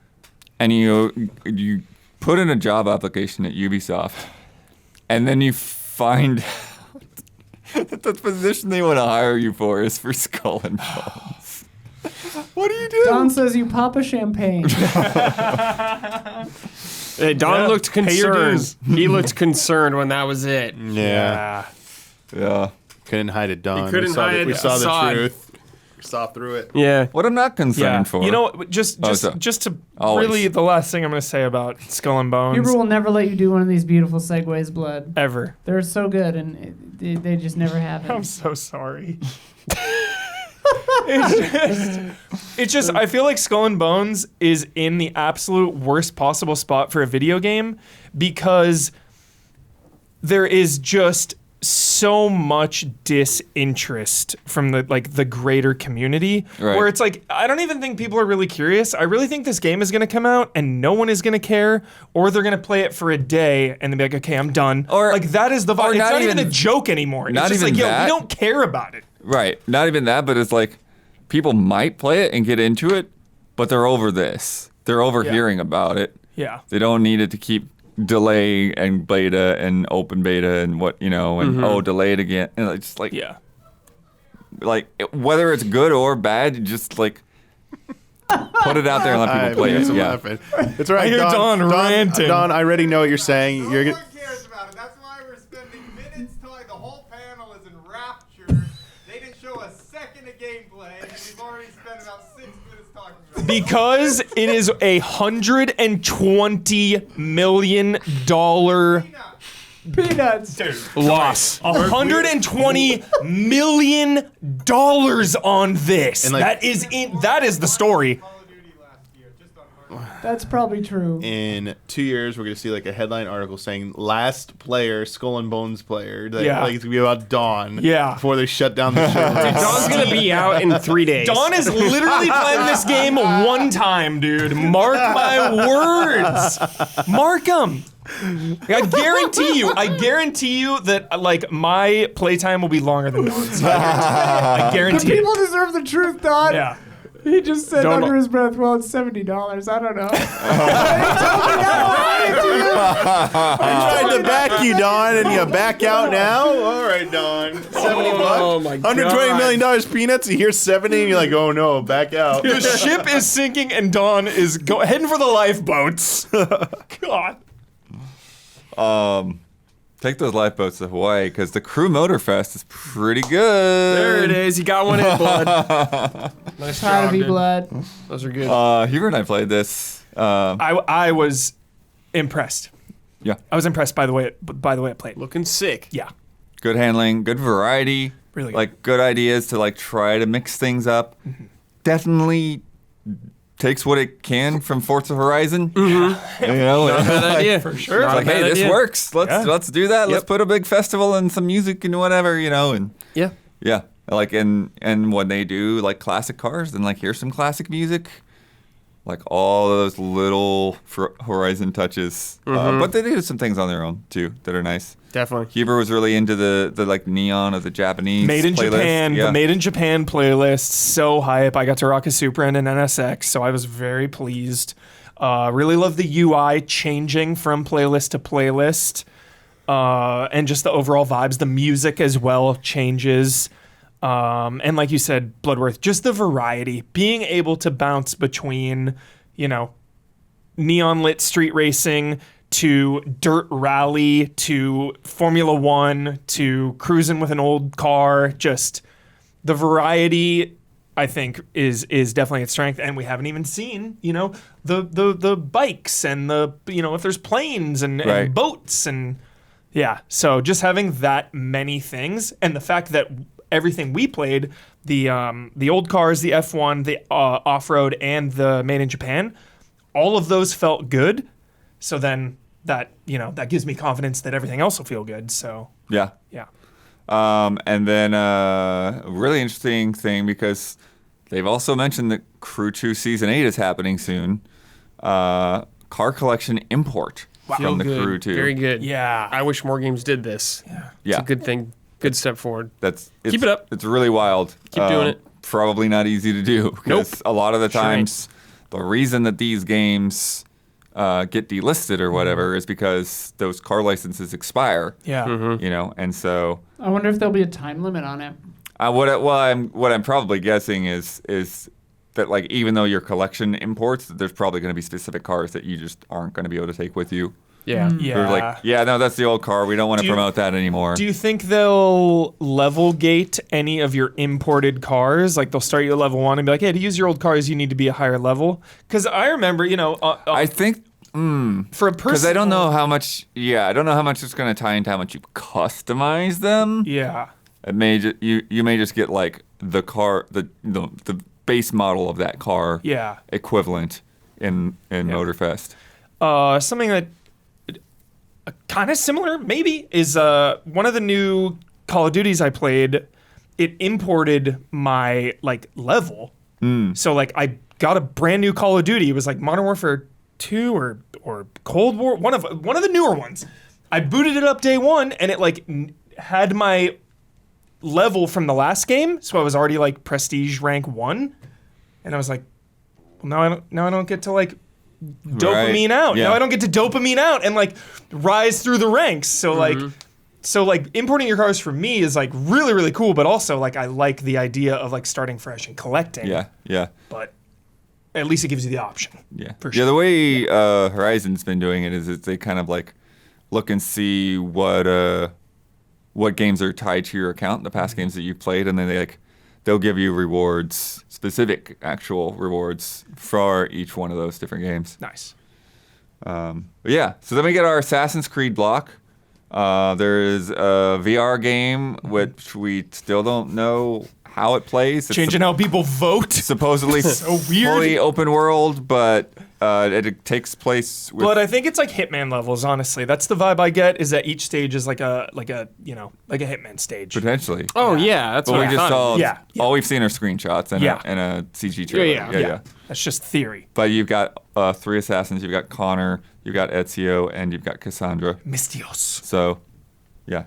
and you put in a job application at Ubisoft and then you find that the position they want to hire you for is for Skull and Bones? What do you do? Don says you pop a champagne. Don looked pay your concerned. dues. He looked concerned when that was it. Yeah. Yeah. Couldn't hide it, Don. You couldn't hide We it. saw the Saw it. truth. We saw through it. Yeah. What I'm not concerned for. You know, just so- to Always. really the last thing I'm going to say about Skull and Bones Huber will never let you do one of these beautiful segues, Blood. ever. They're so good, and they just never I'm happen. so sorry. It's just I feel like Skull and Bones is in the absolute worst possible spot for a video game because there is just so much disinterest from the greater community Right. where it's like I don't even think people are really curious. I really think this game is going to come out and no one is going to care, or they're going to play it for a day and then be like, okay, I'm done. Or- like that is the vibe. or It's not not even even- a joke anymore. It's not just even like, yo, that. we don't care about it. Right. Not even that, but it's like people might play it and get into it, but they're over this. They're over hearing about it. Yeah. They don't need it to keep delay and beta and open beta and and delay it again. And it's just like, Yeah. like whether it's good or bad, just like put it out there and let people play it. I'm Yeah. laughing. It's all right. I hear Don ranting. Don, I already know what you're saying. No You're one gonna, cares about it. That's why we're spending minutes talking. The whole panel is in rapture. They didn't show a second of gameplay, and we've already spent about 6 minutes talking about it. Because it is $120 million Peanuts. Loss. $120 million on this. And, like- That is the story. Call of Duty last year, just on hardware. That's probably true. in 2 years, we're gonna see like a headline article saying last player, Skull and Bones player. Like, Yeah. like it's gonna be about Dawn. Yeah. Before they shut down the show. Don's gonna be out in 3 days. Don is literally playing this game one time, dude. Mark my words. Mark them. I guarantee you that like my playtime will be longer than Don's. I But guarantee it. people deserve the truth, Don. Yeah. He just said Don't- under his breath, well, it's $70. I don't know. I tried to back you, Don, and you back out now? All right, Don. 70 bucks. Oh my god. $120 million peanuts. You hear 70 and you're like, oh no, back out. The ship is sinking and Don is heading for the lifeboats. God. Take those lifeboats to Hawaii because the Crew Motorfest is pretty good. There it is. You got one in blood. Nice Proud job, of you, dude. Blood. Those are good. Hubert and I played this. I was impressed. Yeah. I was impressed by the way it played. Looking sick. Yeah. Good handling, good variety. Really good. Like good ideas to like try to mix things up. Definitely takes what it can from Forza Horizon. You know, Not a bad idea. For sure. it's like, hey, this works. Let's do that. Let's Yep. put a big festival and some music and whatever, and Yeah. yeah, like and when they do like classic cars, then like here's some classic music, like all those little Horizon touches. But they do some things on their own too that are nice. Definitely. Huber was really into the like neon of the Japanese Made in playlist. Japan, Yeah. the Made in Japan playlist, so hype. I got to rock a Supra and an NSX, so I was very pleased. Really love the UI changing from playlist to playlist. And just the overall vibes. The music as well changes. And like you said, Bloodworth, just the variety. Being able to bounce between, neon lit street racing to dirt rally to Formula One to cruising with an old car. Just the variety, I think, is definitely its strength. And we haven't even seen, the bikes and if there's planes and boats and yeah. So just having that many things and the fact that everything we played, the old cars, the F1, the off-road, and the Made in Japan, all of those felt good. So then that gives me confidence that everything else will feel good. So Yeah. yeah. And then a really interesting thing, because they've also mentioned that Crew 2 Season 8 is happening soon. Car collection import Feel from the good. Crew 2. Very good. Yeah. I wish more games did this. Yeah. It's a good thing. Good step forward. Keep it up. It's really wild. Keep doing it. Probably not easy to do, because a lot of the Sure ain't. times the reason that these games get delisted or whatever is because those car licenses expire. Yeah. And so I wonder if there'll be a time limit on it. what I'm probably guessing is that, like, even though your collection imports, there's probably going to be specific cars that you just aren't going to be able to take with you. Yeah. Yeah. They're like, yeah, no, that's the old car. We don't want to promote that anymore. Do you think they'll level gate any of your imported cars? Like they'll start you at level 1 and be like, hey, to use your old cars, you need to be a higher level? Because I remember, I think for a person, because I don't know how much. Yeah, I don't know how much it's going to tie into how much you customize them. Yeah. It may you may just get like the car, the base model of that car. Yeah. Equivalent in Motorfest. Something that kind of similar, maybe, is one of the new Call of Duties I played. It imported my level, so I got a brand new Call of Duty. It was like Modern Warfare 2 or Cold War, one of the newer ones. I booted it up day one, and it had my level from the last game, so I was already Prestige rank 1, and I was like, well, now I don't get to dopamine out. Yeah. Now I don't get to dopamine out and rise through the ranks. So importing your cars for me is really, really cool, but also I like the idea of starting fresh and collecting. Yeah. But at least it gives you the option. Yeah. For Yeah, sure. the way Horizon's been doing it is they kind of look and see what games are tied to your account, the past games that you've played, and then they'll give you rewards, specific actual rewards for each one of those different games. Nice. But yeah, so then we get our Assassin's Creed block. There is a VR game, which we still don't know how it plays. It's Changing how people vote. supposedly So weird. fully open world, but it takes place with... But I think it's Hitman levels, honestly. That's the vibe I get, is that each stage is like a Hitman stage. Potentially. Oh yeah, that's But what we I just thought. saw... Yeah. All we've seen are screenshots and, Yeah. a CG trailer. Yeah. That's just theory. But you've got 3 assassins. You've got Connor, you've got Ezio, and you've got Cassandra. Mystios. So, yeah.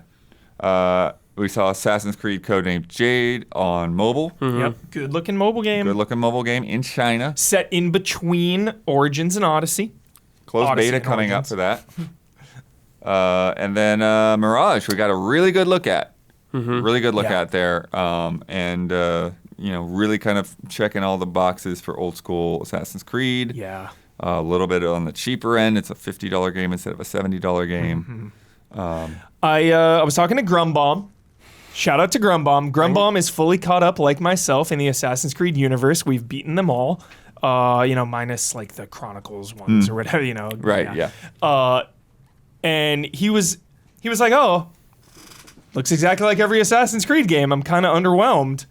We saw Assassin's Creed codenamed Jade on mobile. Yep. Good looking mobile game. Good looking mobile game in China. Set in between Origins and Odyssey. Closed Odyssey beta and coming up Origins. for that. And then Mirage, we got a really good look at. Really good look Yeah. at there. Really kind of checking all the boxes for old school Assassin's Creed. Yeah. A little bit on the cheaper end. It's a $50 game instead of a $70 game. I was talking to Grumbomb. Shout out to Grumbomb. Grumbomb is fully caught up, like myself, in the Assassin's Creed universe. We've beaten them all, minus the Chronicles ones or whatever, Right, yeah. And he was like, "Oh, looks exactly like every Assassin's Creed game. I'm kind of underwhelmed,"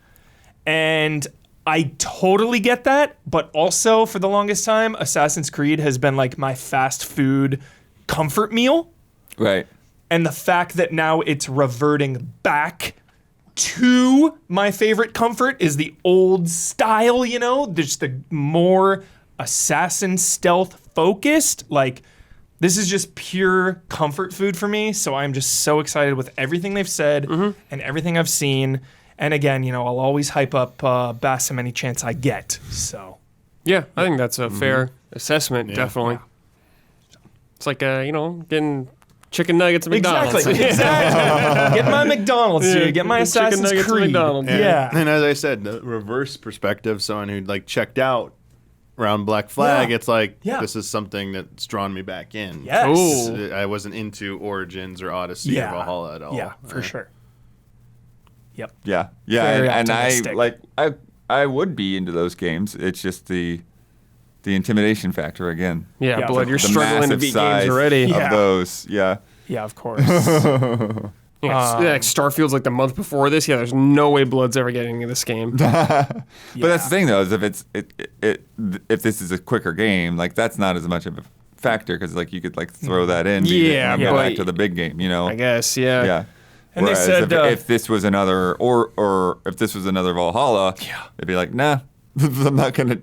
and I totally get that. But also, for the longest time, Assassin's Creed has been my fast food comfort meal. Right. And the fact that now it's reverting back to my favorite comfort is the old style, just the more assassin stealth focused. This is just pure comfort food for me. So I'm just so excited with everything they've said and everything I've seen. And again, I'll always hype up Bassam any chance I get. So Yeah, I think that's a fair assessment. Definitely. It's like getting chicken nuggets at McDonald's. Exactly. Get my McDonald's, dude. Get my Get chicken Assassin's nuggets at Creed. McDonald's. Yeah. And as I said, the reverse perspective, someone who like checked out around Black Flag, Yeah. it's like Yeah. this is something that's drawn me back in. Yes. Cool. I wasn't into Origins or Odyssey Yeah. or Valhalla at all. Yeah, for sure. Yep. Yeah, Very and optimistic. I would be into those games. It's just the intimidation factor again. Yeah, Yeah, Blood, you're The struggling to massive beat size games already. of Yeah. those. Yeah, Yeah, of course. Yeah, like Starfield's like the month before this. Yeah, there's no way Blood's ever getting into this game. but that's the thing though, is if this is a quicker game, like that's not as much of a factor because like you could like throw that in, beat it, Yeah, and go but- back to the big game, you know. I guess, yeah. Yeah. And they Whereas said, if this was another or if this was another Valhalla, it'd be like, nah, I'm not gonna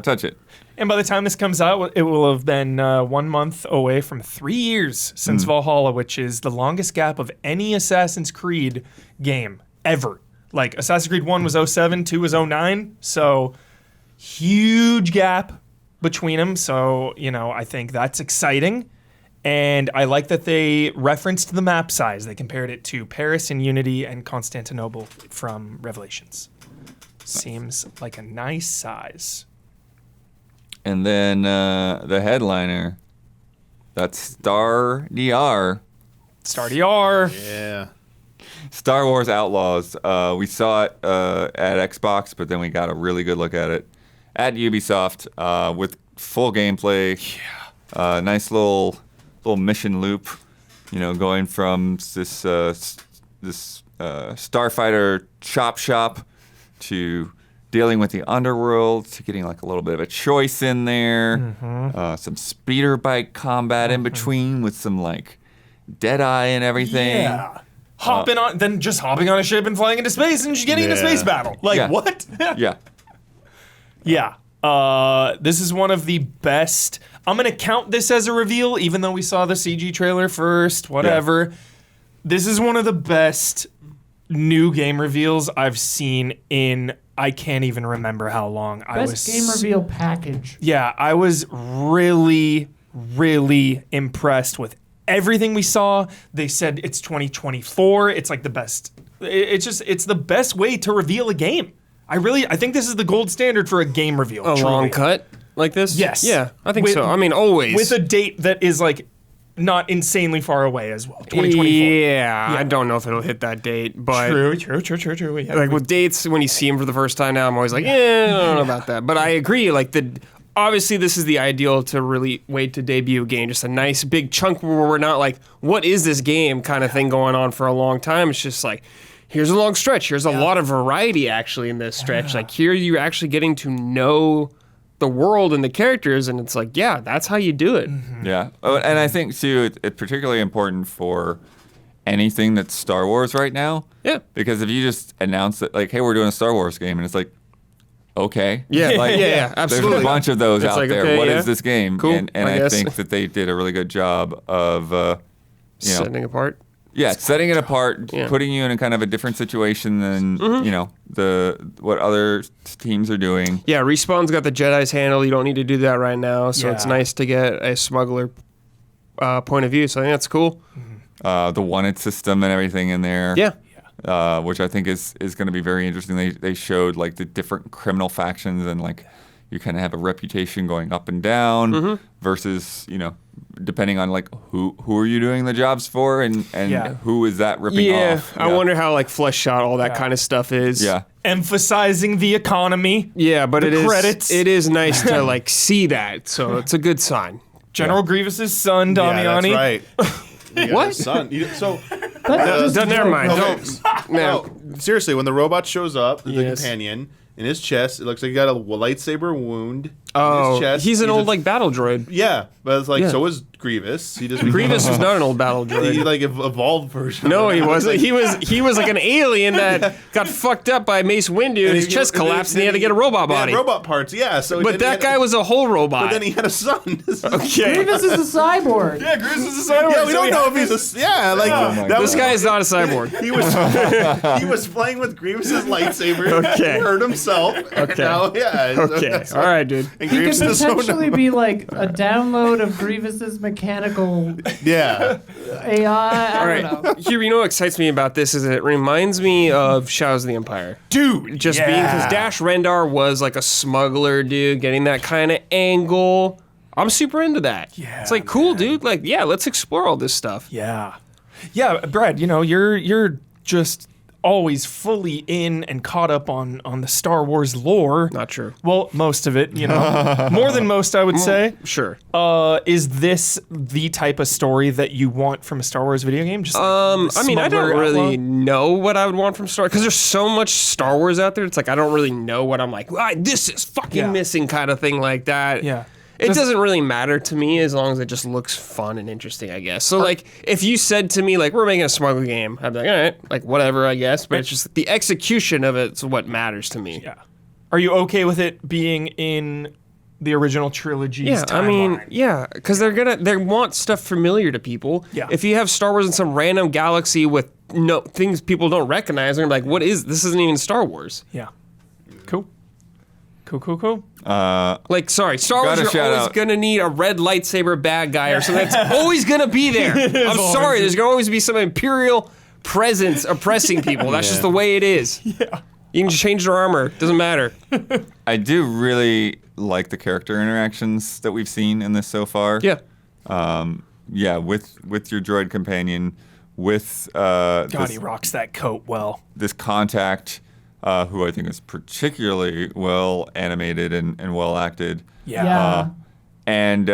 touch it. And by the time this comes out, it will have been 1 month away from 3 years since Valhalla, which is the longest gap of any Assassin's Creed game ever. Like, Assassin's Creed 1 was 07, 2 was 09, so huge gap between them. So, I think that's exciting. And I like that they referenced the map size. They compared it to Paris and Unity and Constantinople from Revelations. Seems like a nice size. And then the headliner, that's Star DR. Star DR. Yeah. Star Wars Outlaws. We saw it at Xbox, but then we got a really good look at it at Ubisoft with full gameplay. Yeah. Nice little mission loop, going from this starfighter chop shop to dealing with the underworld to getting like a little bit of a choice in there. Some speeder bike combat in between with some like Deadeye and everything. Yeah. Hopping on a ship and flying into space and just getting in a space battle. Like, Yeah. what? Yeah. Yeah. This is one of the best. I'm going to count this as a reveal, even though we saw the CG trailer first, whatever. This is one of the best new game reveals I've seen in, I can't even remember how long. Best game reveal package. Yeah, I was really, really impressed with everything we saw. They said it's 2024. It's like the best. It's the best way to reveal a game. I think this is the gold standard for a game reveal. A truly. long cut like this? Yes. Yeah, I think With- so. I mean, always. With a date that is like not insanely far away as well. 2024. Yeah, I don't know if it'll hit that date, but True. Yeah. like with dates, when you see them for the first time now, I'm always like, I don't know about that. But I agree. Like obviously this is the ideal to really wait to debut a game. Just a nice big chunk where we're not like, what is this game kind of thing going on for a long time. It's just like, here's a long stretch. Here's a lot of variety actually in this stretch. Like here you're actually getting to know the world and the characters, and it's like, yeah, that's how you do it. Yeah. Oh, and I think too, it's particularly important for anything that's Star Wars right now. Yeah. Because if you just announce that, like, hey, we're doing a Star Wars game, and it's like, okay. Yeah, Like, yeah, absolutely. There's a bunch of those It's out like, there. okay, What is yeah. this game? Cool, And I I guess. think that they did a really good job of, Setting apart. setting it apart, Yeah. putting you in a kind of a different situation than what other teams are doing. Yeah, Respawn's got the Jedi's handle. You don't need to do that right now, so it's Yeah. nice to get a smuggler point of view. So I think that's cool. The wanted system and everything in there. Yeah. Which I think is going to be very interesting. They showed like the different criminal factions and like you kind of have a reputation going up and down versus depending on like who are you doing the jobs for and who is that ripping off. I wonder how like fleshed out all that kind of stuff is. Yeah. Emphasizing the economy. Yeah, but The credits. it is nice to like see that. So it's a good sign. General Grievous's son, Damiani. Yeah, that's right. You got What? his son. So That's just Never mind. Okay. Don't. No. seriously, when the robot shows up, the Yes. companion, in his chest, it looks like he got a lightsaber wound. Oh, chest. he's an old just- like battle droid. Yeah, but it's like Yeah. so was Grievous. He just Grievous was not an old battle the droid. like evolved version. No, he wasn't. He was like an alien that got fucked up by Mace Windu, and his chest collapsed, and he had to get a robot They had body. robot parts, yeah. So But then that he had guy was a whole robot. But then he had a son. okay. Grievous is a cyborg. Yeah, Grievous is a cyborg. Yeah, we don't know if he's a. Yeah, like that This was, guy is not a cyborg. He was playing with Grievous's lightsaber. Okay. Hurt himself. Okay. Now, yeah. Okay. All right, dude. And He could Grievous is so potentially be like a download of Grievous's mechanical Yeah. AI. I All don't right. know. Here, you know what excites me about this is that it reminds me of Shadows of the Empire. Dude, Just being because Dash Rendar was like a smuggler, dude, getting that kind of angle. I'm super into that. Yeah, It's like cool, dude. Like, yeah, let's explore all this stuff. Yeah. Yeah, Brad, you know, you're just always fully in and caught up on the Star Wars lore. Not true. Well, most of it, you know. More than most, I would say. Sure. Is this the type of story that you want from a Star Wars video game? Just I mean, I don't smuggler really outlaw? know what I would want from Star because there's so much Star Wars out there. It's like I don't really know what I'm like. This is fucking Yeah. missing, kind of thing like that. Yeah. It Just- doesn't really matter to me as long as it just looks fun and interesting, I guess. So, like, if you said to me, like, we're making a smuggler game, I'd be like, all right, like, whatever, I guess. But it's just the execution of it's what matters to me. Yeah. Are you okay with it being in the original trilogy's Yeah, I mean, timeline? yeah, because they want stuff familiar to people. Yeah. If you have Star Wars in some random galaxy with no things people don't recognize, they're gonna be like, what is this? Isn't even Star Wars. Yeah. Cool. Cool. Like, sorry, Star Wars, Gotta you're shout always out- gonna need a red lightsaber bad guy or something that's always gonna be there. I'm sorry, there's gonna always be some Imperial presence oppressing people. That's just the way it is. Yeah. You can change their armor, doesn't matter. I do really like the character interactions that we've seen in this so far. Yeah. Yeah, with your droid companion, with God, he rocks that coat well. this contact, who I think is particularly well animated and well acted. Yeah. And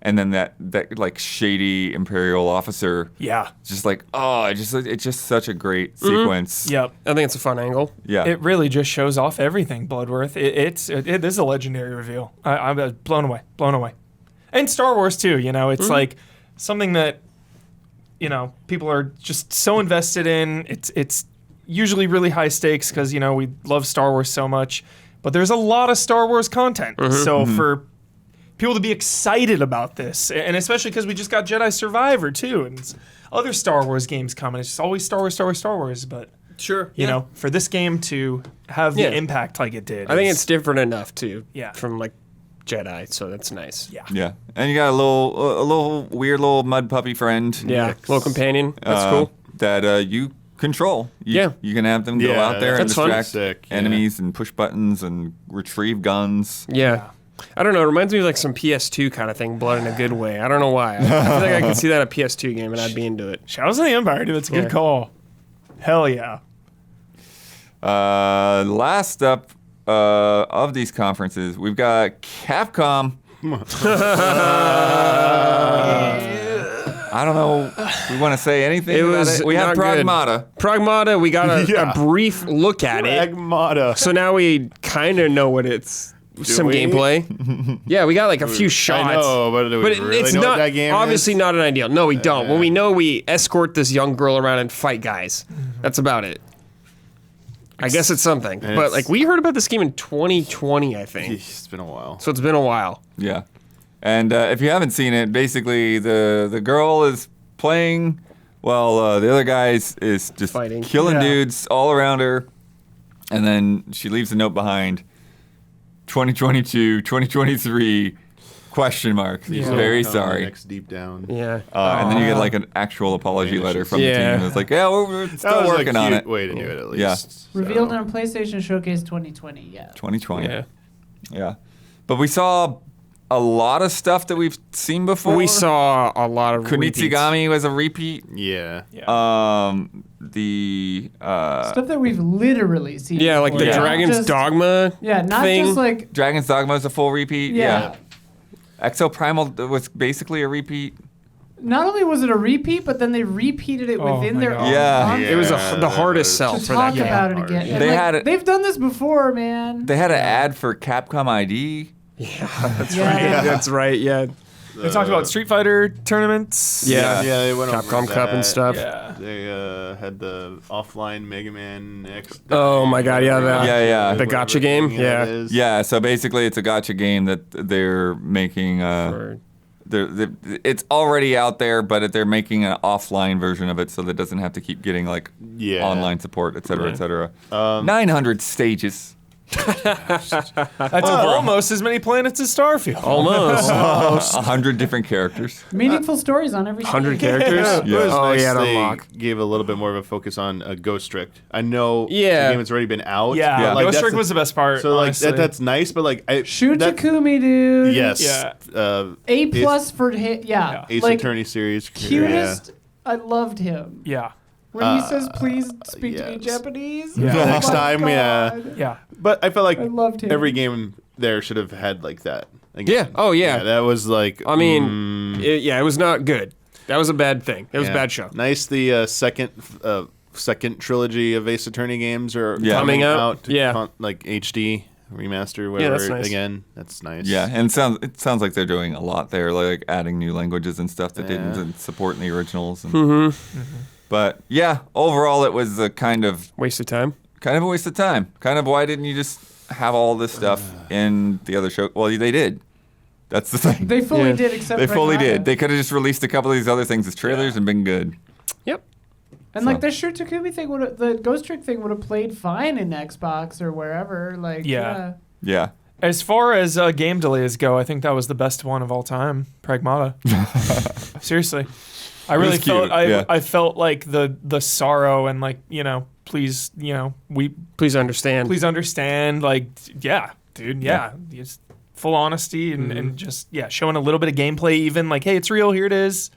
and then that like shady Imperial officer. Yeah. Just like it's just such a great sequence. Yep. I think it's a fun angle. Yeah. It really just shows off everything, Bloodworth. It is a legendary reveal. I'm blown away. And Star Wars too, you know, it's like something that, you know, people are just so invested in. It's usually really high stakes because, you know, we love Star Wars so much, but there's a lot of Star Wars content. So for people to be excited about this, and especially because we just got Jedi Survivor too, and it's other Star Wars games coming, it's just always Star Wars, but Sure. you know, for this game to have the Yeah. impact like it did. I think is- it's different enough too. Yeah. From like Jedi, so that's nice. yeah. Yeah, and you got a little weird little mud puppy friend. Yeah. Little companion. That's cool. That you control. Yeah. You can have them go Yeah, out there and that's fun. distract Sick, yeah. enemies and push buttons and retrieve guns. Yeah. I don't know. It reminds me of like some PS2 kind of thing, blood in a good way. I don't know why. I feel like I could see that in a PS2 game and I'd be into it. Shadows of the Empire, dude. That's a good Yeah. call. Hell yeah. Last up of these conferences, we've got Capcom. I don't know if we want to say anything It about was it. We have not good. Pragmata. Pragmata, we got Yeah. a brief look at it. Pragmata. So now we kind of know what it's. Some we? gameplay. Yeah, we got like a few shots. I know, but do we really it's know not what that game obviously is? not an ideal. No, we don't. When we know we escort this young girl around and fight guys. That's about it. I guess it's something. But it's- like we heard about this game in 2020, I think. It's been a while. So it's been a while. Yeah. And if you haven't seen it, basically the girl is playing while the other guy is just Fighting. killing Yeah. dudes all around her. And then she leaves a note behind. 2022, 2023, question mark. He's Yeah. very Oh, sorry. Next deep down. Yeah. And then you get like an actual apology Yeah, letter from the yeah. team. It's like, yeah, we're That still was working a on cute it. way to do it at least. Yeah. Revealed So. on PlayStation Showcase 2020. Yeah. 2020. Yeah. Yeah. But we saw a lot of stuff that we've seen before. We saw a lot of repeats. Kunitsigami was a repeat. Yeah. The Stuff that we've literally seen. Yeah, like the before. Not Dragon's just- Dogma. Yeah, not thing. just like. Dragon's Dogma is a full repeat. Yeah. Exo Primal was basically a repeat. not only was it a repeat, but then they repeated it Oh within my their God. own Yeah. content It was Yeah, the hardest sell to for talk that game. about it again. And, They like, had it- they've done this before, man. They had an ad for Capcom ID. Yeah. That's right. Yeah. They talked about Street Fighter tournaments. Yeah. Yeah, they went over Capcom Cup and that. stuff. Yeah. They had the offline Mega Man X. Oh my God, yeah, Yeah. The gotcha game? Yeah. Yeah, so basically it's a gotcha game that they're making. Or- It's already out there, but they're making an offline version of it so that it doesn't have to keep getting like Yeah. online support, et cetera, et cetera. Um, 900 stages. That's almost as many planets as Starfield. Almost. 100 different characters. Meaningful stories on every 100 stage. characters? Yeah. It was Oh, nice yeah, to they unlock. gave a little bit more of a focus on Ghost Trick. I know Yeah. the game has already been out. Yeah, Yeah. but, Ghost that's Trick was the best part. So like honestly. that's nice, but like Shoot that, Takumi, dude. Yes. Yeah. A plus for hit. Yeah. Ace like Attorney series. cutest. I loved him. Yeah. When he says, "Please speak to me yes. Japanese." Yeah. Oh Next my time, yeah. God. Yeah. But I felt like I loved him. every game there should have had like that. Yeah. Oh, yeah. That was like. I mean, it was not good. That was a bad thing. It was a yeah. bad show. Nice. The second trilogy of Ace Attorney games are Yeah. coming Coming out. out. To Yeah. like HD remaster, whatever. that's nice. Again, that's nice. Yeah, and it sounds like they're doing a lot there, like adding new languages and stuff that Yeah. didn't support in the originals. And, But yeah, overall it was a kind of Waste of time. a waste of time. Kind of why didn't you just have all this stuff in the other show? Well, they did. That's the thing. They fully Yeah. did, except They fully Pragmata. did. They could have just released a couple of these other things as trailers and been good. Yep. And like the Shoot Takumi thing the Ghost Trick thing would have played fine in Xbox or wherever. Like Yeah. Yeah. As far as game delays go, I think that was the best one of all time. Pragmata. Seriously. I really was cute, felt yeah. I felt like the sorrow and like, please, Please understand. please understand, like, yeah, dude, yeah. Just full honesty and just showing a little bit of gameplay even like, hey, it's real, here it is.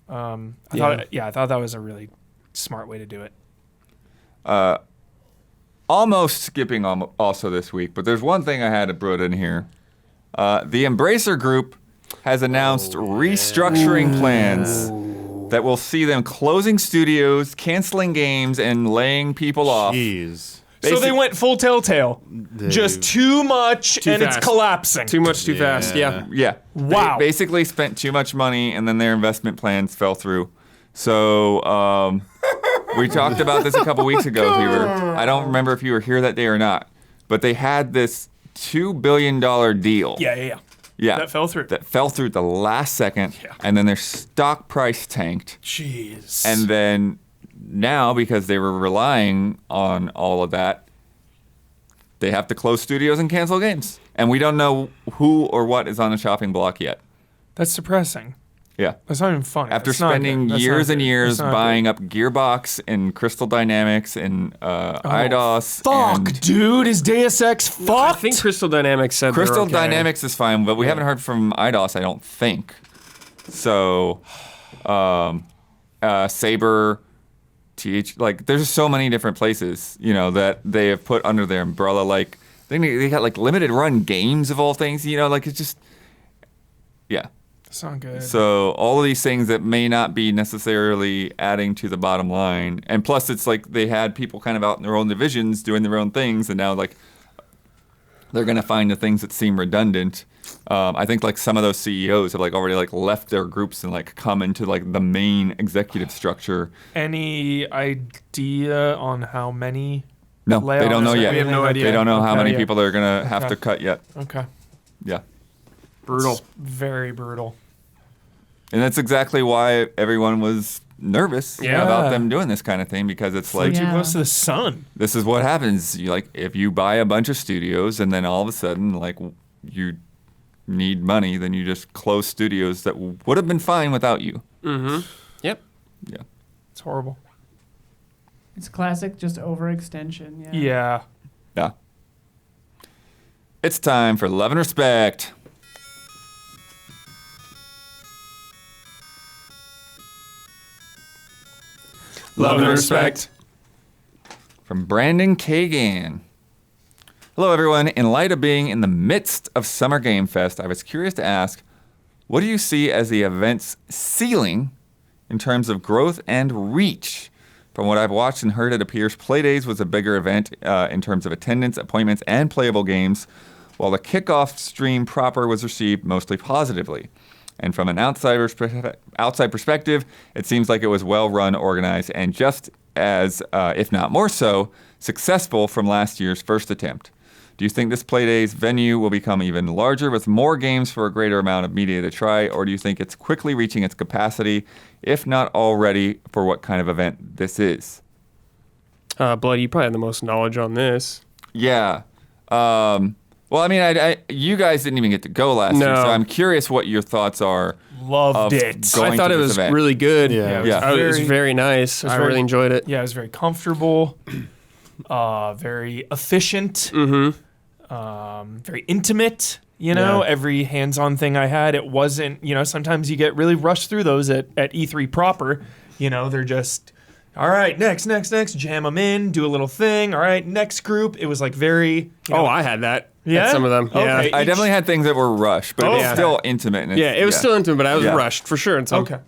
I thought that was a really smart way to do it. Almost skipping also this week, but there's one thing I had to put in here. The Embracer Group has announced restructuring plans that will see them closing studios, canceling games, and laying people off. Jeez. So they went full Telltale. Just too much and fast. it's collapsing. Too much too fast. Yeah. Yeah. Wow. They basically spent too much money, and then their investment plans fell through. So we talked about this a couple weeks ago, Fever. I don't remember if you were here that day or not, but they had this $2 billion deal. Yeah. Yeah. That fell through. That fell through at the last second, Yeah. and then their stock price tanked. Jeez. And then now, because they were relying on all of that, they have to close studios and cancel games. And we don't know who or what is on the chopping block yet. That's depressing. Yeah. That's not even funny. After That's not spending good. That's years not and good. years That's not buying good. up Gearbox and Crystal Dynamics and IDOS. Fuck, and dude, is Deus Ex fucked? I think Crystal Dynamics said they're Crystal okay. Dynamics is fine, but we haven't heard from IDOS, I don't think. So, Saber, like, there's just so many different places, that they have put under their umbrella. Like, they got, like, limited run games of all things, like, it's just, yeah. That's not good. So all of these things that may not be necessarily adding to the bottom line, and plus it's like they had people kind of out in their own divisions doing their own things, and now like they're gonna find the things that seem redundant. I think like some of those CEOs have like already like left their groups and like come into like the main executive structure. Any idea on how many? No, they don't know layoffs? yet. We have no idea. They don't know how Okay. many people they're gonna have Okay. to cut yet. Okay. Yeah. Brutal. It's very brutal. And that's exactly why everyone was nervous Yeah. about them doing this kind of thing, because it's like, Too Yeah. close to the sun. this is what happens. If you buy a bunch of studios and then all of a sudden, like, you need money, then you just close studios that would have been fine without you. Yep. Yeah. It's horrible. It's classic, just overextension. Yeah. Yeah. Yeah. It's time for Love and Respect. Love and respect. From Brandon Kagan. Hello, everyone. In light of being in the midst of Summer Game Fest, I was curious to ask, What do you see as the event's ceiling in terms of growth and reach? From what I've watched and heard, it appears Playdays was a bigger event in terms of attendance, appointments, and playable games, while the kickoff stream proper was received mostly positively. And from an outside perspective, it seems like it was well run, organized, and just as, if not more so, successful from last year's first attempt. Do you think this Playdays venue will become even larger with more games for a greater amount of media to try, or do you think it's quickly reaching its capacity, if not already, for what kind of event this is? Blood, you probably have the most knowledge on this. Yeah. Well, I mean, you guys didn't even get to go last year, so I'm curious what your thoughts are. Loved it. going I thought to it this was event. really good. Yeah. Yeah. It was very nice. I really enjoyed it. Yeah, it was very comfortable, very efficient, very intimate. You know, every hands-on thing I had, it wasn't, you know, sometimes you get really rushed through those at E3 proper. You know, they're just, all right, next, jam them in, do a little thing. All right, next group. It was like very, you know, Oh, I had that. Yeah? At some of them. Yeah. Okay. I definitely had things that were rushed, but it was Okay. still intimate. And Yeah, it was still intimate, but I was Yeah. rushed for sure. And some, okay.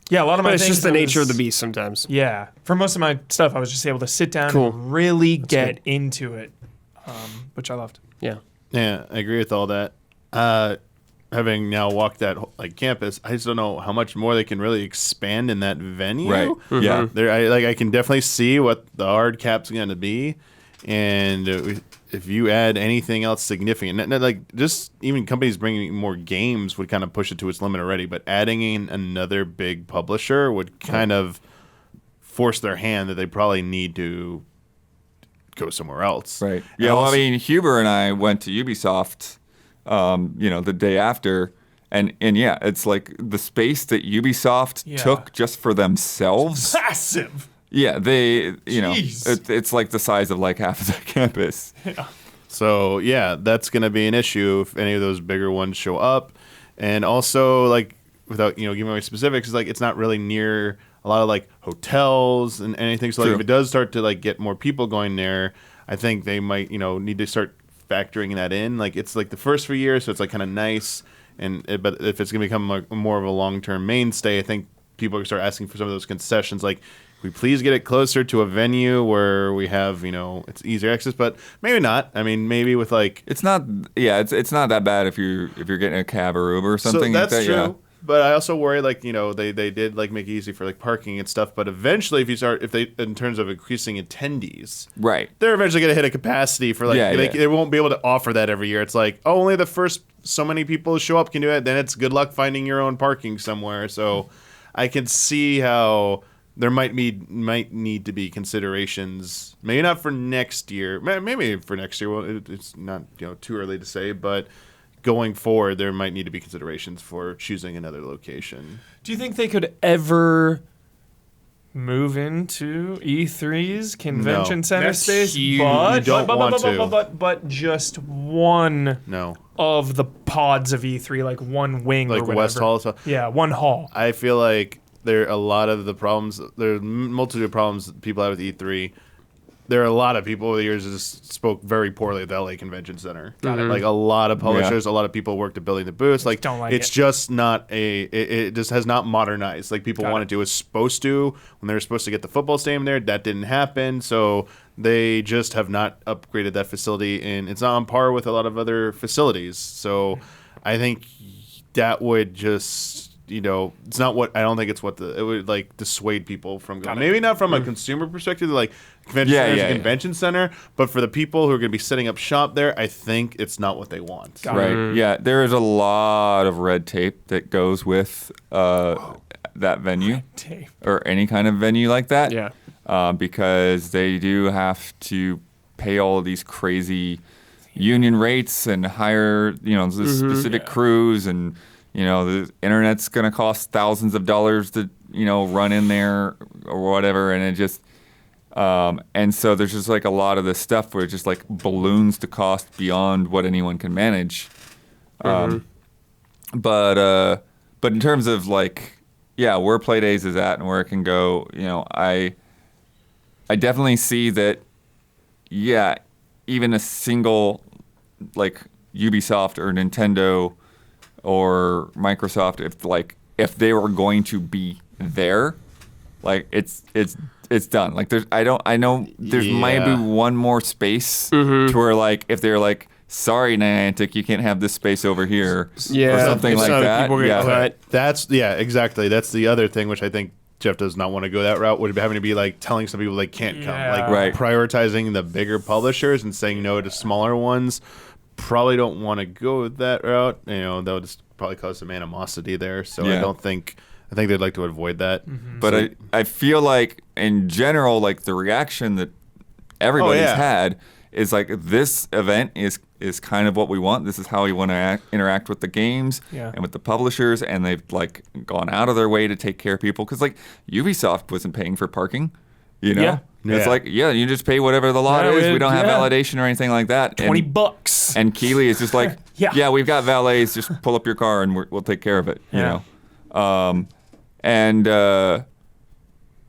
Yeah, a lot of my But it's things just the it nature of was- the beast sometimes. Yeah, for most of my stuff, I was just able to sit down Cool. and really get into it, which I loved. Yeah. Yeah, I agree with all that. Having now walked that campus, I just don't know how much more they can really expand in that venue. Right. Yeah. I can definitely see what the hard cap's going to be, and if you add anything else significant, just even companies bringing more games would kind of push it to its limit already. But adding in another big publisher would kind of force their hand that they probably need to go somewhere else. Right. And Yeah. Well, I also- mean, Huber and I went to Ubisoft, the day after, and yeah, it's like the space that Ubisoft Yeah. took just for themselves. Massive. Yeah, Jeez. it's like the size of like half of the campus. So yeah, that's going to be an issue if any of those bigger ones show up, and also without giving away specifics, it's not really near a lot of hotels and anything. So True. if it does start to get more people going there, I think they might need to start factoring that in. It's the first few years, so it's kind of nice, but if it's going to become more of a long term mainstay, I think people are going to start asking for some of those concessions. Can we please get it closer to a venue where we have, it's easier access, but maybe not. I mean, maybe with It's not. Yeah, it's not that bad if you're getting a cab or Uber or something. So that's like that. true. Yeah. But I also worry, they did make it easy for parking and stuff. But eventually, in terms of increasing attendees, Right. they're eventually going to hit a capacity for they won't be able to offer that every year. It's only the first so many people show up can do it. Then it's good luck finding your own parking somewhere. So I can see how there might need to be considerations. Maybe not for next year. Maybe for next year. Well, it's not too early to say, but going forward, there might need to be considerations for choosing another location. Do you think they could ever move into E3's convention No. center That's space? huge. But, You don't want to. But just one No, of the pods of E3, like one wing or whatever. West Hall. So Yeah, one hall. I feel like there are a lot of the problems. There are a multitude of problems that people have with E3. There are a lot of people over the years that just spoke very poorly at the LA Convention Center. Got it. A lot of publishers, a lot of people worked at building the booths. don't like it's it. just not it just has not modernized like people Got wanted it. to. It was supposed to when they were supposed to get the football stadium there. That didn't happen. So they just have not upgraded that facility, and it's not on par with a lot of other facilities. So I think that would just it's not what I don't think it's what it would dissuade people from going. Maybe not from a consumer perspective, convention center is a convention center, but for the people who are going to be setting up shop there, I think it's not what they want. Right. Yeah. There is a lot of red tape that goes with that venue Tape. or any kind of venue like that. Yeah. Because they do have to pay all of these crazy union rates and hire the specific crews, and the internet's going to cost thousands of dollars to run in there or whatever, and it just and so there's just a lot of this stuff where it just balloons the cost beyond what anyone can manage. But in terms of where Playdays is at and where it can go, I definitely see that. Yeah, even a single Ubisoft or Nintendo or Microsoft, if they were going to be there, like it's done. Like I know there's might be one more space to where like if they're like, sorry Niantic, you can't have this space over here, or something like that. People get cut. That's exactly. That's the other thing, which I think Jeff does not want to go that route. Would be having to be like telling some people they can't come, like Right. prioritizing the bigger publishers and saying no to smaller ones. Probably don't want to go that route. That would just probably cause some animosity there. So I think they'd like to avoid that. But I feel like in general, like the reaction that everybody's had is like this event is kind of what we want. This is how we want to interact with the games and with the publishers, and they've like gone out of their way to take care of people because like Ubisoft wasn't paying for parking, It's like you just pay whatever the lot is. We don't have validation or anything like that. $20. And Keeley is just like, we've got valets. Just pull up your car and we'll take care of it. You know,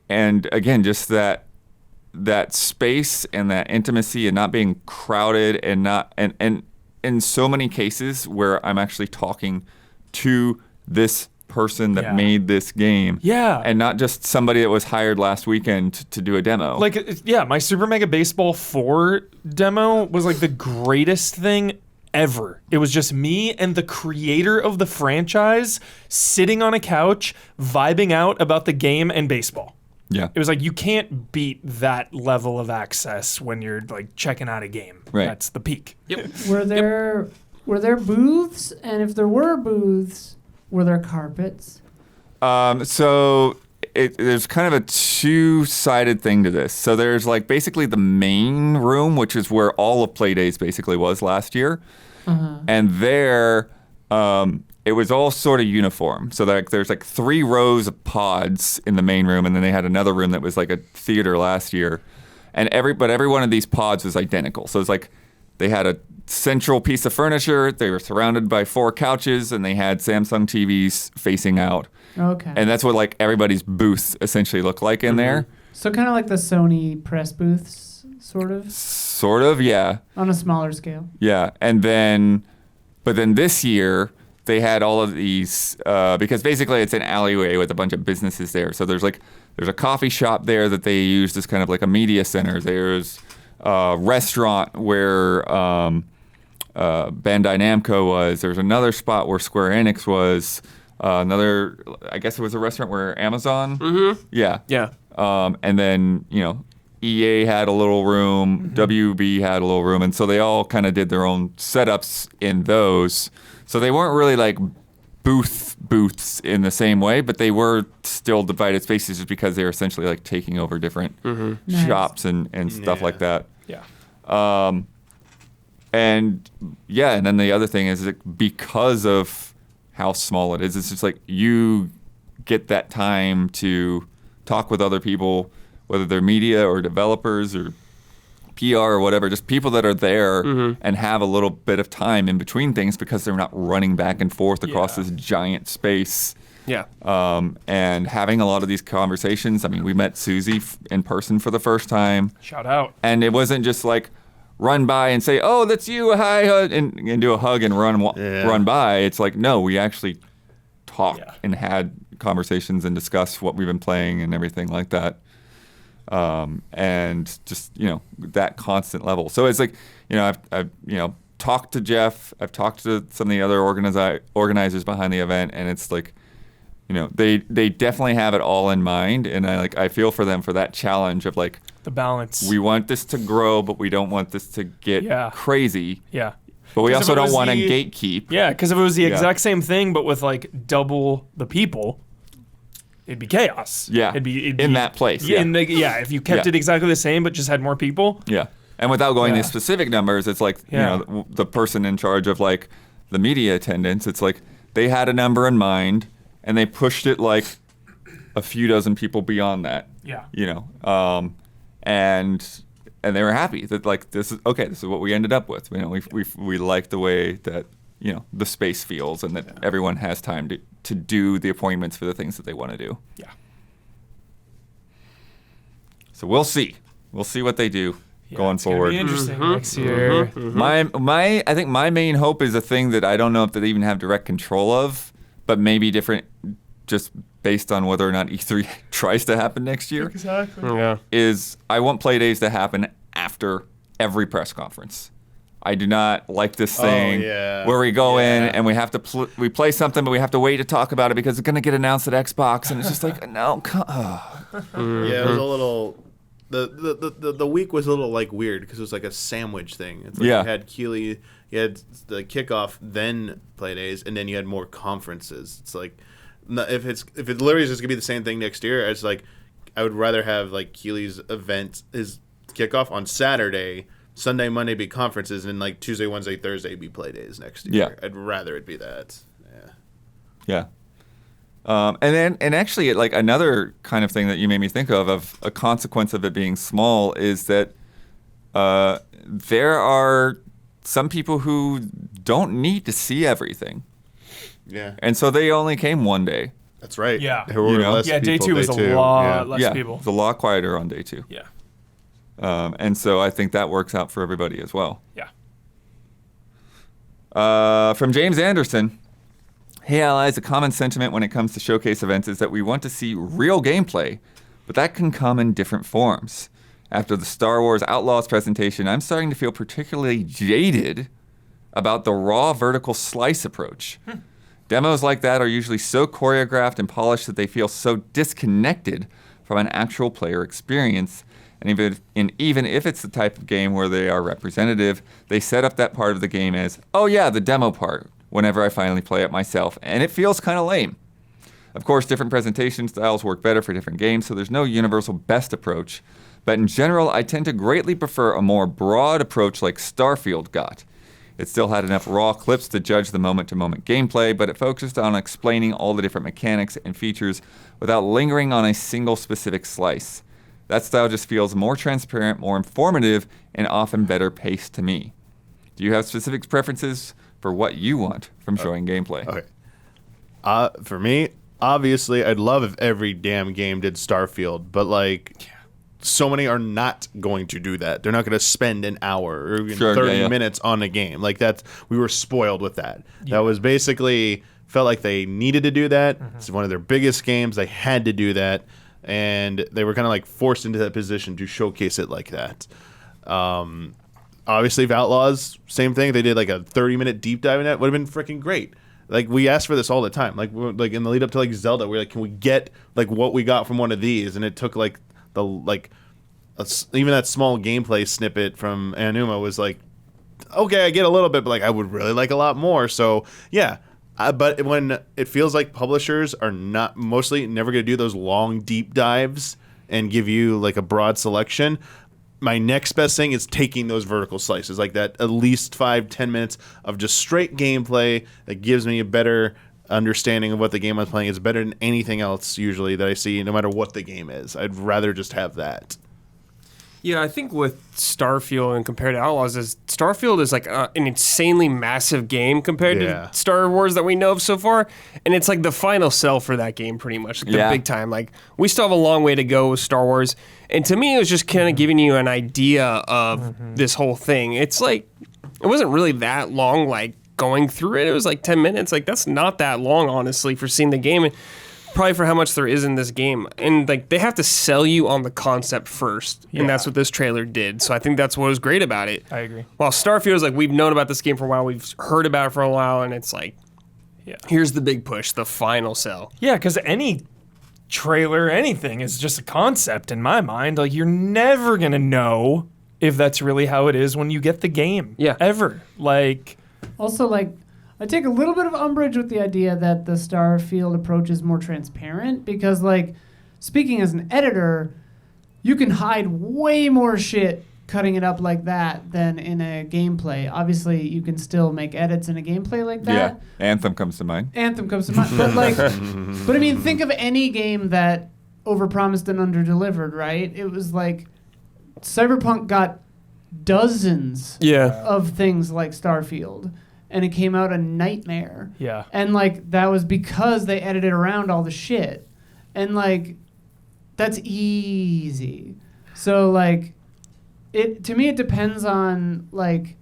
and again, just that space and that intimacy and not being crowded and not and in so many cases where I'm actually talking to this person that made this game and not just somebody that was hired last weekend to do a demo. Like my Super Mega Baseball 4 demo was like the greatest thing ever. It was just me and the creator of the franchise sitting on a couch vibing out about the game and baseball. Yeah. It was like you can't beat that level of access when you're like checking out a game. Right. That's the peak. Yep. Were there booths? And if there were booths, were there carpets? So there's kind of a two-sided thing to this. So there's like basically the main room, which is where all of Playdays basically was last year. And there, it was all sort of uniform. So there's like 3 rows of pods in the main room, and then they had another room that was like a theater last year. And every one of these pods was identical. So it's like they had a central piece of furniture, they were surrounded by 4 couches, and they had Samsung TVs facing out. Okay. And that's what like everybody's booth essentially looked like in there. So kind of like the Sony press booths, sort of? Sort of, yeah. On a smaller scale. Yeah. But then this year, they had all of these, because basically it's an alleyway with a bunch of businesses there. So there's a coffee shop there that they used as kind of like a media center. There's a restaurant where Bandai Namco was. There's another spot where Square Enix was. I guess it was a restaurant where Amazon. Mm-hmm. Yeah. Yeah. And then, EA had a little room, WB had a little room, and so they all kind of did their own setups in those. So they weren't really like booths in the same way, but they were still divided spaces just because they were essentially like taking over different shops and stuff like that. Yeah. And then the other thing is that because of how small it is, it's just like you get that time to talk with other people, whether they're media or developers or PR or whatever, just people that are there and have a little bit of time in between things because they're not running back and forth across this giant space. Yeah. And having a lot of these conversations. I mean, we met Susie in person for the first time. Shout out. And it wasn't just like run by and say, "Oh, that's you, hi," and do a hug and run by. It's like, no, we actually talked and had conversations and discussed what we've been playing and everything like that. And just, that constant level. So it's like, I've talked to Jeff, I've talked to some of the other organizers behind the event, and it's like, they definitely have it all in mind, and I feel for them for that challenge of like The balance. we want this to grow, but we don't want this to get crazy. Yeah. But we 'Cause also if it don't was want to the- gatekeep. Yeah, because if it was the exact same thing, but with like double the people, it'd be chaos. Yeah, it'd be in that place, Yeah, if you kept Yeah. it exactly the same, but just had more people. Yeah. And without going Yeah. to specific numbers, it's like, the person in charge of like the media attendance, it's like they had a number in mind and they pushed it like a few dozen people beyond that. Yeah. And they were happy that like this is what we ended up with. We like the way that the space feels and that everyone has time to do the appointments for the things that they want to do. Yeah. So we'll see what they do. going it's gonna forward. be interesting next year. I think my main hope is a thing that I don't know if they even have direct control of, but maybe different, just based on whether or not E3 tries to happen next year. Exactly. Yeah. Is I want play days to happen after every press conference. I do not like this thing where we go in and we have to we play something, but we have to wait to talk about it because it's going to get announced at Xbox, and it's just like no. Yeah, it was a little. The week was a little like weird because it was like a sandwich thing. It's like you had Keighley, you had the kickoff, then play days, and then you had more conferences. It's like if it literally is just gonna be the same thing next year, it's like I would rather have like Keighley's event, his kickoff on Saturday, Sunday, Monday be conferences, and then like Tuesday, Wednesday, Thursday be play days next year. I'd rather it be that. Yeah. And actually, like another kind of thing that you made me think of a consequence of it being small is that there are some people who don't need to see everything. Yeah. And so they only came one day. That's right. Yeah. There were less Yeah, day people two was day a two. lot less people. It's a lot quieter on day 2. Yeah. And so I think that works out for everybody as well. Yeah. From James Anderson. Hey Allies, a common sentiment when it comes to showcase events is that we want to see real gameplay, but that can come in different forms. After the Star Wars Outlaws presentation, I'm starting to feel particularly jaded about the raw vertical slice approach. Demos like that are usually so choreographed and polished that they feel so disconnected from an actual player experience. And even if it's the type of game where they are representative, they set up that part of the game as, oh yeah, the demo part, whenever I finally play it myself, and it feels kind of lame. Of course, different presentation styles work better for different games, so there's no universal best approach. But in general, I tend to greatly prefer a more broad approach like Starfield got. It still had enough raw clips to judge the moment-to-moment gameplay, but it focused on explaining all the different mechanics and features without lingering on a single specific slice. That style just feels more transparent, more informative, and often better paced to me. Do you have specific preferences for what you want from showing gameplay? Okay. For me, obviously, I'd love if every damn game did Starfield, but like, so many are not going to do that. They're not going to spend an hour or even 30 minutes on a game. Like we were spoiled with that. That was basically felt like they needed to do that. It's one of their biggest games. They had to do that, and they were kind of like forced into that position to showcase it like that. Obviously, if Outlaws, same thing. They did like a 30-minute deep dive in that. Would have been freaking great. Like we asked for this all the time. Like in the lead up to like Zelda, we're like, can we get like what we got from one of these? And it took like even that small gameplay snippet from Anuma was like, okay, I get a little bit, but like I would really like a lot more. So yeah. But when it feels like publishers are mostly never going to do those long deep dives and give you like a broad selection, my next best thing is taking those vertical slices, like that at least 5-10 minutes of just straight gameplay that gives me a better understanding of what the game I'm playing is. Better than anything else usually that I see, no matter what the game is. I'd rather just have that. Yeah, I think with Starfield and compared to Outlaws, Starfield is like an insanely massive game compared to Star Wars that we know of so far, and it's like the final sell for that game pretty much, like the big time. Like we still have a long way to go with Star Wars, and to me it was just kind of giving you an idea of this whole thing. It's like it wasn't really that long, like going through it. It was like 10 minutes. Like that's not that long, honestly, for seeing the game. And probably for how much there is in this game. And like they have to sell you on the concept first, and that's what this trailer did. So I think that's what was great about it. I agree. While Starfield is like, we've known about this game for a while, we've heard about it for a while, and it's like, here's the big push, the final sell. Yeah, because any trailer, anything is just a concept in my mind. Like you're never gonna know if that's really how it is when you get the game. Yeah. Ever. Like Also, like, I take a little bit of umbrage with the idea that the Starfield approach is more transparent because, like, speaking as an editor, you can hide way more shit cutting it up like that than in a gameplay. Obviously, you can still make edits in a gameplay like that. Yeah, Anthem comes to mind. But like, but I mean, think of any game that overpromised and underdelivered, right? It was like Cyberpunk got dozens of things like Starfield, and it came out a nightmare. Yeah. And like that was because they edited around all the shit. And like that's easy. So like to me it depends on like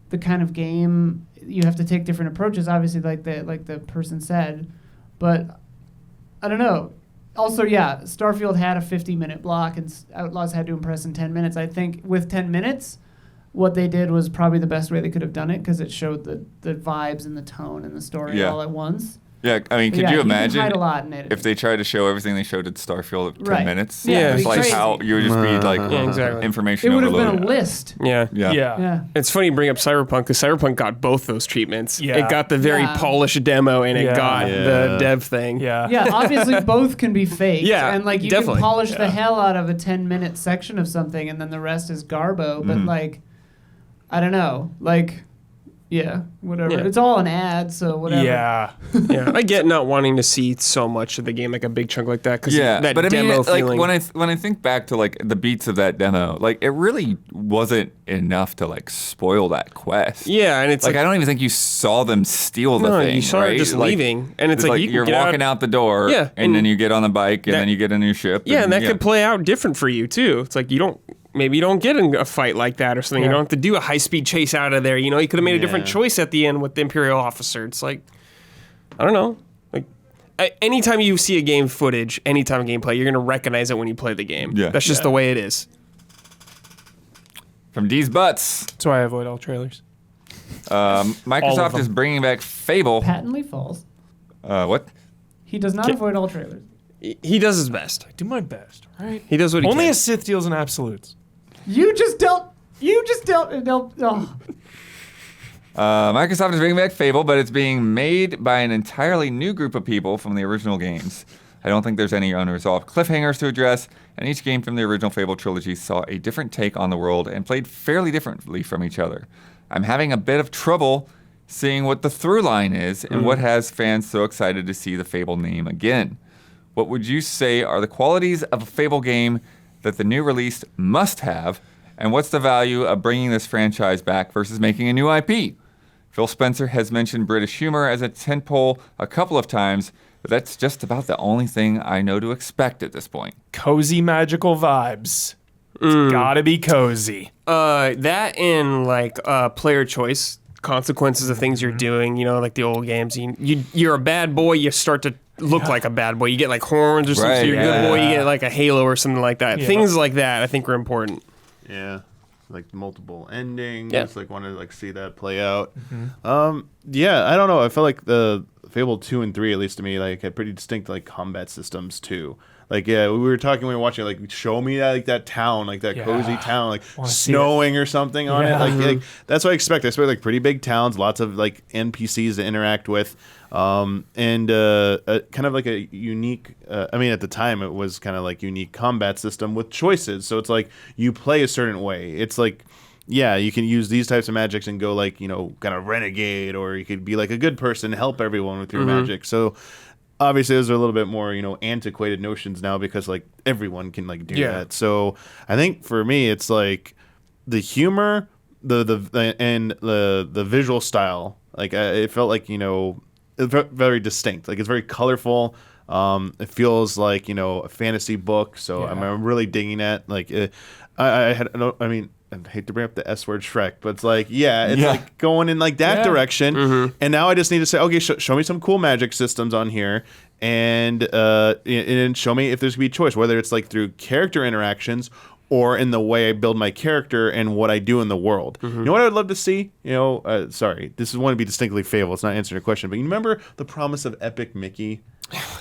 the kind of game. You have to take different approaches, obviously, like the person said, but I don't know. Also, yeah, Starfield had a 50-minute block, and Outlaws had to impress in 10 minutes. I think with 10 minutes, what they did was probably the best way they could have done it, because it showed the vibes and the tone and the story all at once. Yeah, I mean, could But you can imagine hide a lot in it. if they tried to show everything they showed at Starfield in 10 Right. minutes? Yeah, It's it'd be like crazy. how you would just be like Yeah, exactly. information It would have overloaded. been a list. Yeah. Yeah. Yeah. It's funny you bring up Cyberpunk because Cyberpunk got both those treatments. Yeah. It got the very Yeah. polished demo and it Yeah. got Yeah. the dev thing. Yeah. Yeah, obviously both can be fake. Yeah, and like you definitely. can polish the Yeah. hell out of a 10-minute section of something, and then the rest is garbo. But like, I don't know, like, yeah, whatever. Yeah. It's all an ad, so whatever. Yeah. Yeah, I get not wanting to see so much of the game, like a big chunk like that, because Yeah, that but I mean, demo like feeling. when I think back to like the beats of that demo, like it really wasn't enough to like spoil that quest. yeah, and it's Like like, I don't even think you saw them steal the no, thing. you saw right? her just Like, leaving, and it's like you can you're get walking out the door, Yeah, and then and you get on the bike, and that- then you get a new ship. Yeah, and that could play out different for you too. It's like you don't get in a fight like that or something. You Yeah. don't have to do a high speed chase out of there. You know, you could have made a different Yeah. choice at the end with the Imperial officer. It's like, I don't know. Like, anytime you see a game footage, anytime gameplay, you're gonna recognize it when you play the game. Yeah. That's just the way it is. From D's Butts. That's why I avoid all trailers. Microsoft them. is bringing back Fable. Patently false. What? He does not avoid all trailers. He does his best. Do my best, right? He does what he Only can. a Sith deals in absolutes. You just dealt. Oh. Microsoft is bringing back Fable, but it's being made by an entirely new group of people from the original games. I don't think there's any unresolved cliffhangers to address, and each game from the original Fable trilogy saw a different take on the world and played fairly differently from each other. I'm having a bit of trouble seeing what the through line is and what has fans so excited to see the Fable name again. What would you say are the qualities of a Fable game that the new release must have, and what's the value of bringing this franchise back versus making a new IP? Phil Spencer has mentioned British humor as a tentpole a couple of times, but that's just about the only thing I know to expect at this point. Cozy magical vibes. It's gotta be cozy. That and like player choice, consequences of things you're doing. You know, like the old games. You're a bad boy. You start to look like a bad boy. You get like horns or something. Right, So you're a yeah. good boy. You get like a halo or something like that. Yeah. Things like that, I think, are important. Yeah, like multiple endings. Yeah. Like want to like see that play out. Yeah, I don't know. I feel like the Fable 2 and 3, at least to me, like had pretty distinct like combat systems too. Like we were talking, we were watching, like show me that, like that town, like that cozy town, like Wanna see snowing or something on Yeah. it. Like that's what I expect. I expect like pretty big towns, lots of like NPCs to interact with, and kind of like a unique. I mean, at the time, it was kind of like unique combat system with choices. So it's like you play a certain way. It's like. Yeah, you can use these types of magics and go like, kind of renegade, or you could be like a good person, help everyone with your magic. So obviously those are a little bit more, antiquated notions now because like everyone can like do that. So I think for me it's like the humor, and the visual style. Like it felt like, it's very distinct. Like it's very colorful. It feels like, a fantasy book. So I'm really digging it. Like I hate to bring up the S word Shrek, but it's like, it's like going in like that direction. And now I just need to say, okay, show me some cool magic systems on here, and show me if there's gonna be a choice, whether it's like through character interactions or in the way I build my character and what I do in the world. You know what I would love to see? Sorry, this is want to be distinctly Fable. It's not answering your question, but you remember the promise of Epic Mickey?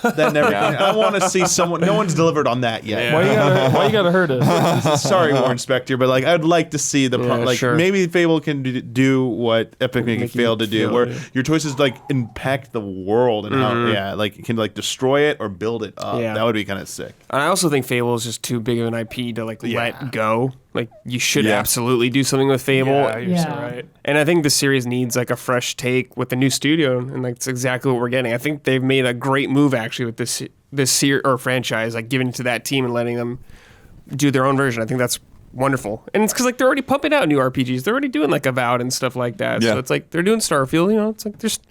That never. I want to see someone. No one's delivered on that yet. Why you gotta hurt us? Sorry, Warren Spector, but like I'd like to see sure. maybe Fable can do what Epic Mickey failed to do, where yeah. your choices like impact the world and how it can like destroy it or build it up. Yeah. That would be kind of sick. And I also think Fable is just too big of an IP to like let go. Like you should absolutely do something with Fable. Yeah, you're so Yeah. right. And I think the series needs like a fresh take with the new studio, and like it's exactly what we're getting. I think they've made a great move actually with this franchise, like giving it to that team and letting them do their own version. I think that's wonderful, and it's because like they're already pumping out new RPGs. They're already doing like Avowed and stuff like that. Yeah. So it's like they're doing Starfield. It's like they're just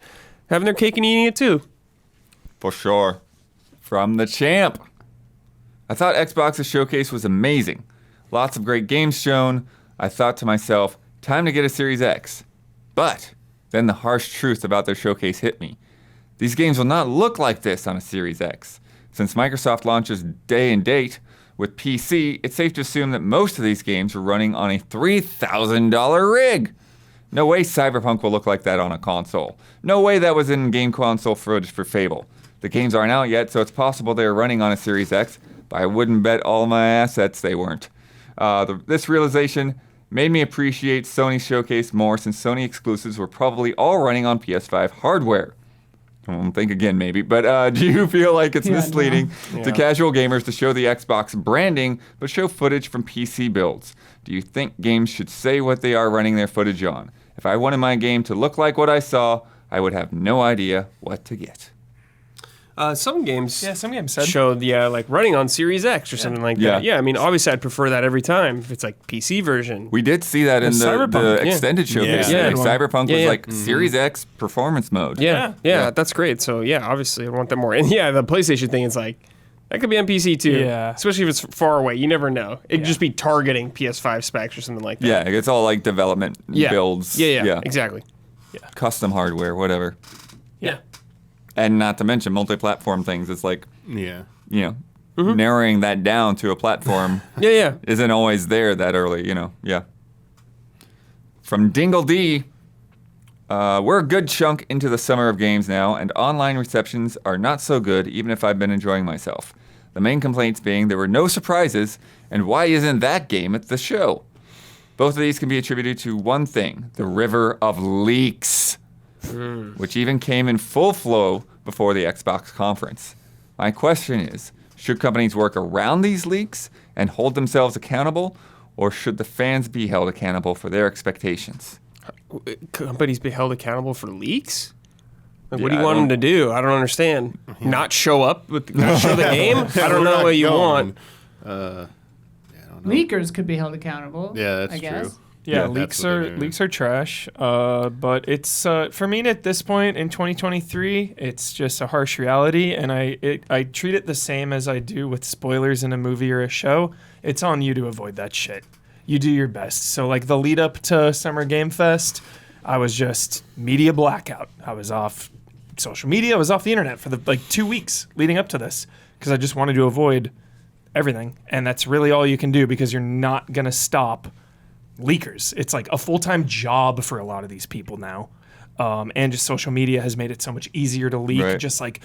having their cake and eating it too. For sure. From the champ. I thought Xbox's showcase was amazing. Lots of great games shown. I thought to myself, time to get a Series X. But then the harsh truth about their showcase hit me. These games will not look like this on a Series X. Since Microsoft launches day and date with PC, it's safe to assume that most of these games are running on a $3,000 rig. No way Cyberpunk will look like that on a console. No way that was in game console footage for Fable. The games aren't out yet, so it's possible they're running on a Series X, but I wouldn't bet all my assets they weren't. This realization made me appreciate Sony's showcase more, since Sony exclusives were probably all running on PS5 hardware. I won't think again, maybe. But do you feel like it's misleading to casual gamers to show the Xbox branding, but show footage from PC builds? Do you think games should say what they are running their footage on? If I wanted my game to look like what I saw, I would have no idea what to get. Some games said. showed, like running on Series X or something like that. Yeah, I mean, obviously I'd prefer that every time if it's like PC version. We did see that in the Cyberpunk, extended showcase. Yeah. Like, Cyberpunk was like Mm-hmm. Series X performance mode. Yeah, that's great. So yeah, obviously I want that more. And yeah, the PlayStation thing is like, that could be on PC too. Yeah. Especially if it's far away. You never know. It'd just be targeting PS5 specs or something like that. Yeah, it's all like development builds. Yeah, exactly. Custom hardware, whatever. Yeah. And not to mention multi-platform things. It's like, Yeah. narrowing that down to a platform Yeah. isn't always there that early, Yeah. From Dingle D, we're a good chunk into the summer of games now, and online receptions are not so good, even if I've been enjoying myself. The main complaints being there were no surprises, and why isn't that game at the show? Both of these can be attributed to one thing, the river of leaks, which even came in full flow before the Xbox conference. My question is, should companies work around these leaks and hold themselves accountable, or should the fans be held accountable for their expectations? Companies be held accountable for leaks? Like, what do Yeah, you want I them to do? I don't understand. Not show up not show the game? I don't know what you want. Leakers could be held accountable. Yeah, that's I guess. true. Yeah, that's what they're doing. leaks are trash. But it's for me at this point in 2023, it's just a harsh reality, and I treat it the same as I do with spoilers in a movie or a show. It's on you to avoid that shit. You do your best. So like the lead up to Summer Game Fest, I was just media blackout. I was off social media. I was off the internet for the 2 weeks leading up to this because I just wanted to avoid everything, and that's really all you can do because you're not gonna stop leakers. It's like a full-time job for a lot of these people now. And just social media has made it so much easier to leak. Right. Just like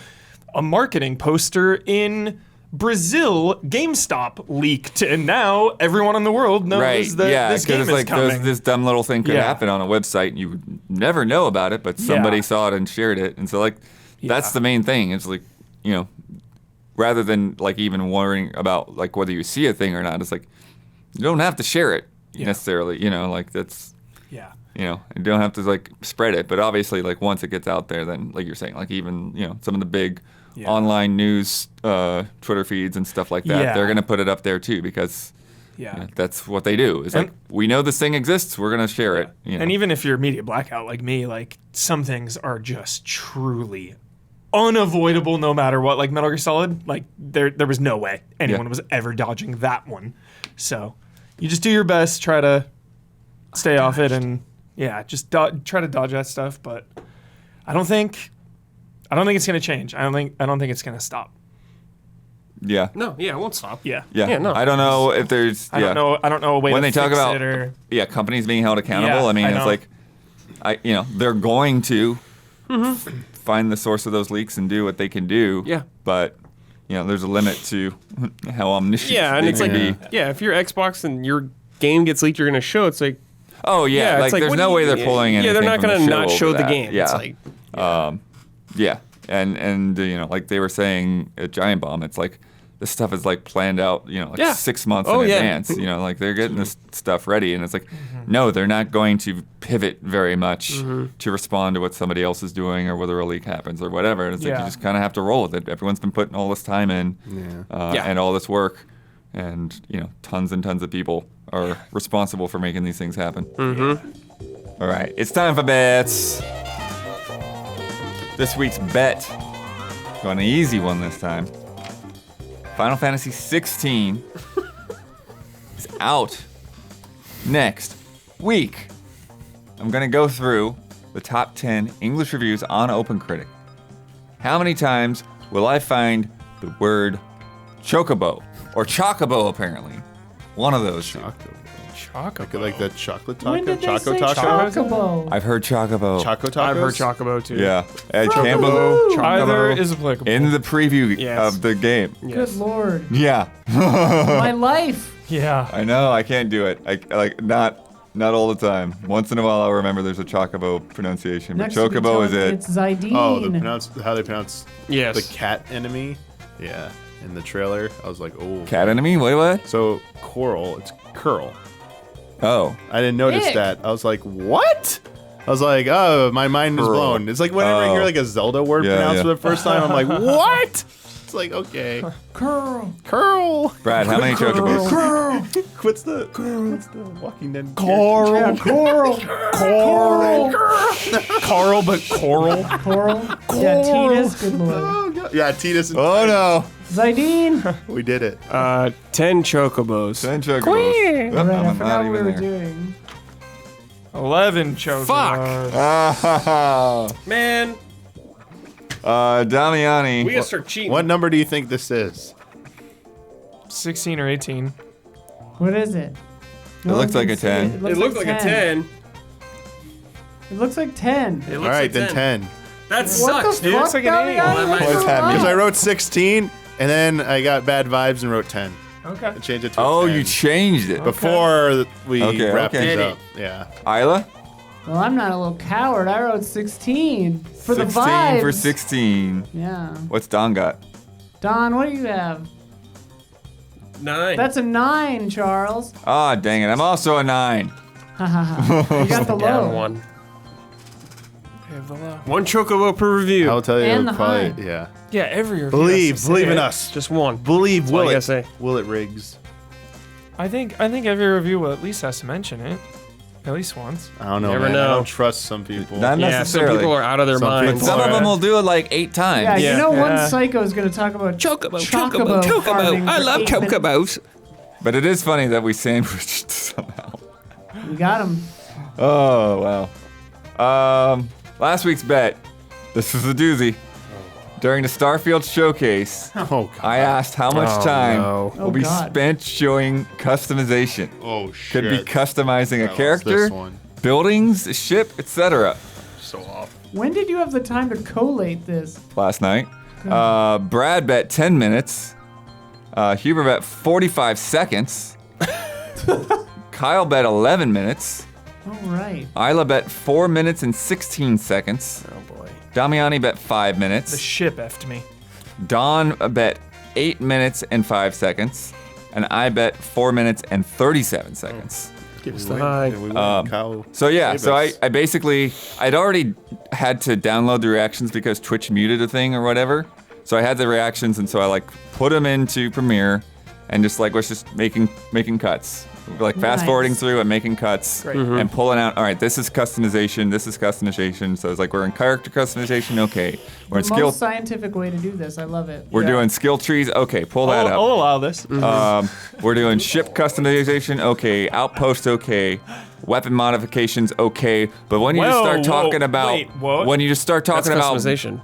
a marketing poster in Brazil, GameStop leaked, and now everyone in the world knows that this game it's is like coming. this dumb little thing could Yeah. happen on a website and you would never know about it, but somebody saw it and shared it. And so like that's the main thing. It's like, rather than like even worrying about like whether you see a thing or not, it's like you don't have to share it necessarily, like that's Yeah. you don't have to like spread it, but obviously like once it gets out there, then like you're saying, like even some of the big online news Twitter feeds and stuff like that, they're gonna put it up there too because that's what they do. It's like we know this thing exists, we're gonna share it. And even if you're media blackout like me, like some things are just truly unavoidable no matter what. Like Metal Gear Solid, like there was no way anyone was ever dodging that one. So you just do your best, try to stay off it, and just try to dodge that stuff. But I don't think it's gonna change. I don't think it's gonna stop. Yeah. No, it won't stop. Yeah. no. I don't know if there's. I don't know a way when to they talk fix about it or companies being held accountable. Yeah, I mean, I it's know. like, they're going to find the source of those leaks and do what they can do. Yeah. But there's a limit to how omniscient. Yeah, and they it's can like, be. if your Xbox and your game gets leaked, you're gonna show. It's like, Oh yeah, it's like there's what no do way you- they're pulling anything. Yeah, they're not from gonna the not show over the that. game. Yeah. It's like, Yeah, and like they were saying at Giant Bomb, it's like this stuff is like planned out, 6 months in advance. Like they're getting this stuff ready, and it's like, no, they're not going to pivot very much to respond to what somebody else is doing or whether a leak happens or whatever. And it's like you just kind of have to roll with it. Everyone's been putting all this time in, and all this work, and tons and tons of people are responsible for making these things happen. All right, it's time for bets. This week's bet, going an easy one this time. Final Fantasy 16 is out next week. I'm going to go through the top 10 English reviews on OpenCritic. How many times will I find the word chocobo? Or chocobo, apparently. One of those two. Choco. Like the chocolate taco? When did they Choco say taco? chocobo? I've heard chocobo. Choco tacos? I've heard Chocobo too. Yeah. At Chocobo, Campbell Either is applicable. in the preview Yes. of the game. Good lord. Yeah. My life. Yeah. I know, I can't do it. I like not all the time. Once in a while I'll remember there's a chocobo pronunciation, but Next we'll be chocobo is telling it. It's Zidane. Oh, how they pronounce Yes. the cat enemy? Yeah. In the trailer, I was like, oh. Cat enemy? Wait, what? So coral, it's curl. Oh. I didn't notice Ick. that. I was like, what? I was like, oh, my mind is Curl. blown. It's like whenever I hear Oh. like a Zelda word Yeah, pronounced yeah. for the first time, I'm like, what? It's like, okay. Curl. Curl. Brad, how many chocobos? Curl. What's the Walking Dead? Yeah, coral. Coral. Carl, but coral. Coral. Yeah, Titus. Good lord. Oh, God. Yeah, Titus. And Oh no. Zidane. we did it. 10 Chocobos. 10 chocobos. Queen. Yep, Right, I I'm forgot not what we even were there. doing. 11 chocobos. Ah, Man, Damiani. we gotta start cheating. What number do you think this is? 16 or 18. What is it? It looks like a 10. It It looked like a 10. It looks like 10. It All looks right, like then 10. That What sucks, the dude. fuck, Looks like an Damiani? eight. Well, What's What's going happening? on? Because I wrote 16, and then I got bad vibes and wrote 10. Okay. I changed it to Oh, 10. you changed it. Before we Okay, wrapped okay. things Did up. Yeah. Isla? Well, I'm not a little coward. I wrote 16 for the 16 vibes. for 16. Yeah. What's Don got? Don, what do you have? 9. That's a 9, Charles. Ah, dang it. I'm also a 9. Ha ha ha. You got the Down low. 1. One Chocobo per review. I'll tell you. And the probably, high. yeah. Yeah, every review Believe has to say in it. us. Just one. Believe, all I will gotta it? say. Will it, Riggs? I think every review will at least has to mention it. At least once. I don't know, Never man. know. I don't trust some people. Not Yeah, some necessarily. people are out of their Some minds. people Some of are. them will do it like 8 times. Yeah, Yeah. you know one Yeah. psycho is going to talk about Chocobo, farming I for love 8 minutes. Chocobos. But it is funny that we sandwiched somehow. We got him. Oh, wow. Last week's bet. This was a doozy. During the Starfield showcase, Oh, God. I asked how much Oh, time no. will be God. spent showing customization. Oh, shit. Could be customizing I a lost character, this one. buildings, a ship, etc. So off. When did you have the time to collate this? Last night. Brad bet 10 minutes. Huber bet 45 seconds. Kyle bet 11 minutes. All right. Isla bet 4 minutes and 16 seconds. Oh boy. Damiani bet 5 The minutes. ship effed me. Don bet 8 minutes and 5 seconds. And I bet 4 minutes and 37 seconds. Give us the high. We went Kyle. So yeah, Gave so us- I basically, I'd already had to download the reactions because Twitch muted a thing or whatever. So I had the reactions and so I like put them into Premiere and just like was just making cuts. Like fast forwarding Nice. through and making cuts and pulling out, all right, this is customization. So it's like we're in character customization, okay. We're in The skill, most scientific way to do this. I love it. we're doing skill trees, okay, pull that I'll up. allow this. We're doing ship customization, okay. Outpost, okay. Weapon modifications, okay. But when you just Whoa, start talking whoa, about, wait, what? when you just start That's talking about, customization.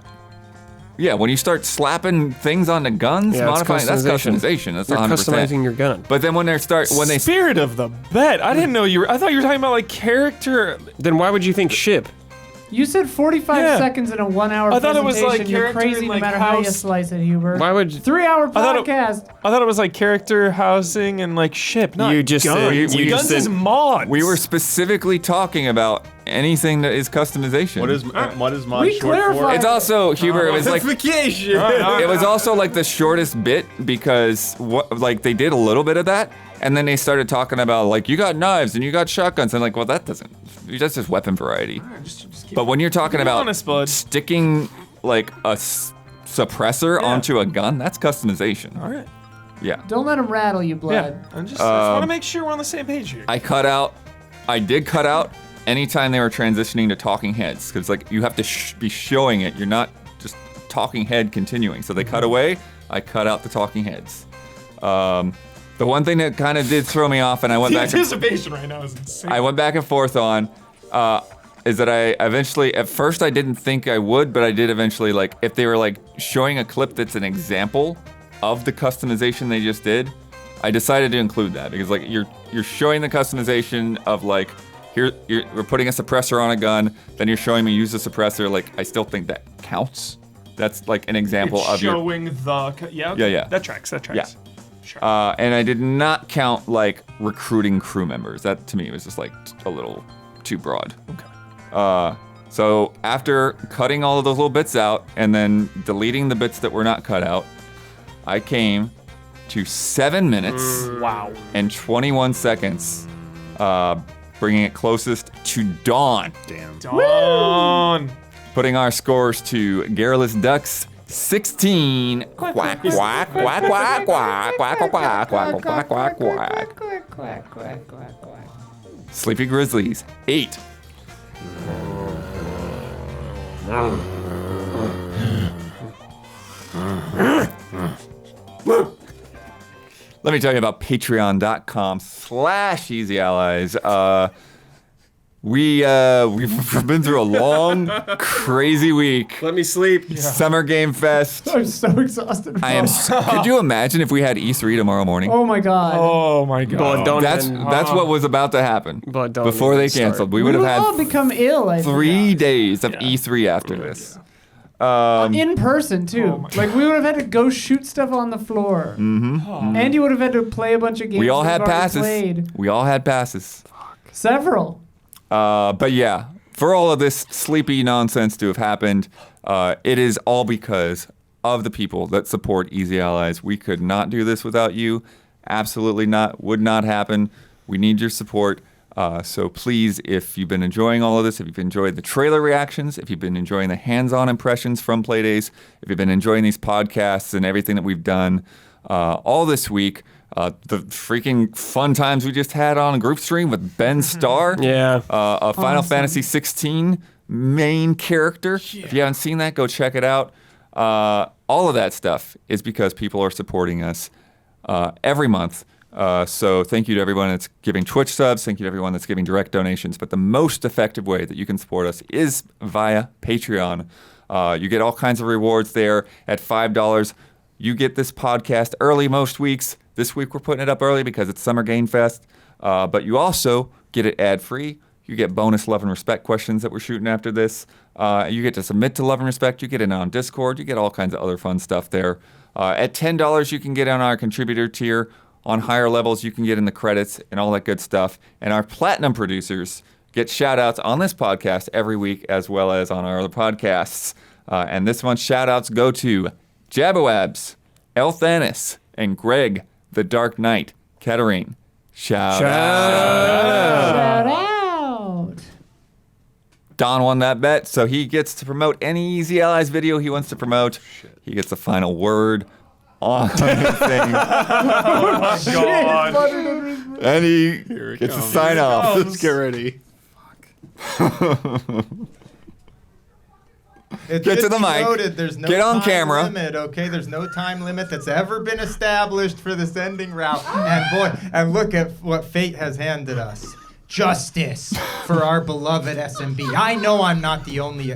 yeah, when you start slapping things onto guns, Yeah, that's modifying, that's customization. customization. That's You're 100%. customizing your gun. But then when they start, when they, Spirit of the bet. I didn't know you were. I thought you were talking about like character. Then why would you think ship? You said 45 Yeah. seconds in a 1 hour I thought it was, presentation. like, You're character crazy in, no like, matter how you house- slice it, Huber. Why would 3-hour thought it- podcast. I thought it was like character housing and like ship. Not You just said- guns. you just Guns said- is mods. we were specifically talking about anything that is customization. What is mod We short for? clarified- It's also, Huber, it was like, it was also like the shortest bit because like they did a little bit of that and then they started talking about like you got knives and you got shotguns and like well that's just weapon variety. But when you're talking Be about honest, bud. sticking like a suppressor onto a gun, that's customization. All right. Yeah. Don't let him rattle you, blood. Yeah. I just want to make sure we're on the same page here. I did cut out anytime they were transitioning to talking heads because like you have to be showing it. You're not just talking head continuing. So they cut away. I cut out the talking heads. The one thing that kind of did throw me off, and I went The back. anticipation right now is insane. I went back and forth on, is that I eventually, at first I didn't think I would, but I did eventually, like, if they were like showing a clip that's an example of the customization they just did, I decided to include that because like you're showing the customization of like, we're putting a suppressor on a gun, then you're showing me use the suppressor. Like I still think that counts. That's like an example It's of your. showing Yeah, yeah. That tracks. Yeah. Sure. And I did not count like recruiting crew members. That to me was just like a little too broad. Okay. So after cutting all of those little bits out and then deleting the bits that were not cut out, I came to 7 minutes Wow. and 21 seconds, bringing it closest to Dawn. Damn. Dawn. Putting our scores to Garrulous Ducks 16. Quack, quack, quack, quack, quack, quack, quack, quack, quack, quack, quack. Sleepy Grizzlies 8. Let me tell you about patreon.com/easyallies. We've been through a long, crazy week. Let me sleep. Summer Game Fest. I'm so exhausted. I am. Could you imagine if we had E3 tomorrow morning? Oh my god. Oh my god. Blood don't That's even- what was about to happen Blood don't before even they start. canceled. We we would would have all had become ill. I 3 days of E3 after this. in person too. Like we would have had to go shoot stuff on the floor. Mm-hmm. And you would have had to play a bunch of games. We all we've had already passes. Played. We all had passes. Several. But yeah, for all of this sleepy nonsense to have happened, it is all because of the people that support Easy Allies. We could not do this without you. Absolutely not. Would not happen. We need your support. So please, if you've been enjoying all of this, if you've enjoyed the trailer reactions, if you've been enjoying the hands-on impressions from Playdays, if you've been enjoying these podcasts and everything that we've done all this week, the freaking fun times we just had on a group stream with Ben Starr, Yeah. a Final Fantasy 16 main character. If you haven't seen that, go check it out. All of that stuff is because people are supporting us every month. So thank you to everyone that's giving Twitch subs. Thank you to everyone that's giving direct donations. But the most effective way that you can support us is via Patreon. You get all kinds of rewards there at $5. You get this podcast early most weeks. This week we're putting it up early because it's Summer Game Fest. But you also get it ad-free. You get bonus Love and Respect questions that we're shooting after this. You get to submit to Love and Respect. You get in on Discord. You get all kinds of other fun stuff there. At $10, you can get on our contributor tier. On higher levels, you can get in the credits and all that good stuff. And our platinum producers get shout-outs on this podcast every week as well as on our other podcasts. And this month's shout-outs go to Jabawabs, Elthanis, and Greg, the Dark Knight, Kettering. Shout out. Shout out. Don won that bet, so he gets to promote any Easy Allies video he wants to promote. He gets the final word on anything. God. And he gets to sign off. Let's get ready. It Get should to the be mic. Noted, there's no Get on time camera. Limit, okay, there's no time limit that's ever been established for this ending route. And boy, and look at what fate has handed us. Justice for our beloved SMB. I know I'm not the only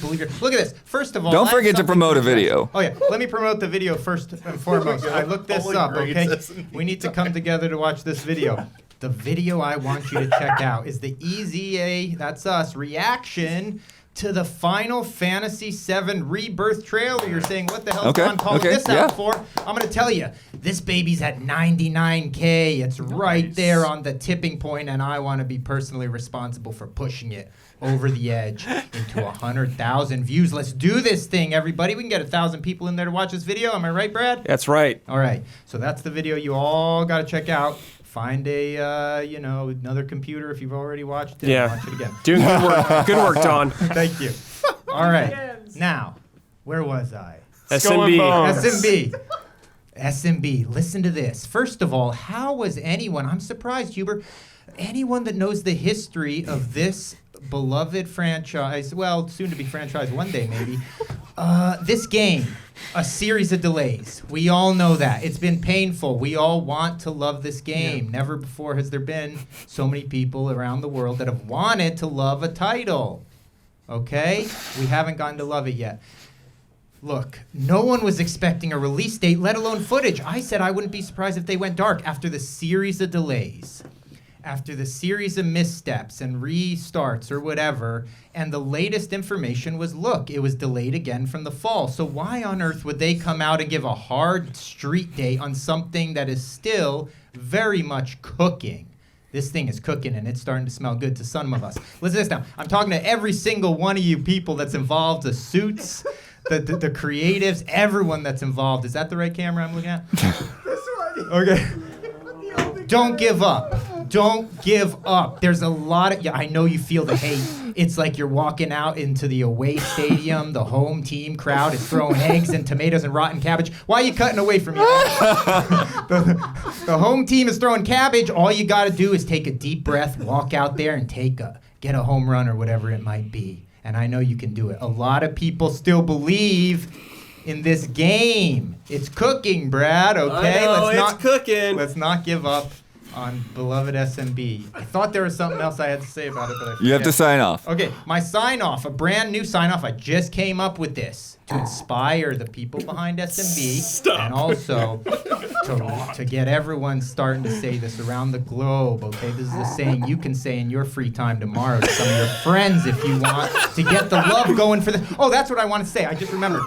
believer. Look at this. First of all, Don't I have forget to something promote a address. video. Oh yeah, let me promote the video first and foremost. I looked this Only up, grades okay? SMB. We need to come together to watch this video. The video I want you to check out is the EZA, that's us, reaction to the Final Fantasy VII Rebirth trailer. You're saying, what the hell is Okay, Don calling okay, this yeah. out for? I'm going to tell you, this baby's at 99K. It's right there on the tipping point, and I want to be personally responsible for pushing it over the edge into 100,000 views. Let's do this thing, everybody. We can get 1,000 people in there to watch this video. Am I right, Brad? That's right. All right. So that's the video you all got to check out. Find a, another computer if you've already watched it. Yeah. And watch it again. Doing good work. Good work, Don. Thank you. All right. Now, where was I? SMB. SMB, listen to this. First of all, how was anyone, I'm surprised, Huber, anyone that knows the history of this beloved franchise, well, soon to be franchise one day maybe, This game, a series of delays. We all know that. It's been painful. We all want to love this game. Never before has there been so many people around the world that have wanted to love a title. Okay? We haven't gotten to love it yet. Look, no one was expecting a release date, let alone footage. I said I wouldn't be surprised if they went dark after the series of delays, after the series of missteps and restarts or whatever. And the latest information was, look, it was delayed again from the fall. So why on earth would they come out and give a hard street date on something that is still very much cooking? This thing is cooking, and it's starting to smell good to some of us. Listen to this now. I'm talking to every single one of you people that's involved, the suits, the creatives, everyone that's involved. Is that the right camera I'm looking at? Okay. Don't give up. Don't give up. There's a lot of... Yeah, I know you feel the hate. It's like you're walking out into the away stadium. The home team crowd is throwing eggs and tomatoes and rotten cabbage. Why are you cutting away from me? The home team is throwing cabbage. All you got to do is take a deep breath, walk out there, and get a home run or whatever it might be. And I know you can do it. A lot of people still believe in this game. It's cooking, Brad, okay? It's cooking. Let's not give up on beloved SMB. I thought there was something else I had to say about it, but I forget. You have to sign off. Okay, my sign-off, a brand new sign-off. I just came up with this to inspire the people behind SMB. And also to get everyone starting to say this around the globe, okay? This is a saying you can say in your free time tomorrow to some of your friends if you want to get the love going for this. Oh, that's what I want to say. I just remembered.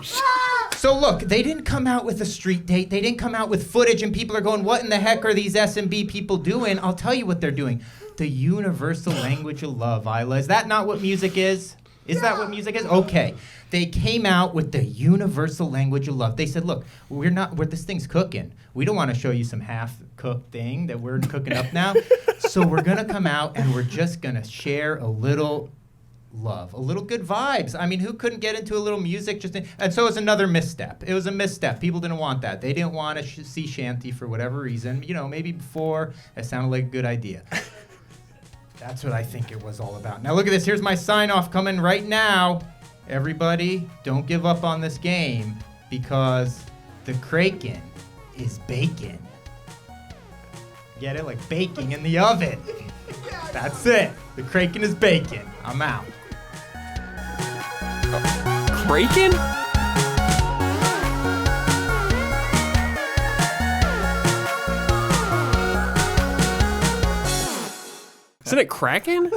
So look, they didn't come out with a street date. They didn't come out with footage, and people are going, what in the heck are these SMB people doing? I'll tell you what they're doing. The universal language of love, Isla. Is that not what music is? Is that what music is? Okay. They came out with the universal language of love. They said, look, this thing's cooking. We don't want to show you some half-cooked thing that we're cooking up now. So we're going to come out, and we're just going to share a little love, a little good vibes. I mean, who couldn't get into a little music? And so it was another misstep. It was a misstep. People didn't want that. They didn't want to see Shanty for whatever reason. You know, maybe before it sounded like a good idea. That's what I think it was all about. Now look at this. Here's my sign-off coming right now. Everybody, don't give up on this game because the Kraken is baking. Get it? Like baking in the oven. That's it. The Kraken is baking. I'm out. Kraken? Isn't it Kraken?